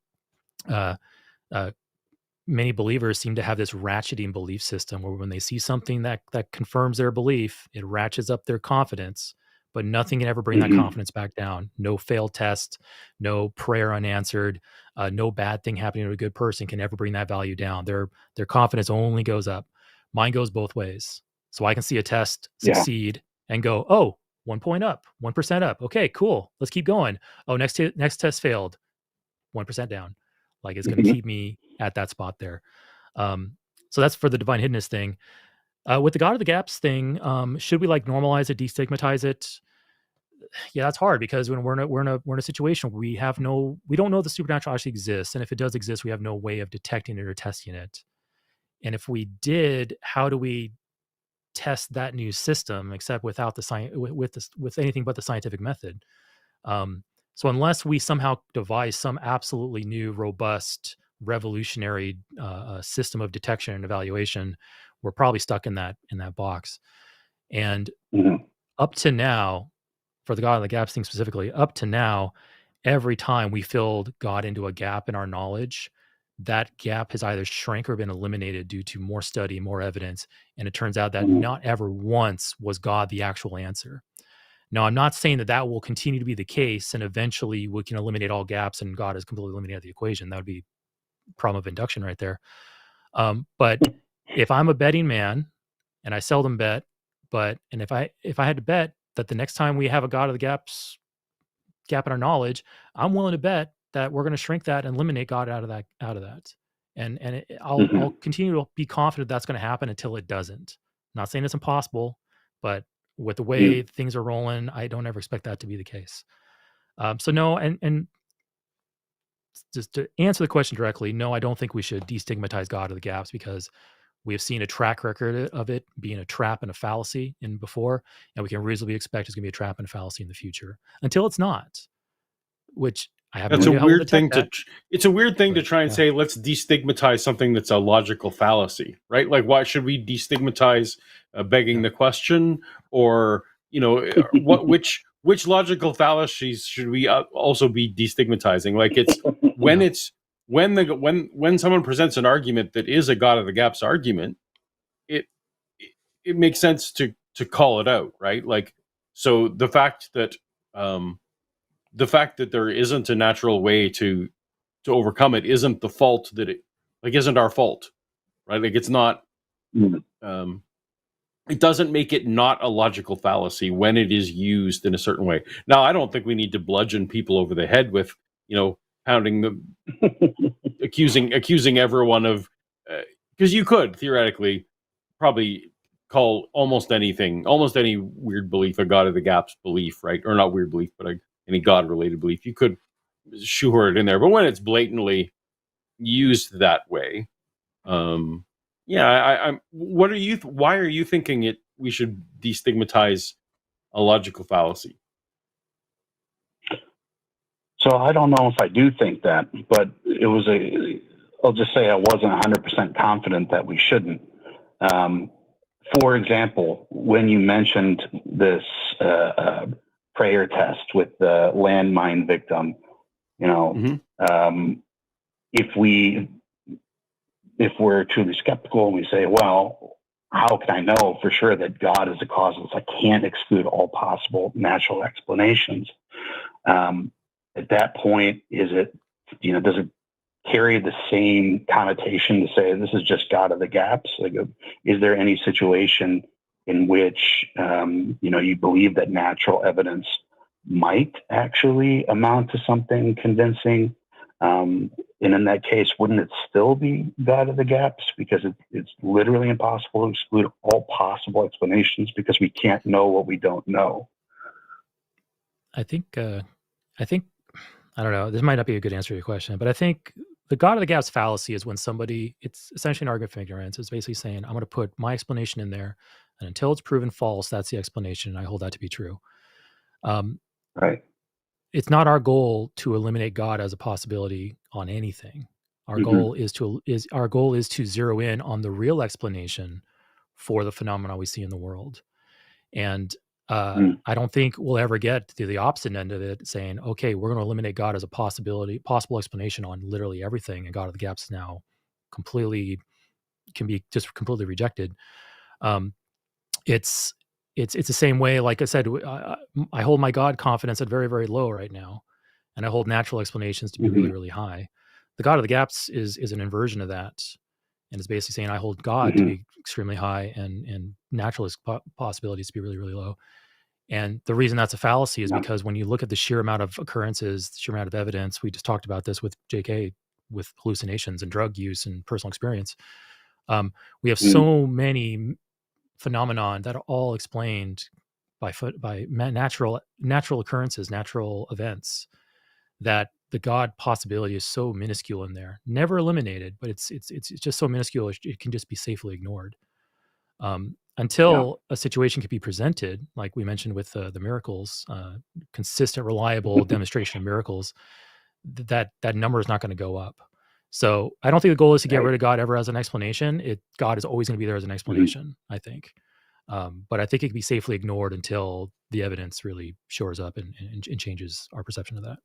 [SPEAKER 1] Many believers seem to have this ratcheting belief system where when they see something that confirms their belief, it ratchets up their confidence. But nothing can ever bring that confidence back down. No failed test, no prayer unanswered, no bad thing happening to a good person can ever bring that value down. Their confidence only goes up. Mine goes both ways. So I can see a test succeed and go, oh, 1 point up, 1% up. Okay, cool. Let's keep going. Oh, next test failed, 1% down. Like it's going to keep me at that spot there. So that's for the divine hiddenness thing. With the God of the gaps thing, should we normalize it, destigmatize it? Yeah, that's hard because when we're in a situation where we don't know the supernatural actually exists, and if it does exist, we have no way of detecting it or testing it. And if we did, how do we test that new system except without with anything but the scientific method? So unless we somehow devise some absolutely new, robust, revolutionary system of detection and evaluation, we're probably stuck in that box. And up to now, for the God of the gaps thing specifically, up to now, every time we filled God into a gap in our knowledge, that gap has either shrank or been eliminated due to more study, more evidence. And it turns out that not ever once was God the actual answer. Now, I'm not saying that will continue to be the case and eventually we can eliminate all gaps and God is completely eliminated the equation. That would be a problem of induction right there. But if I'm a betting man and I seldom bet, and if I had to bet that the next time we have a God of the gap in our knowledge, I'm willing to bet that we're going to shrink that and eliminate God out of that. And I'll continue to be confident that's going to happen until it doesn't. I'm not saying it's impossible, but with the way things are rolling, I don't ever expect that to be the case. So no, and just to answer the question directly, no, I don't think we should destigmatize God of the gaps because We have seen a track record of it being a trap and a fallacy in before, and we can reasonably expect it's going to be a trap and a fallacy in the future until it's not. Which I have.
[SPEAKER 2] That's a weird thing to. It's a weird thing to try and say. Let's destigmatize something that's a logical fallacy, right? Like, why should we destigmatize begging the question, or which logical fallacies should we also be destigmatizing? Like, it's when someone presents an argument that is a God of the Gaps argument, it makes sense to call it out, right? Like, so the fact that there isn't a natural way to overcome it isn't the fault isn't our fault, right? Like, it's not. It doesn't make it not a logical fallacy when it is used in a certain way. Now, I don't think we need to bludgeon people over the head with, pounding them, accusing everyone of, because you could theoretically probably call almost any weird belief a God of the Gaps belief, right? Or not weird belief, but any God-related belief. You could shoehorn it in there, but when it's blatantly used that way, why are you thinking we should destigmatize a logical fallacy?
[SPEAKER 9] So I don't know if I do think that, but I'll just say I wasn't 100% confident that we shouldn't. For example, when you mentioned this prayer test with the landmine victim, if we're truly skeptical and we say, well, how can I know for sure that God is the cause of this? I can't exclude all possible natural explanations. At that point, does it carry the same connotation to say this is just God of the Gaps? Like, is there any situation in which, you believe that natural evidence might actually amount to something convincing? And in that case, wouldn't it still be God of the Gaps? Because it's literally impossible to exclude all possible explanations because we can't know what we don't know.
[SPEAKER 1] I think, I don't know, this might not be a good answer to your question, but I think the God of the Gaps fallacy is when it's essentially an argument for ignorance. It's basically saying, I'm going to put my explanation in there, and until it's proven false, that's the explanation, and I hold that to be true.
[SPEAKER 9] Right.
[SPEAKER 1] It's not our goal to eliminate God as a possibility on anything. Our goal is to zero in on the real explanation for the phenomena we see in the world. And I don't think we'll ever get to the opposite end of it, saying, okay, we're going to eliminate God as a possible explanation on literally everything, and God of the Gaps now can be just completely rejected. It's the same way, like I said, I hold my God confidence at very, very low right now, and I hold natural explanations to be really, really high. The God of the Gaps is an inversion of that, and it's basically saying I hold God to be extremely high and naturalist possibilities to be really, really low. And the reason that's a fallacy is because when you look at the sheer amount of occurrences, the sheer amount of evidence, we just talked about this with JK, with hallucinations and drug use and personal experience. We have so many phenomenon that are all explained by natural occurrences, natural events, that the God possibility is so minuscule in there, never eliminated, but it's just so minuscule it can just be safely ignored. Until a situation can be presented, like we mentioned with the miracles, consistent, reliable demonstration of miracles, that number is not going to go up. So I don't think the goal is to get rid of God ever as an explanation. God is always going to be there as an explanation, I think. But I think it can be safely ignored until the evidence really shores up and changes our perception of that.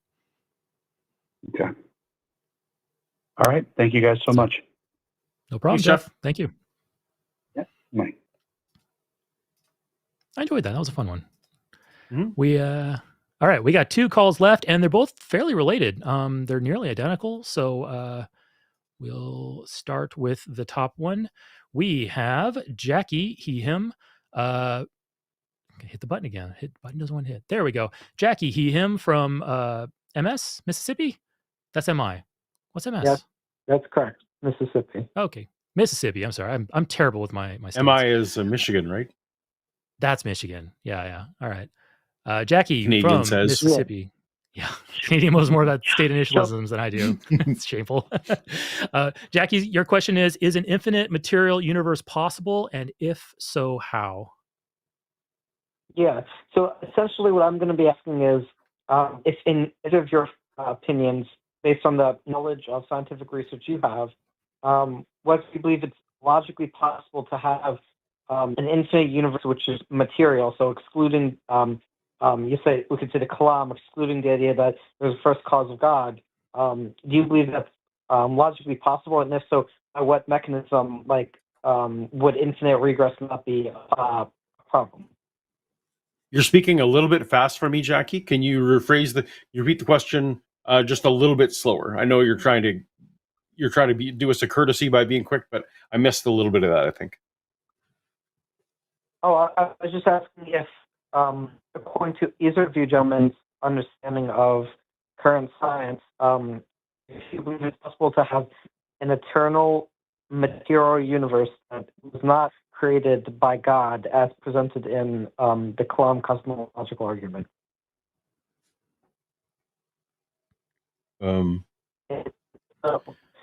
[SPEAKER 9] Okay. All right. Thank you guys so much.
[SPEAKER 1] No problem, Jeff. Thank you.
[SPEAKER 9] Yeah. Bye.
[SPEAKER 1] I enjoyed that. That was a fun one. All right, we got 2 calls left, and they're both fairly related. They're nearly identical. So we'll start with the top one. We have Jackie, he, him. Hit the button again. Button doesn't want to hit. There we go. Jackie, he, him from MS, Mississippi. That's MI. What's MS?
[SPEAKER 10] Yes, that's correct. Mississippi.
[SPEAKER 1] Okay, Mississippi. I'm sorry. I'm terrible with my states.
[SPEAKER 2] MI is Michigan, right?
[SPEAKER 1] That's Michigan. Yeah. All right. Jackie
[SPEAKER 2] Canadian
[SPEAKER 1] from Mississippi. Yeah, Canadian knows more about state initialisms than I do. It's shameful. Jackie, your question is an infinite material universe possible? And if so, how?
[SPEAKER 10] Yeah. So essentially what I'm going to be asking is, if in either of your opinions, based on the knowledge of scientific research you have, whether you believe it's logically possible to have an infinite universe which is material, so excluding, you say we could say the kalam, excluding the idea that there's a first cause of God. Do you believe that's logically possible? And if so, by what mechanism, would infinite regress not be a problem?
[SPEAKER 2] You're speaking a little bit fast for me, Jackie. Can you repeat the question just a little bit slower? I know you're trying to do us a courtesy by being quick, but I missed a little bit of that, I think.
[SPEAKER 10] Oh, I was just asking if, according to either of you gentlemen's understanding of current science, if you believe it's possible to have an eternal material universe that was not created by God as presented in the Kalam cosmological argument.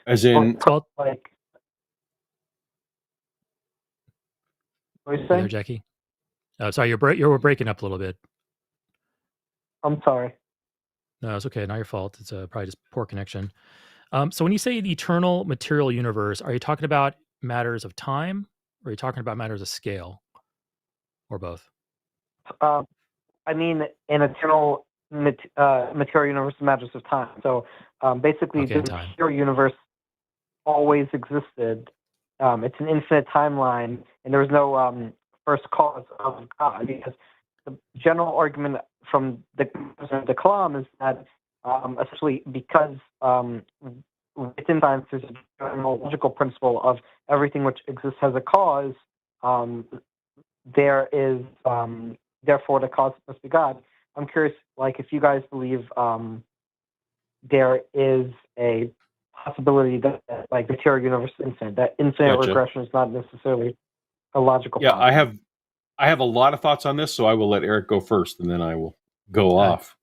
[SPEAKER 2] As in,
[SPEAKER 10] what are you saying?
[SPEAKER 1] There, Jackie. Sorry, you were breaking up a little bit.
[SPEAKER 10] I'm sorry.
[SPEAKER 1] No, it's okay. Not your fault. It's probably just poor connection. So when you say the eternal material universe, are you talking about matters of time, or are you talking about matters of scale, or both?
[SPEAKER 10] I mean, an eternal material universe matters of time. So basically, the material universe always existed. It's an infinite timeline, and there's no first cause of God. Because the general argument from the Kalam is that essentially because within science there's a general logical principle of everything which exists has a cause, there is therefore the cause must be God. I'm curious, if you guys believe there is a possibility that the material universe is infinite, that infinite regression is not necessarily a logical problem.
[SPEAKER 2] I have a lot of thoughts on this, so I will let Eric go first, and then I will go off.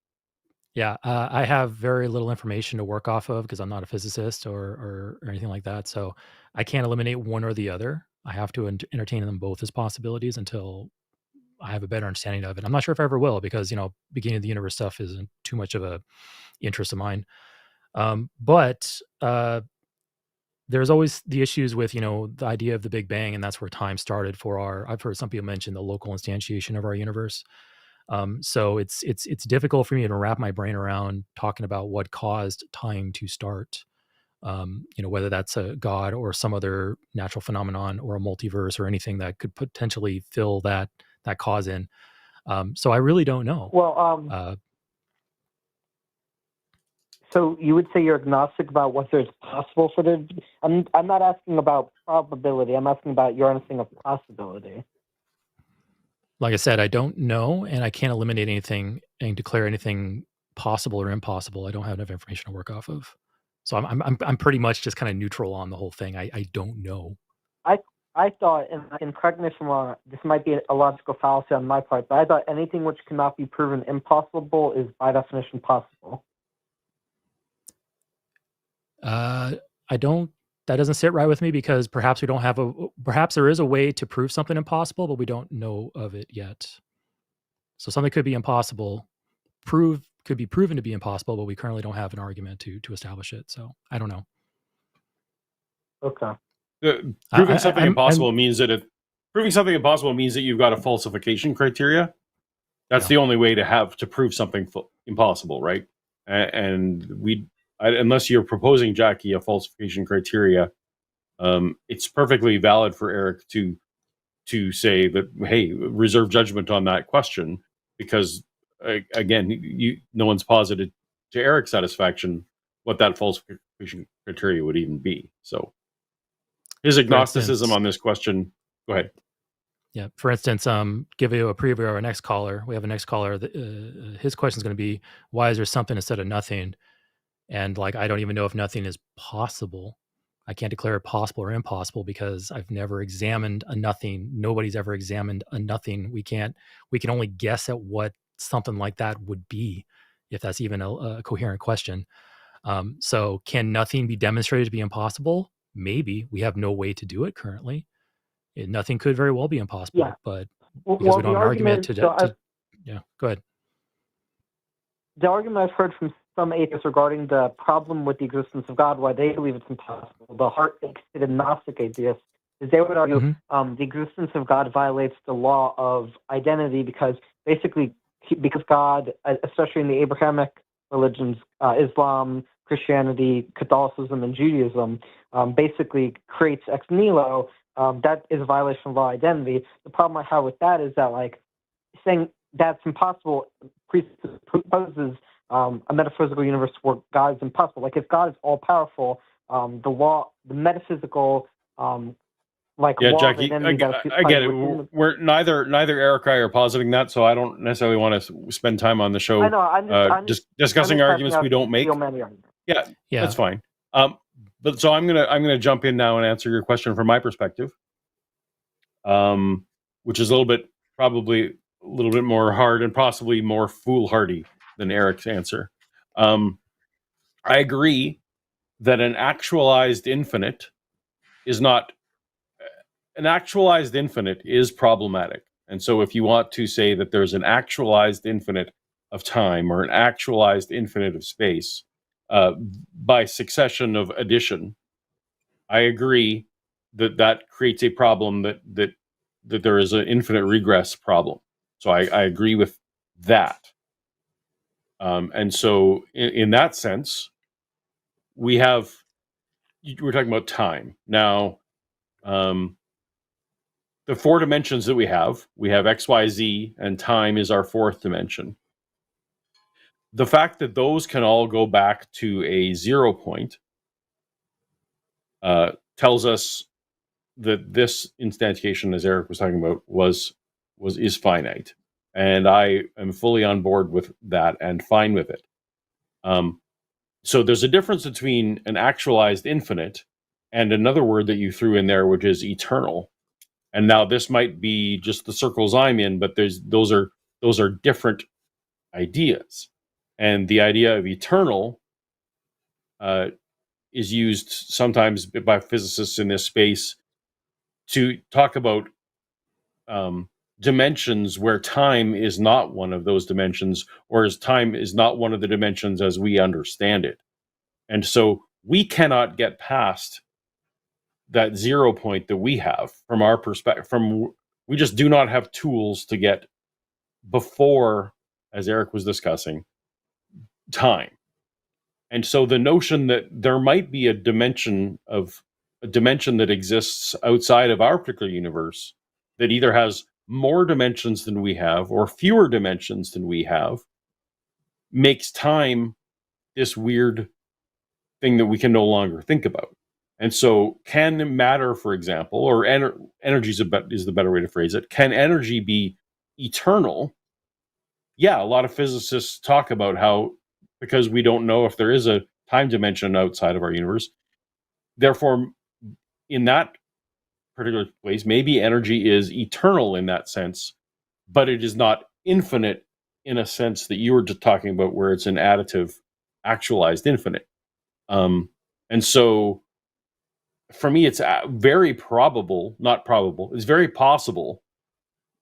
[SPEAKER 1] Yeah, I have very little information to work off of because I'm not a physicist or anything like that. So I can't eliminate one or the other. I have to entertain them both as possibilities until I have a better understanding of it. I'm not sure if I ever will because, beginning of the universe stuff isn't too much of a interest of mine. But there's always the issues with, the idea of the Big Bang, and that's where time started for I've heard some people mention the local instantiation of our universe. So it's difficult for me to wrap my brain around talking about what caused time to start. Whether that's a God or some other natural phenomenon or a multiverse or anything that could potentially fill that cause in. So I really don't know.
[SPEAKER 10] Well, so you would say you're agnostic about whether it's possible for the. I'm not asking about probability. I'm asking about your understanding of possibility.
[SPEAKER 1] Like I said, I don't know, and I can't eliminate anything and declare anything possible or impossible. I don't have enough information to work off of, so I'm pretty much just kind of neutral on the whole thing. I don't know.
[SPEAKER 10] I thought, and correct me if I'm wrong, this might be a logical fallacy on my part, but I thought anything which cannot be proven impossible is by definition possible.
[SPEAKER 1] That doesn't sit right with me because perhaps there is a way to prove something impossible, but we don't know of it yet. So something could be impossible, could be proven to be impossible, but we currently don't have an argument to establish it. So I don't know.
[SPEAKER 10] Okay.
[SPEAKER 2] Proving something impossible means that you've got a falsification criteria. That's the only way to prove something impossible, right? And unless you're proposing, Jackie, a falsification criteria, it's perfectly valid for Eric to say that, hey, reserve judgment on that question, because again, no one's posited to Eric's satisfaction what that falsification criteria would even be. So his agnosticism on this question. Go ahead.
[SPEAKER 1] Yeah. For instance, give you a preview of our next caller. We have a next caller. His question is going to be, why is there something instead of nothing? And I don't even know if nothing is possible. I can't declare it possible or impossible because I've never examined a nothing. Nobody's ever examined a nothing. We can only guess at what something like that would be. if that's even a coherent question. So can nothing be demonstrated to be impossible? Maybe. We have no way to do it currently. Nothing could very well be impossible,
[SPEAKER 10] Yeah.
[SPEAKER 1] but
[SPEAKER 10] Well,
[SPEAKER 1] because we
[SPEAKER 10] the
[SPEAKER 1] don't have an argument
[SPEAKER 10] argument,
[SPEAKER 1] yeah, go ahead.
[SPEAKER 10] The argument I've heard from some atheists regarding the problem with the existence of God, why they believe it's impossible, the hard-fixated Gnostic atheists, is they would argue the existence of God violates the law of identity because basically, because God, especially in the Abrahamic religions, Islam, Christianity, Catholicism, and Judaism, basically creates ex nihilo. That is a violation of law of identity. The problem I have with that is that, like, saying that's impossible presupposes a metaphysical universe where God is impossible. Like, if God is all powerful, the metaphysical,
[SPEAKER 2] yeah,
[SPEAKER 10] law
[SPEAKER 2] Jackie,
[SPEAKER 10] of identity.
[SPEAKER 2] I get it. We're neither Erika are positing that, so I don't necessarily want to spend time on the show.
[SPEAKER 10] I know. I'm just
[SPEAKER 2] discussing arguments we don't make. Yeah, that's fine. But so I'm gonna jump in now and answer your question from my perspective, which is probably a little bit more hard and possibly more foolhardy than Eric's answer. I agree that an actualized infinite is problematic. And so if you want to say that there's an actualized infinite of time or an actualized infinite of space by succession of addition, I agree that creates a problem that there is an infinite regress problem. So I agree with that. And so in that sense, we're talking about time. Now, the four dimensions that we have X, Y, Z, and time is our fourth dimension. The fact that those can all go back to a 0 point tells us that this instantiation, as Eric was talking about, is finite, and I am fully on board with that and fine with it. So there's a difference between an actualized infinite and another word that you threw in there, which is eternal. And now this might be just the circles I'm in, but those are different ideas. And the idea of eternal is used sometimes by physicists in this space to talk about dimensions where time is not one of those dimensions, or as time is not one of the dimensions as we understand it. And so we cannot get past that 0 point that we have from our perspective. We just do not have tools to get before, as Eric was discussing, time. And so the notion that there might be a dimension that exists outside of our particular universe that either has more dimensions than we have or fewer dimensions than we have makes time this weird thing that we can no longer think about. And so can matter, for example, or energy is the better way to phrase it, can energy be eternal? Yeah, a lot of physicists talk about how, because we don't know if there is a time dimension outside of our universe, therefore, in that particular place, maybe energy is eternal in that sense, but it is not infinite in a sense that you were just talking about, where it's an additive, actualized infinite. And so, for me, it's very probable, not probable, it's very possible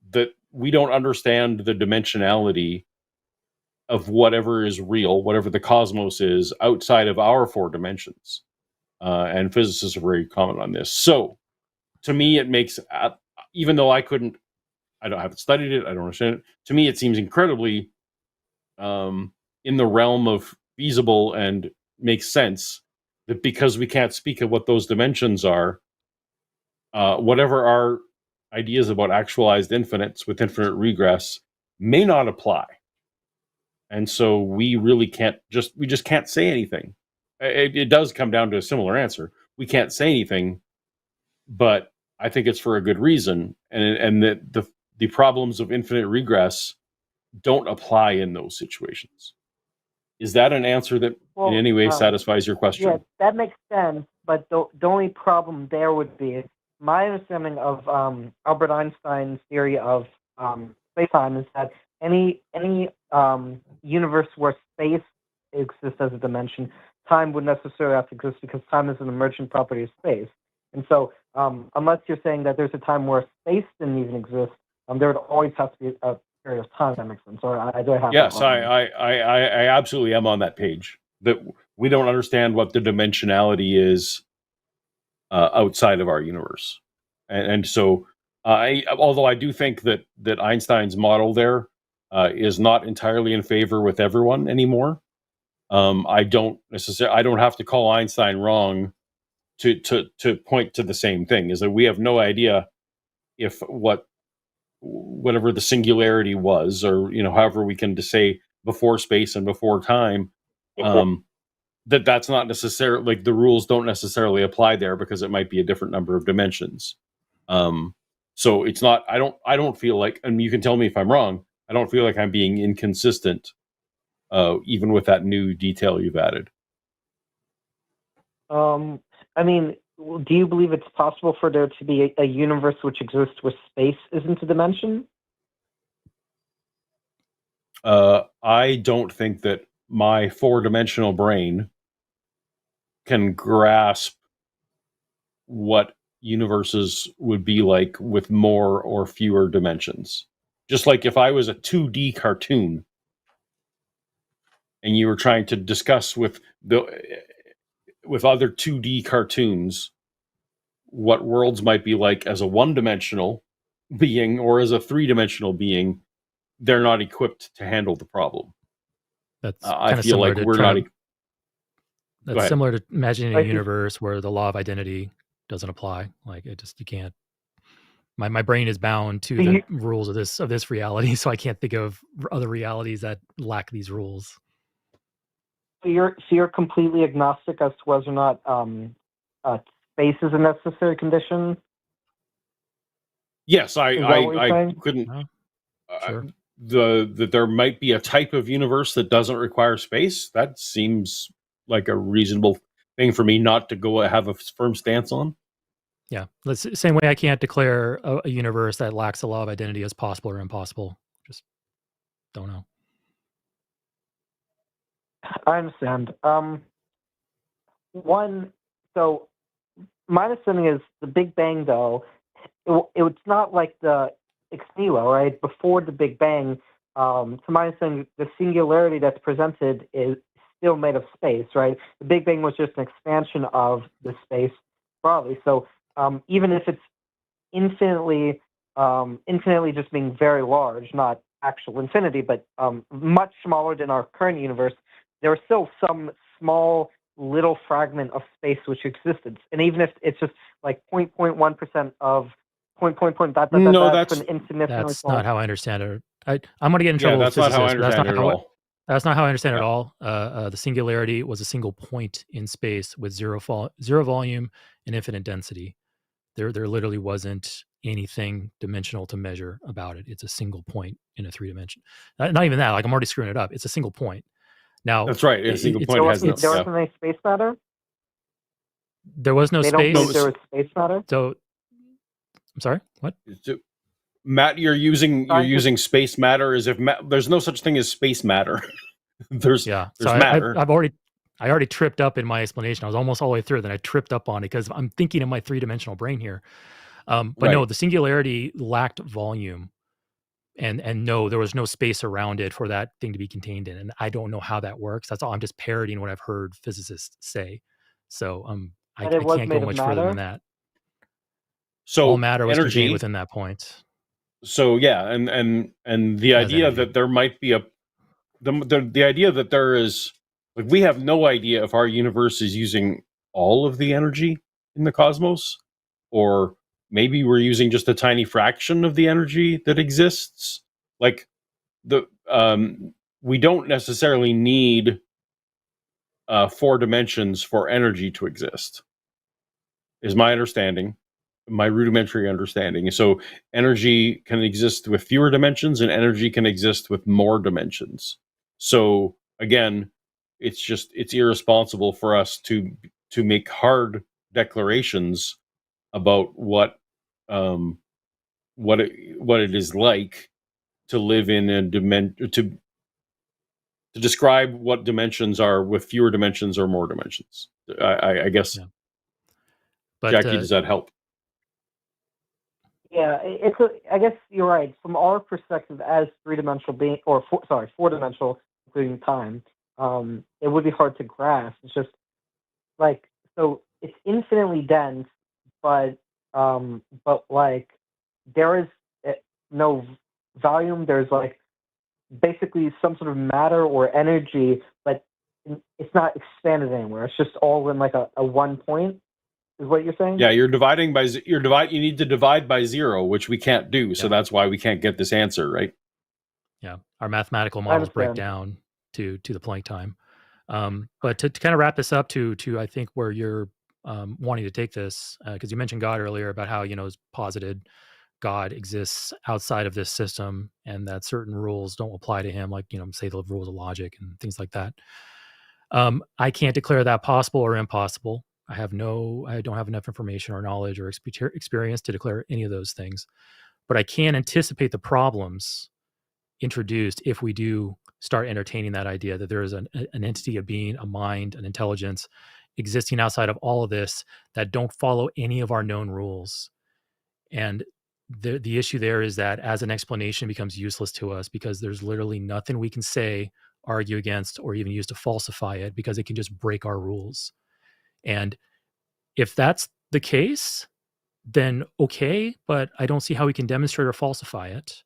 [SPEAKER 2] that we don't understand the dimensionality of whatever is real, whatever the cosmos is, outside of our four dimensions. And physicists are very common on this. So, to me, it makes, even though I haven't studied it, I don't understand it, to me, it seems incredibly in the realm of feasible and makes sense that because we can't speak of what those dimensions are, whatever our ideas about actualized infinites with infinite regress may not apply. And so we just can't say anything. It does come down to a similar answer. We can't say anything, but I think it's for a good reason. And that the problems of infinite regress don't apply in those situations. Is that an answer that in any way satisfies your question?
[SPEAKER 10] Yeah, that makes sense. But the only problem there would be, my understanding of Albert Einstein's theory of space-time is that any universe where space exists as a dimension, time would necessarily have to exist because time is an emergent property of space. And so, unless you're saying that there's a time where space didn't even exist, there would always have to be a period of time. That makes sense. Or I do have.
[SPEAKER 2] Yes, I absolutely am on that page. That we don't understand what the dimensionality is outside of our universe, and so although I do think that Einstein's model there is not entirely in favor with everyone anymore. I don't have to call Einstein wrong to point to the same thing, is that we have no idea if whatever the singularity was, or however we can just say before space and before time, that's not necessarily, like, the rules don't necessarily apply there because it might be a different number of dimensions. So it's not, I don't feel like, and you can tell me if I'm wrong, I don't feel like I'm being inconsistent even with that new detail you've added.
[SPEAKER 10] I mean, do you believe it's possible for there to be a universe which exists where space isn't a dimension?
[SPEAKER 2] I don't think that my four-dimensional brain can grasp what universes would be like with more or fewer dimensions. Just like if I was a 2D cartoon and you were trying to discuss with other 2D cartoons what worlds might be like as a one-dimensional being or as a three-dimensional being, they're not equipped to handle the problem.
[SPEAKER 1] That's
[SPEAKER 2] I feel like we're not.
[SPEAKER 1] That's similar to imagining a universe where the law of identity doesn't apply. Like, you can't. My brain is bound to the rules of this reality, so I can't think of other realities that lack these rules.
[SPEAKER 10] So you're completely agnostic as to whether or not space is a necessary condition?
[SPEAKER 2] Yes, I couldn't.
[SPEAKER 1] Sure.
[SPEAKER 2] That there might be a type of universe that doesn't require space. That seems like a reasonable thing for me not to go have a firm stance on.
[SPEAKER 1] Yeah, that's the same way I can't declare a universe that lacks the law of identity as possible or impossible. Just don't know.
[SPEAKER 10] I understand. So my understanding is the Big Bang, though, it's not like the ex nihilo, right? Before the Big Bang, to my understanding, the singularity that's presented is still made of space, right? The Big Bang was just an expansion of the space broadly. So even if it's infinitely just being very large, not actual infinity, but much smaller than our current universe, there was still some small little fragment of space which existed. And even if it's just like 0.1% of that's an infinitely
[SPEAKER 1] That's
[SPEAKER 10] small.
[SPEAKER 1] not how I understand it. I'm going to get in trouble with physicists. That's not how I understand it at all. The singularity was a single point in space with zero volume and infinite density. There literally wasn't anything dimensional to measure about it. It's a single point in a three dimension. Not even that. Like, I'm already screwing it up. It's a single point. Now
[SPEAKER 2] that's right. A single point has
[SPEAKER 10] no. There wasn't any space matter.
[SPEAKER 1] There was no space.
[SPEAKER 10] Don't believe there was space matter.
[SPEAKER 1] So, I'm sorry. What?
[SPEAKER 2] Matt, you're using space matter as if there's no such thing as space matter. there's matter.
[SPEAKER 1] I already tripped up in my explanation. I was almost all the way through. Then I tripped up on it because I'm thinking in my three-dimensional brain here. But no, the singularity lacked volume. And no, there was no space around it for that thing to be contained in. And I don't know how that works. That's all. I'm just parroting what I've heard physicists say. So I can't go much further than that.
[SPEAKER 2] So
[SPEAKER 1] all matter was
[SPEAKER 2] energy
[SPEAKER 1] contained within that point.
[SPEAKER 2] So yeah, and the idea that there might be the idea that there is, like, we have no idea if our universe is using all of the energy in the cosmos, or maybe we're using just a tiny fraction of the energy that exists. Like, we don't necessarily need 4 dimensions for energy to exist, is my understanding, my rudimentary understanding. So energy can exist with fewer dimensions, and energy can exist with more dimensions. So again, it's irresponsible for us to make hard declarations about what it is like to live in a dimension to describe what dimensions are with fewer dimensions or more dimensions. I guess.
[SPEAKER 1] Yeah. But,
[SPEAKER 2] Jackie, does that help?
[SPEAKER 10] Yeah, I guess you're right. From our perspective as three-dimensional being, or four-dimensional, including time, it would be hard to grasp. It's just like, so it's infinitely dense, but like there is no volume. There's like basically some sort of matter or energy, but it's not expanded anywhere. It's just all in like a one point. Is what you're saying?
[SPEAKER 2] Yeah, you're dividing by you need to divide by 0, which we can't do. So that's why we can't get this answer, right?
[SPEAKER 1] Yeah, our mathematical models break down to the Planck time. But to kind of wrap this up to I think where you're wanting to take this, because you mentioned God earlier about how it's posited God exists outside of this system and that certain rules don't apply to him, like say the rules of logic and things like that. I can't declare that possible or impossible. I don't have enough information or knowledge or experience to declare any of those things, but I can anticipate the problems introduced if we do start entertaining that idea that there is an entity, a being, a mind, an intelligence existing outside of all of this that don't follow any of our known rules. And the issue there is that as an explanation becomes useless to us because there's literally nothing we can say, argue against, or even use to falsify it because it can just break our rules. And if that's the case, then okay, but I don't see how we can demonstrate or falsify it.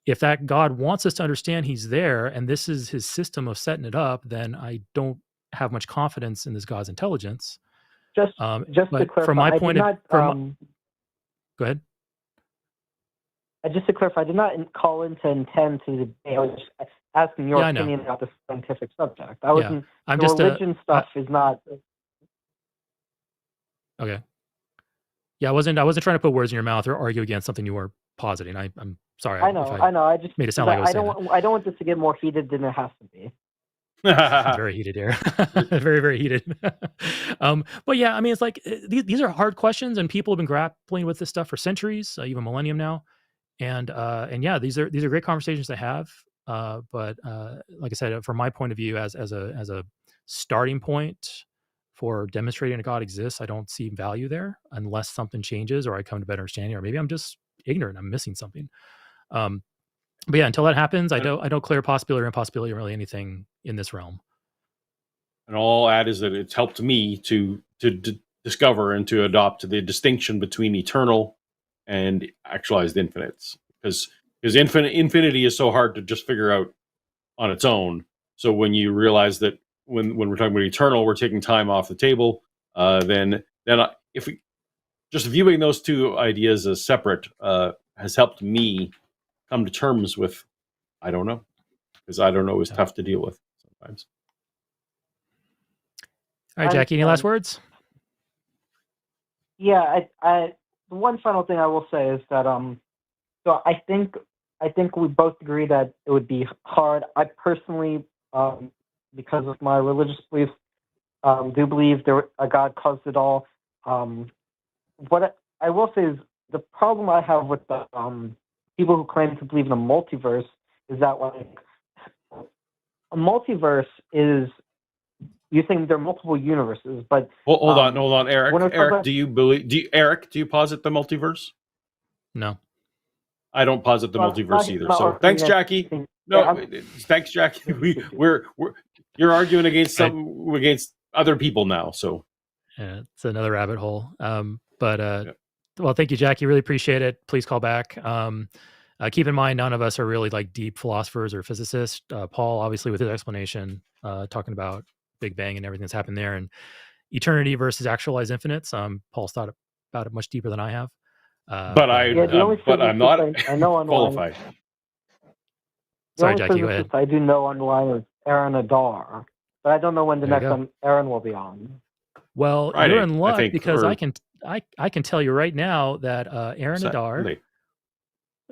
[SPEAKER 1] If that God wants us to understand he's there and this is his system of setting it up, then I don't have much confidence in this God's intelligence.
[SPEAKER 10] Just to clarify,
[SPEAKER 1] from my point go ahead.
[SPEAKER 10] Just to clarify, I did not call in to intend to debate. I was just asking your opinion about the scientific subject. I wasn't.
[SPEAKER 1] I'm
[SPEAKER 10] the
[SPEAKER 1] just
[SPEAKER 10] religion stuff is not.
[SPEAKER 1] Okay. Yeah, I wasn't trying to put words in your mouth or argue against something you were positing. I'm sorry.
[SPEAKER 10] I know. I just
[SPEAKER 1] made it sound like I was
[SPEAKER 10] I don't want this to get more heated than it has to be.
[SPEAKER 1] Very heated here. Very, very heated. But yeah, I mean, it's like these are hard questions, and people have been grappling with this stuff for centuries, even millennium now. And yeah, these are great conversations to have. But like I said, from my point of view, as a starting point for demonstrating a God exists, I don't see value there unless something changes or I come to better understanding, or maybe I'm just ignorant. I'm missing something. But yeah, until that happens, I don't clear possibility or impossibility or really anything in this realm.
[SPEAKER 2] And all I'll add is that it's helped me to discover and to adopt the distinction between eternal and actualized infinites, because infinity is so hard to just figure out on its own. So when you realize that when we're talking about eternal, we're taking time off the table, then if we just viewing those two ideas as separate has helped me come to terms with I don't know, because I don't know is tough to deal with sometimes.
[SPEAKER 1] All right, Jackie, any last words?
[SPEAKER 10] Yeah, I the one final thing I will say is that so I think we both agree that it would be hard. I personally, because of my religious beliefs, do believe a God caused it all. What I will say is the problem I have with the people who claim to believe in a multiverse is that like a multiverse is you think there are multiple universes, but
[SPEAKER 2] hold on, Eric. Do you posit the multiverse?
[SPEAKER 1] No,
[SPEAKER 2] I don't posit the multiverse either. So thanks, Jackie. Thanks, Jackie. You're arguing against against other people now. So
[SPEAKER 1] yeah, it's another rabbit hole. Well, thank you, Jackie. Really appreciate it. Please call back. Keep in mind, none of us are really like deep philosophers or physicists. Paul, obviously, with his explanation, talking about Big Bang and everything that's happened there, and eternity versus actualized infinites. Paul's thought about it much deeper than I have.
[SPEAKER 2] But I'm not qualified.
[SPEAKER 1] Sorry, Jackie, go ahead.
[SPEAKER 10] I do know online is Aron Adair, but I don't know when the next one Aron will be on.
[SPEAKER 1] Well, Friday, you're in luck because I can tell you right now that Aron Adair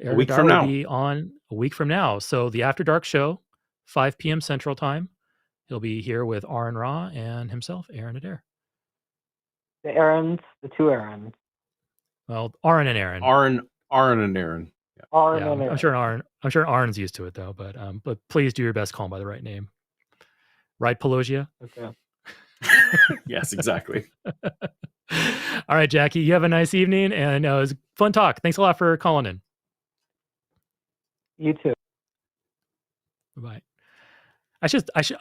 [SPEAKER 2] a week from now
[SPEAKER 1] will be on a week from now. So the After Dark show, 5 p.m. Central Time. He'll be here with Aron Ra and himself, Aron Adair.
[SPEAKER 10] The two Arons.
[SPEAKER 1] Well, Aron and Aron.
[SPEAKER 2] Aron and Aron.
[SPEAKER 10] Aron
[SPEAKER 1] Yeah,
[SPEAKER 10] and Eric.
[SPEAKER 1] I'm sure Aron's used to it though, but please do your best to call him by the right name. Right, Paulogia?
[SPEAKER 10] Okay.
[SPEAKER 2] Yes, exactly.
[SPEAKER 1] All right, Jackie, you have a nice evening, and it was a fun talk. Thanks a lot for calling in.
[SPEAKER 10] You too.
[SPEAKER 1] Bye. I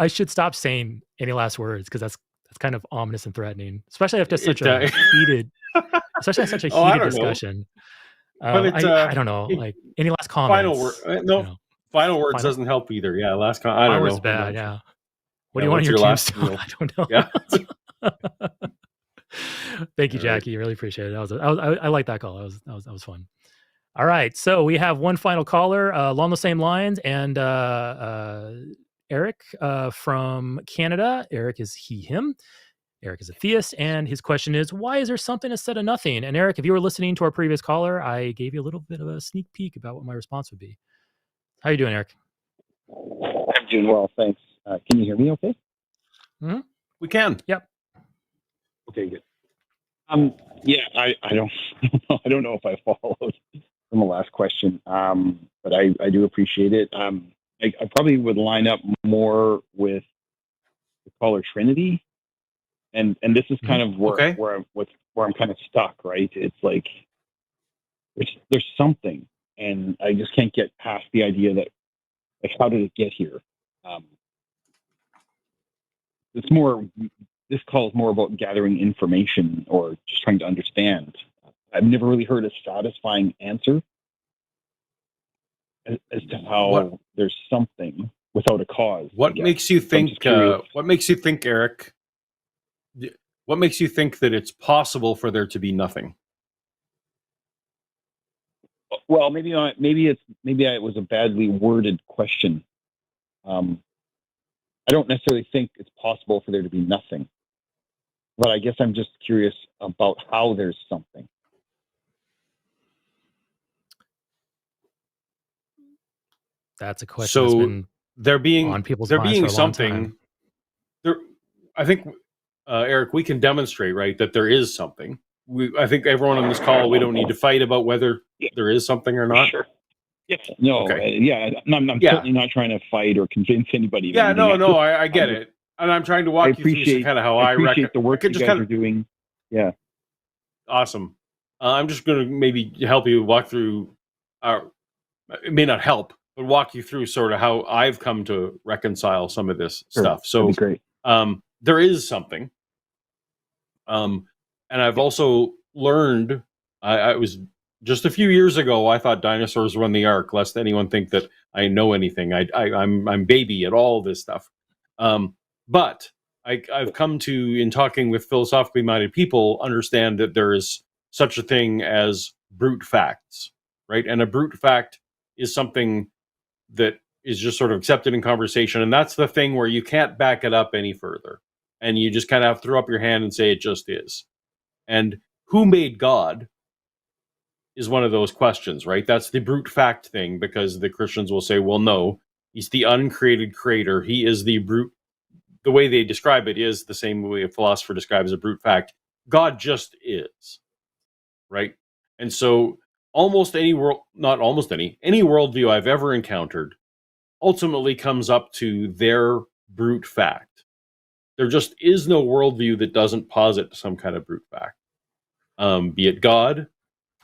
[SPEAKER 1] should stop saying any last words because that's kind of ominous and threatening, especially after such a heated, discussion.
[SPEAKER 2] But
[SPEAKER 1] I don't know. Like any last comments?
[SPEAKER 2] Final words doesn't help either. Yeah, last comment. I don't know.
[SPEAKER 1] Is bad. Yeah. What do you want on your tombstone? I don't know.
[SPEAKER 2] Yeah.
[SPEAKER 1] Thank you, Jackie. I really appreciate it. I like that call. That was fun. All right, so we have one final caller along the same lines, and Eric from Canada. Eric is he, him. Eric is a theist, and his question is, why is there something instead of nothing? And Eric, if you were listening to our previous caller, I gave you a little bit of a sneak peek about what my response would be. How you doing, Eric?
[SPEAKER 11] I'm doing well, thanks. Can you hear me okay?
[SPEAKER 1] Mm-hmm.
[SPEAKER 2] We can.
[SPEAKER 1] Yep.
[SPEAKER 11] Okay, good. Yeah, I don't know if I followed from the last question, but I do appreciate it. I probably would line up more with the caller Trinity, and this is kind of where I'm kind of stuck, right? It's like there's something, and I just can't get past the idea that, like, how did it get here? It's more. This call is more about gathering information or just trying to understand. I've never really heard a satisfying answer as to how there's something without a cause.
[SPEAKER 2] What makes you think? What makes you think, Eric? What makes you think that it's possible for there to be nothing?
[SPEAKER 11] Well, maybe it was a badly worded question. I don't necessarily think it's possible for there to be nothing, but I guess I'm just curious about how there's something.
[SPEAKER 1] That's a question. That's been
[SPEAKER 2] there being
[SPEAKER 1] on people's
[SPEAKER 2] there
[SPEAKER 1] minds
[SPEAKER 2] being
[SPEAKER 1] for a long
[SPEAKER 2] something.
[SPEAKER 1] time.
[SPEAKER 2] There, I think, Eric, we can demonstrate, right, that there is something. I think everyone on this call, we don't need to fight about whether there is something or not.
[SPEAKER 11] Sure. Yeah. No.
[SPEAKER 2] Okay.
[SPEAKER 11] I'm certainly not trying to fight or convince anybody.
[SPEAKER 2] Yeah. No. I get it, and I'm trying to walk you through kind of how I
[SPEAKER 11] appreciate the work you guys are doing. Yeah.
[SPEAKER 2] Awesome. I'm just going to maybe help you walk through. It may not help, but walk you through sort of how I've come to reconcile some of this stuff. So
[SPEAKER 11] that'd be great.
[SPEAKER 2] There is something. And I've also learned, I was just a few years ago, I thought dinosaurs run the ark, lest anyone think that I know anything. I'm baby at all this stuff. But I've come to, in talking with philosophically minded people, understand that there is such a thing as brute facts, right? And a brute fact is something that is just sort of accepted in conversation. And that's the thing where you can't back it up any further. And you just kind of have to throw up your hand and say it just is. And who made God is one of those questions, right? That's the brute fact thing, because the Christians will say, well, no, he's the uncreated creator. He is the brute. The way they describe it is the same way a philosopher describes a brute fact. God just is, right? And so almost any worldview I've ever encountered ultimately comes up to their brute fact. There just is no worldview that doesn't posit some kind of brute fact, be it God,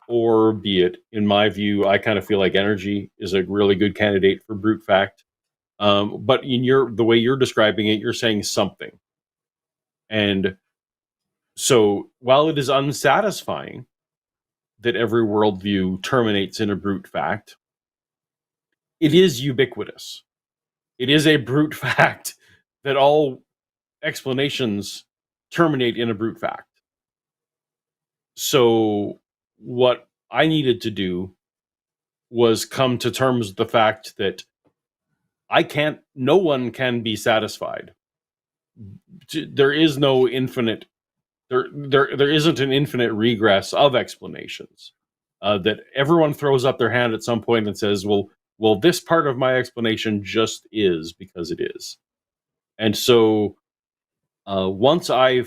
[SPEAKER 2] or be it, in my view, I kind of feel like energy is a really good candidate for brute fact. But in the way you're describing it, you're saying something. And so while it is unsatisfying that every worldview terminates in a brute fact, it is ubiquitous. It is a brute fact that all explanations terminate in a brute fact. So what I needed to do was come to terms with the fact that no one can be satisfied. There is no infinite, there isn't an infinite regress of explanations. That everyone throws up their hand at some point and says, well, this part of my explanation just is because it is. And so once I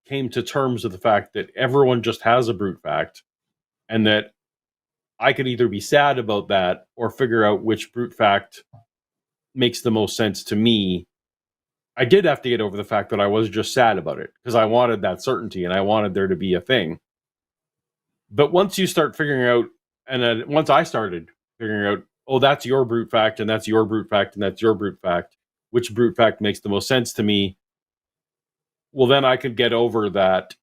[SPEAKER 2] came to terms with the fact that everyone just has a brute fact, and that I could either be sad about that or figure out which brute fact makes the most sense to me. I did have to get over the fact that I was just sad about it because I wanted that certainty and I wanted there to be a thing. But once you start figuring out, and then once I started figuring out, oh, that's your brute fact, and that's your brute fact, and that's your brute fact, which brute fact makes the most sense to me, well, then I could get over that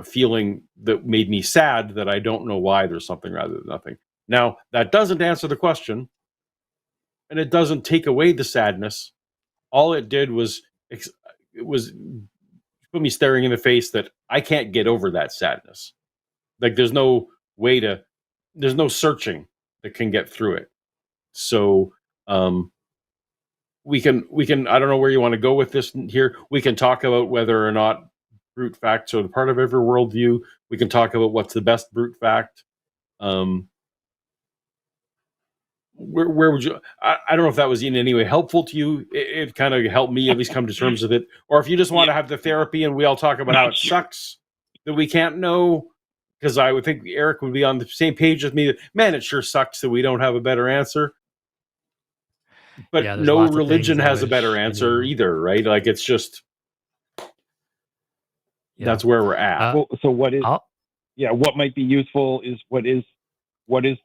[SPEAKER 2] feeling that made me sad that I don't know why there's something rather than nothing. Now, that doesn't answer the question, and it doesn't take away the sadness. All it did was put me staring in the face that I can't get over that sadness. Like there's no searching that can get through it. So we can, I don't know where you want to go with this here. We can talk about whether or not brute facts are part of every worldview. We can talk about what's the best brute fact. Where would you, I don't know if that was in any way helpful to you. It kind of helped me at least come to terms with it. Or if you just want to have the therapy and we all talk about how it sucks that we can't know, because I would think Eric would be on the same page with me that, man, it sure sucks that we don't have a better answer. But no religion has a better answer either, right? Like it's just, that's where we're at.
[SPEAKER 11] So what is, what might be useful is what is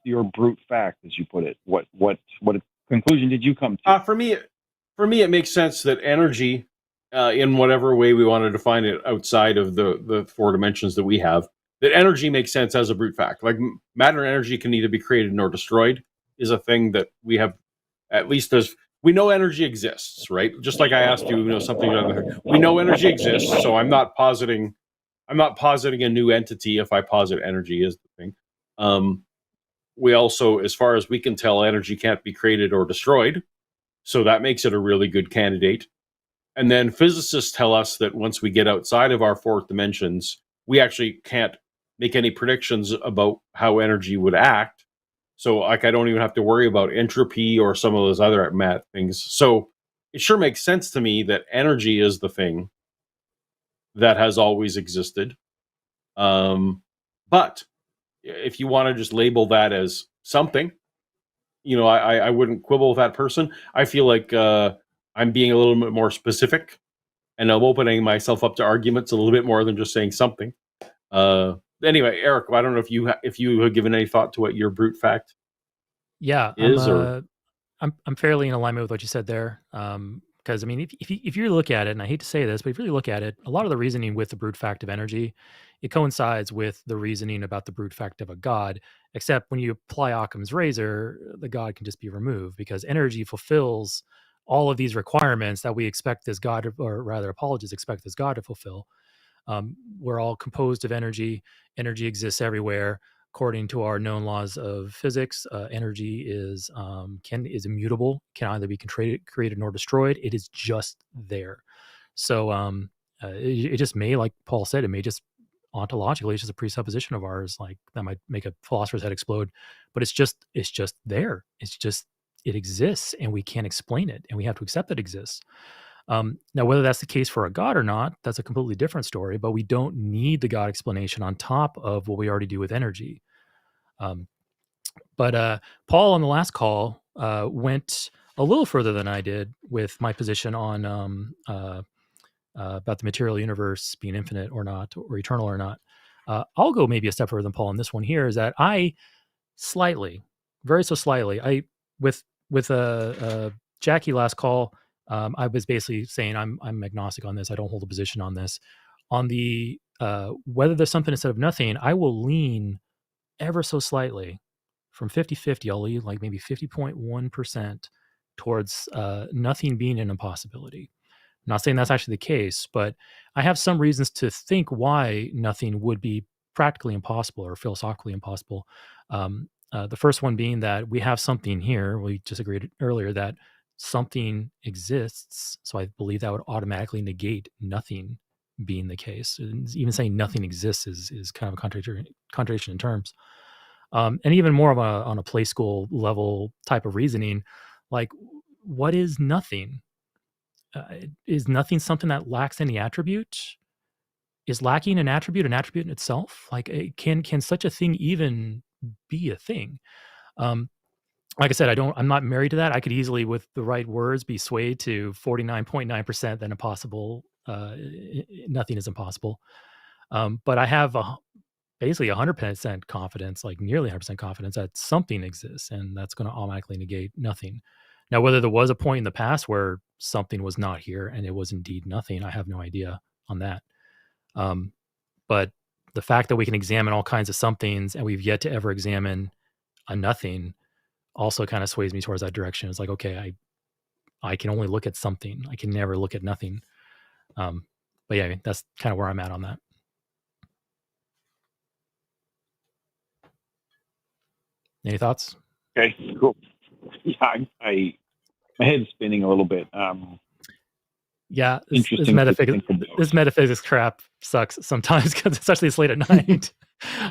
[SPEAKER 11] your brute fact, as you put it? What conclusion did you come to?
[SPEAKER 2] For me, it makes sense that energy, in whatever way we want to define it outside of the four dimensions that we have, that energy makes sense as a brute fact. Like matter and energy can neither be created nor destroyed is a thing that we have, at least as we know energy exists, right? Just like I asked you, something other. We know energy exists, so I'm not positing a new entity if I posit energy is the thing. We also, as far as we can tell, energy can't be created or destroyed. So that makes it a really good candidate. And then physicists tell us that once we get outside of our fourth dimensions, we actually can't make any predictions about how energy would act. So like, I don't even have to worry about entropy or some of those other math things. So it sure makes sense to me that energy is the thing that has always existed. But if you want to just label that as something, I wouldn't quibble with that person. I feel like I'm being a little bit more specific, and I'm opening myself up to arguments a little bit more than just saying something. Anyway, Eric, I don't know if you have given any thought to what your brute fact is.
[SPEAKER 1] I'm fairly in alignment with what you said there. Because I mean, if you look at it, and I hate to say this, but if you really look at it, a lot of the reasoning with the brute fact of energy, it coincides with the reasoning about the brute fact of a god, except when you apply Occam's razor, the god can just be removed because energy fulfills all of these requirements that we expect this god, or rather apologists expect this god to fulfill. We're all composed of energy. Energy exists everywhere. According to our known laws of physics, energy is immutable, can either be created nor destroyed. It is just there. So it just may, like Paul said, it may just ontologically, it's just a presupposition of ours, like that might make a philosopher's head explode. But it's just there. It exists, and we can't explain it, and we have to accept that it exists. Now, whether that's the case for a god or not, that's a completely different story, but we don't need the god explanation on top of what we already do with energy. But Paul on the last call went a little further than I did with my position on about the material universe being infinite or not, or eternal or not. I'll go maybe a step further than Paul on this one here, is that I slightly, very so slightly, with Jackie last call, I was basically saying I'm agnostic on this. I don't hold a position on this. On the whether there's something instead of nothing, I will lean ever so slightly from 50-50. I'll lean like maybe 50.1% towards nothing being an impossibility. I'm not saying that's actually the case, but I have some reasons to think why nothing would be practically impossible or philosophically impossible. The first one being that we have something here. We just agreed earlier that something exists, so I believe that would automatically negate nothing being the case. And even saying nothing exists is kind of a contradiction in terms. And even more of on a play school level type of reasoning, like what is nothing? Is nothing something that lacks any attribute? Is lacking an attribute in itself? Like can such a thing even be a thing. Like I said, I'm not married to that. I could easily, with the right words, be swayed to 49.9% that impossible. Nothing is impossible. But I have basically 100% confidence, like nearly 100% confidence that something exists, and that's going to automatically negate nothing. Now, whether there was a point in the past where something was not here and it was indeed nothing, I have no idea on that. But the fact that we can examine all kinds of somethings and we've yet to ever examine a nothing also kind of sways me towards that direction. It's like, okay, I can only look at something. I can never look at nothing. But yeah, that's kind of where I'm at on that. Any thoughts?
[SPEAKER 11] Okay, cool. Yeah, my head's spinning a little bit.
[SPEAKER 1] Yeah, this metaphysics crap sucks sometimes, because especially it's late at night.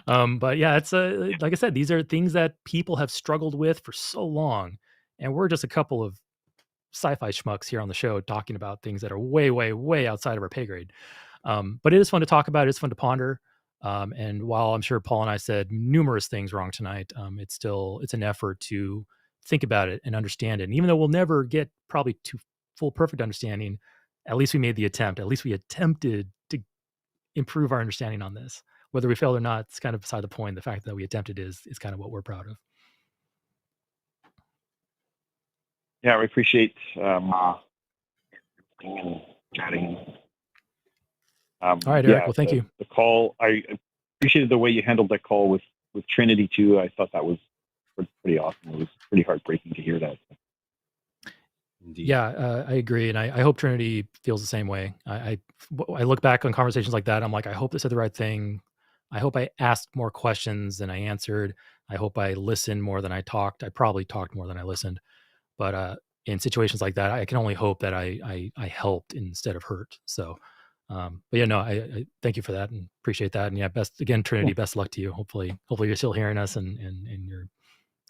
[SPEAKER 1] But yeah, it's like I said, these are things that people have struggled with for so long, and we're just a couple of sci-fi schmucks here on the show talking about things that are way, way, way outside of our pay grade. But it is fun to talk about. It's fun to ponder. And while I'm sure Paul and I said numerous things wrong tonight, it's an effort to think about it and understand it. And even though we'll never get probably to full perfect understanding, at least we made the attempt. At least we attempted to improve our understanding on this. Whether we failed or not, it's kind of beside the point. The fact that we attempted is kind of what we're proud of.
[SPEAKER 11] Yeah, we appreciate chatting.
[SPEAKER 1] All right, Eric. Well, thank you.
[SPEAKER 11] The call, I appreciated the way you handled that call with Trinity too. I thought that was pretty awesome. It was pretty heartbreaking to hear that.
[SPEAKER 2] Indeed.
[SPEAKER 1] Yeah, I agree, and I hope Trinity feels the same way. I look back on conversations like that. I'm like, I hope they said the right thing. I hope I asked more questions than I answered. I hope I listened more than I talked. I probably talked more than I listened. But in situations like that, I can only hope that I helped instead of hurt. So, but yeah, no, I thank you for that and appreciate that. And yeah, Trinity, cool. Best luck to you. Hopefully you're still hearing us and you're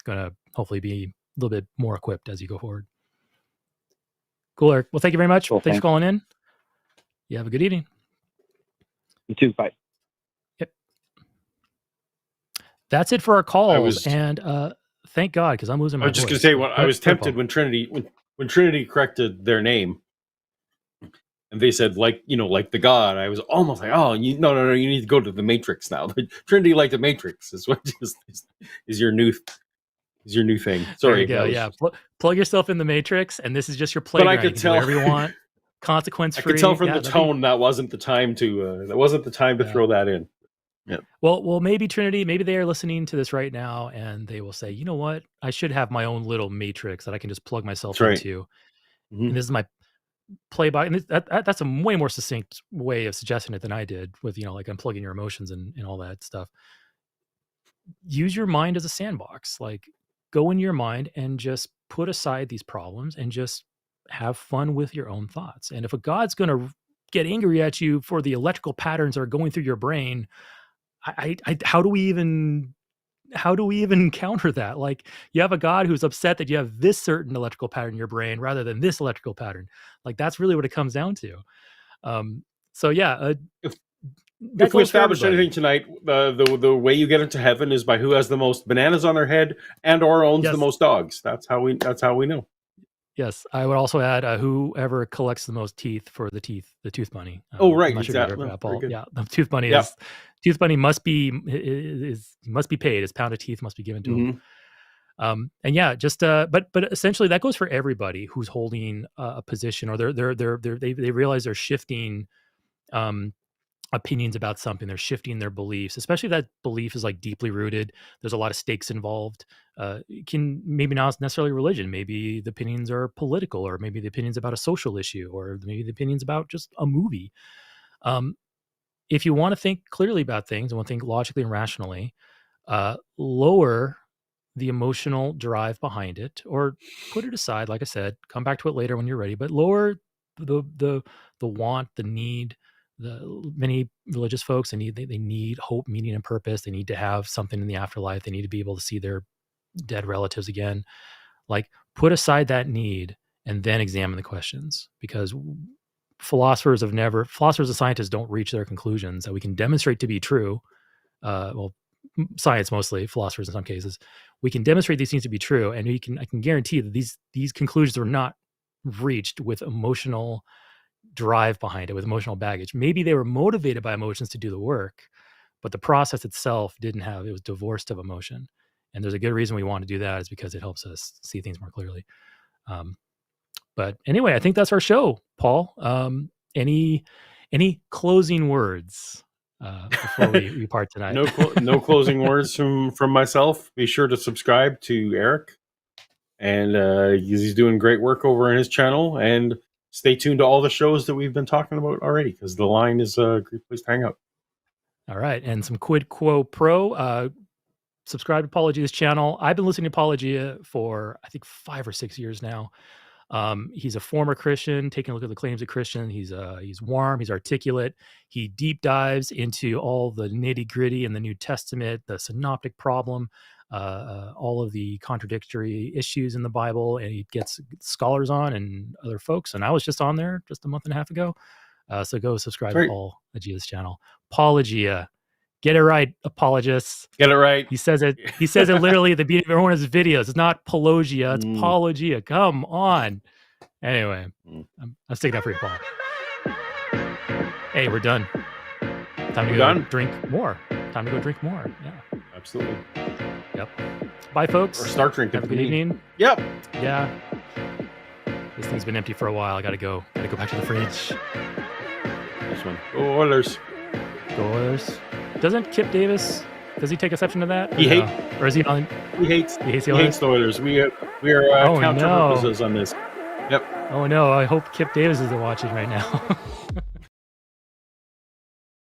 [SPEAKER 1] gonna hopefully be a little bit more equipped as you go forward. Cool, Eric. Well, thank you very much.
[SPEAKER 11] Cool,
[SPEAKER 1] thanks for calling in. You have a good evening.
[SPEAKER 11] You too. Bye.
[SPEAKER 1] Yep. That's it for our calls. And thank God, because I'm losing my voice.
[SPEAKER 2] I was just going to say, I was tempted when Trinity corrected their name, and they said like the God. I was almost like, no, you need to go to the Matrix now. Trinity, like the Matrix, is what is your new thing. Sorry.
[SPEAKER 1] There you go. Yeah, plug yourself in the Matrix, and this is just your playground.
[SPEAKER 2] But I could tell
[SPEAKER 1] whatever you want, consequence free.
[SPEAKER 2] I could tell from the tone that wasn't the time to throw that in. Yeah.
[SPEAKER 1] Well, maybe Trinity, maybe they are listening to this right now, and they will say, you know what, I should have my own little Matrix that I can just plug myself into. Mm-hmm. And this is my play by. And that's a way more succinct way of suggesting it than I did with like unplugging your emotions and all that stuff. Use your mind as a sandbox. Like, go in your mind and just put aside these problems and just have fun with your own thoughts. And if a God's going to get angry at you for the electrical patterns that are going through your brain, how do we even counter that? Like, you have a God who's upset that you have this certain electrical pattern in your brain rather than this electrical pattern. Like, that's really what it comes down to. So yeah,
[SPEAKER 2] if we establish anything tonight, the way you get into heaven is by who has the most bananas on their head and or owns the most dogs. That's how we know.
[SPEAKER 1] Yes, I would also add whoever collects the most teeth for the tooth money.
[SPEAKER 2] Right,
[SPEAKER 1] exactly. Yeah, the tooth money tooth money must be paid. His pound of teeth must be given to him. And yeah, just but essentially that goes for everybody who's holding a position, or they realize they're shifting opinions about something. They're shifting their beliefs, especially if that belief is like deeply rooted. There's a lot of stakes involved. It can maybe not necessarily religion. Maybe the opinions are political, or maybe the opinions about a social issue, or maybe the opinions about just a movie. If you want to think clearly about things and want to think logically and rationally, lower the emotional drive behind it, or put it aside. Like I said, come back to it later when you're ready, but lower the want, the need. The many religious folks, they need hope, meaning, and purpose. They need to have something in the afterlife. They need to be able to see their dead relatives again. Like, put aside that need and then examine the questions, because philosophers and scientists don't reach their conclusions that we can demonstrate to be true. science mostly, philosophers in some cases, we can demonstrate these things to be true, and I can guarantee that these conclusions were not reached with emotional drive behind it, with emotional baggage. Maybe they were motivated by emotions to do the work, but the process itself it was divorced of emotion. And there's a good reason we want to do that, is because it helps us see things more clearly. But anyway, I think that's our show, Paul. Any closing words before we part tonight?
[SPEAKER 2] No closing words from myself. Be sure to subscribe to Eric, and he's doing great work over on his channel. And stay tuned to all the shows that we've been talking about already, because the line is a great place to hang out.
[SPEAKER 1] All right, and some quid quo pro. Subscribe to Paulogia's channel. I've been listening to Paulogia for I think 5 or 6 years now. He's a former Christian, taking a look at the claims of Christian. He's warm, he's articulate. He deep dives into all the nitty gritty in the New Testament, the synoptic problem, all of the contradictory issues in the Bible, and he gets scholars on and other folks. And I was just on there just a month and a half ago. So go subscribe to Paulogia's channel. Paulogia. Get it right, apologists.
[SPEAKER 2] Get it right.
[SPEAKER 1] He says it literally at the beginning of every one of his videos. It's not Paulogia, it's Paulogia. Come on. Anyway, I'm sticking up for you, Paul. Hey, we're done. Time to go drink more. Yeah.
[SPEAKER 2] Absolutely.
[SPEAKER 1] Yep. Bye, folks.
[SPEAKER 2] Or start drinking.
[SPEAKER 1] Have a good evening.
[SPEAKER 2] Yep.
[SPEAKER 1] Yeah. This thing's been empty for a while. I gotta go back to the fridge.
[SPEAKER 2] This one. Go Oilers.
[SPEAKER 1] Go Oilers. Doesn't Kip Davis, does he take exception to that?
[SPEAKER 2] He hates.
[SPEAKER 1] Or is he on?
[SPEAKER 2] He hates the Oilers. We are counter purposes on this. Yep.
[SPEAKER 1] Oh no, I hope Kip Davis isn't watching right now.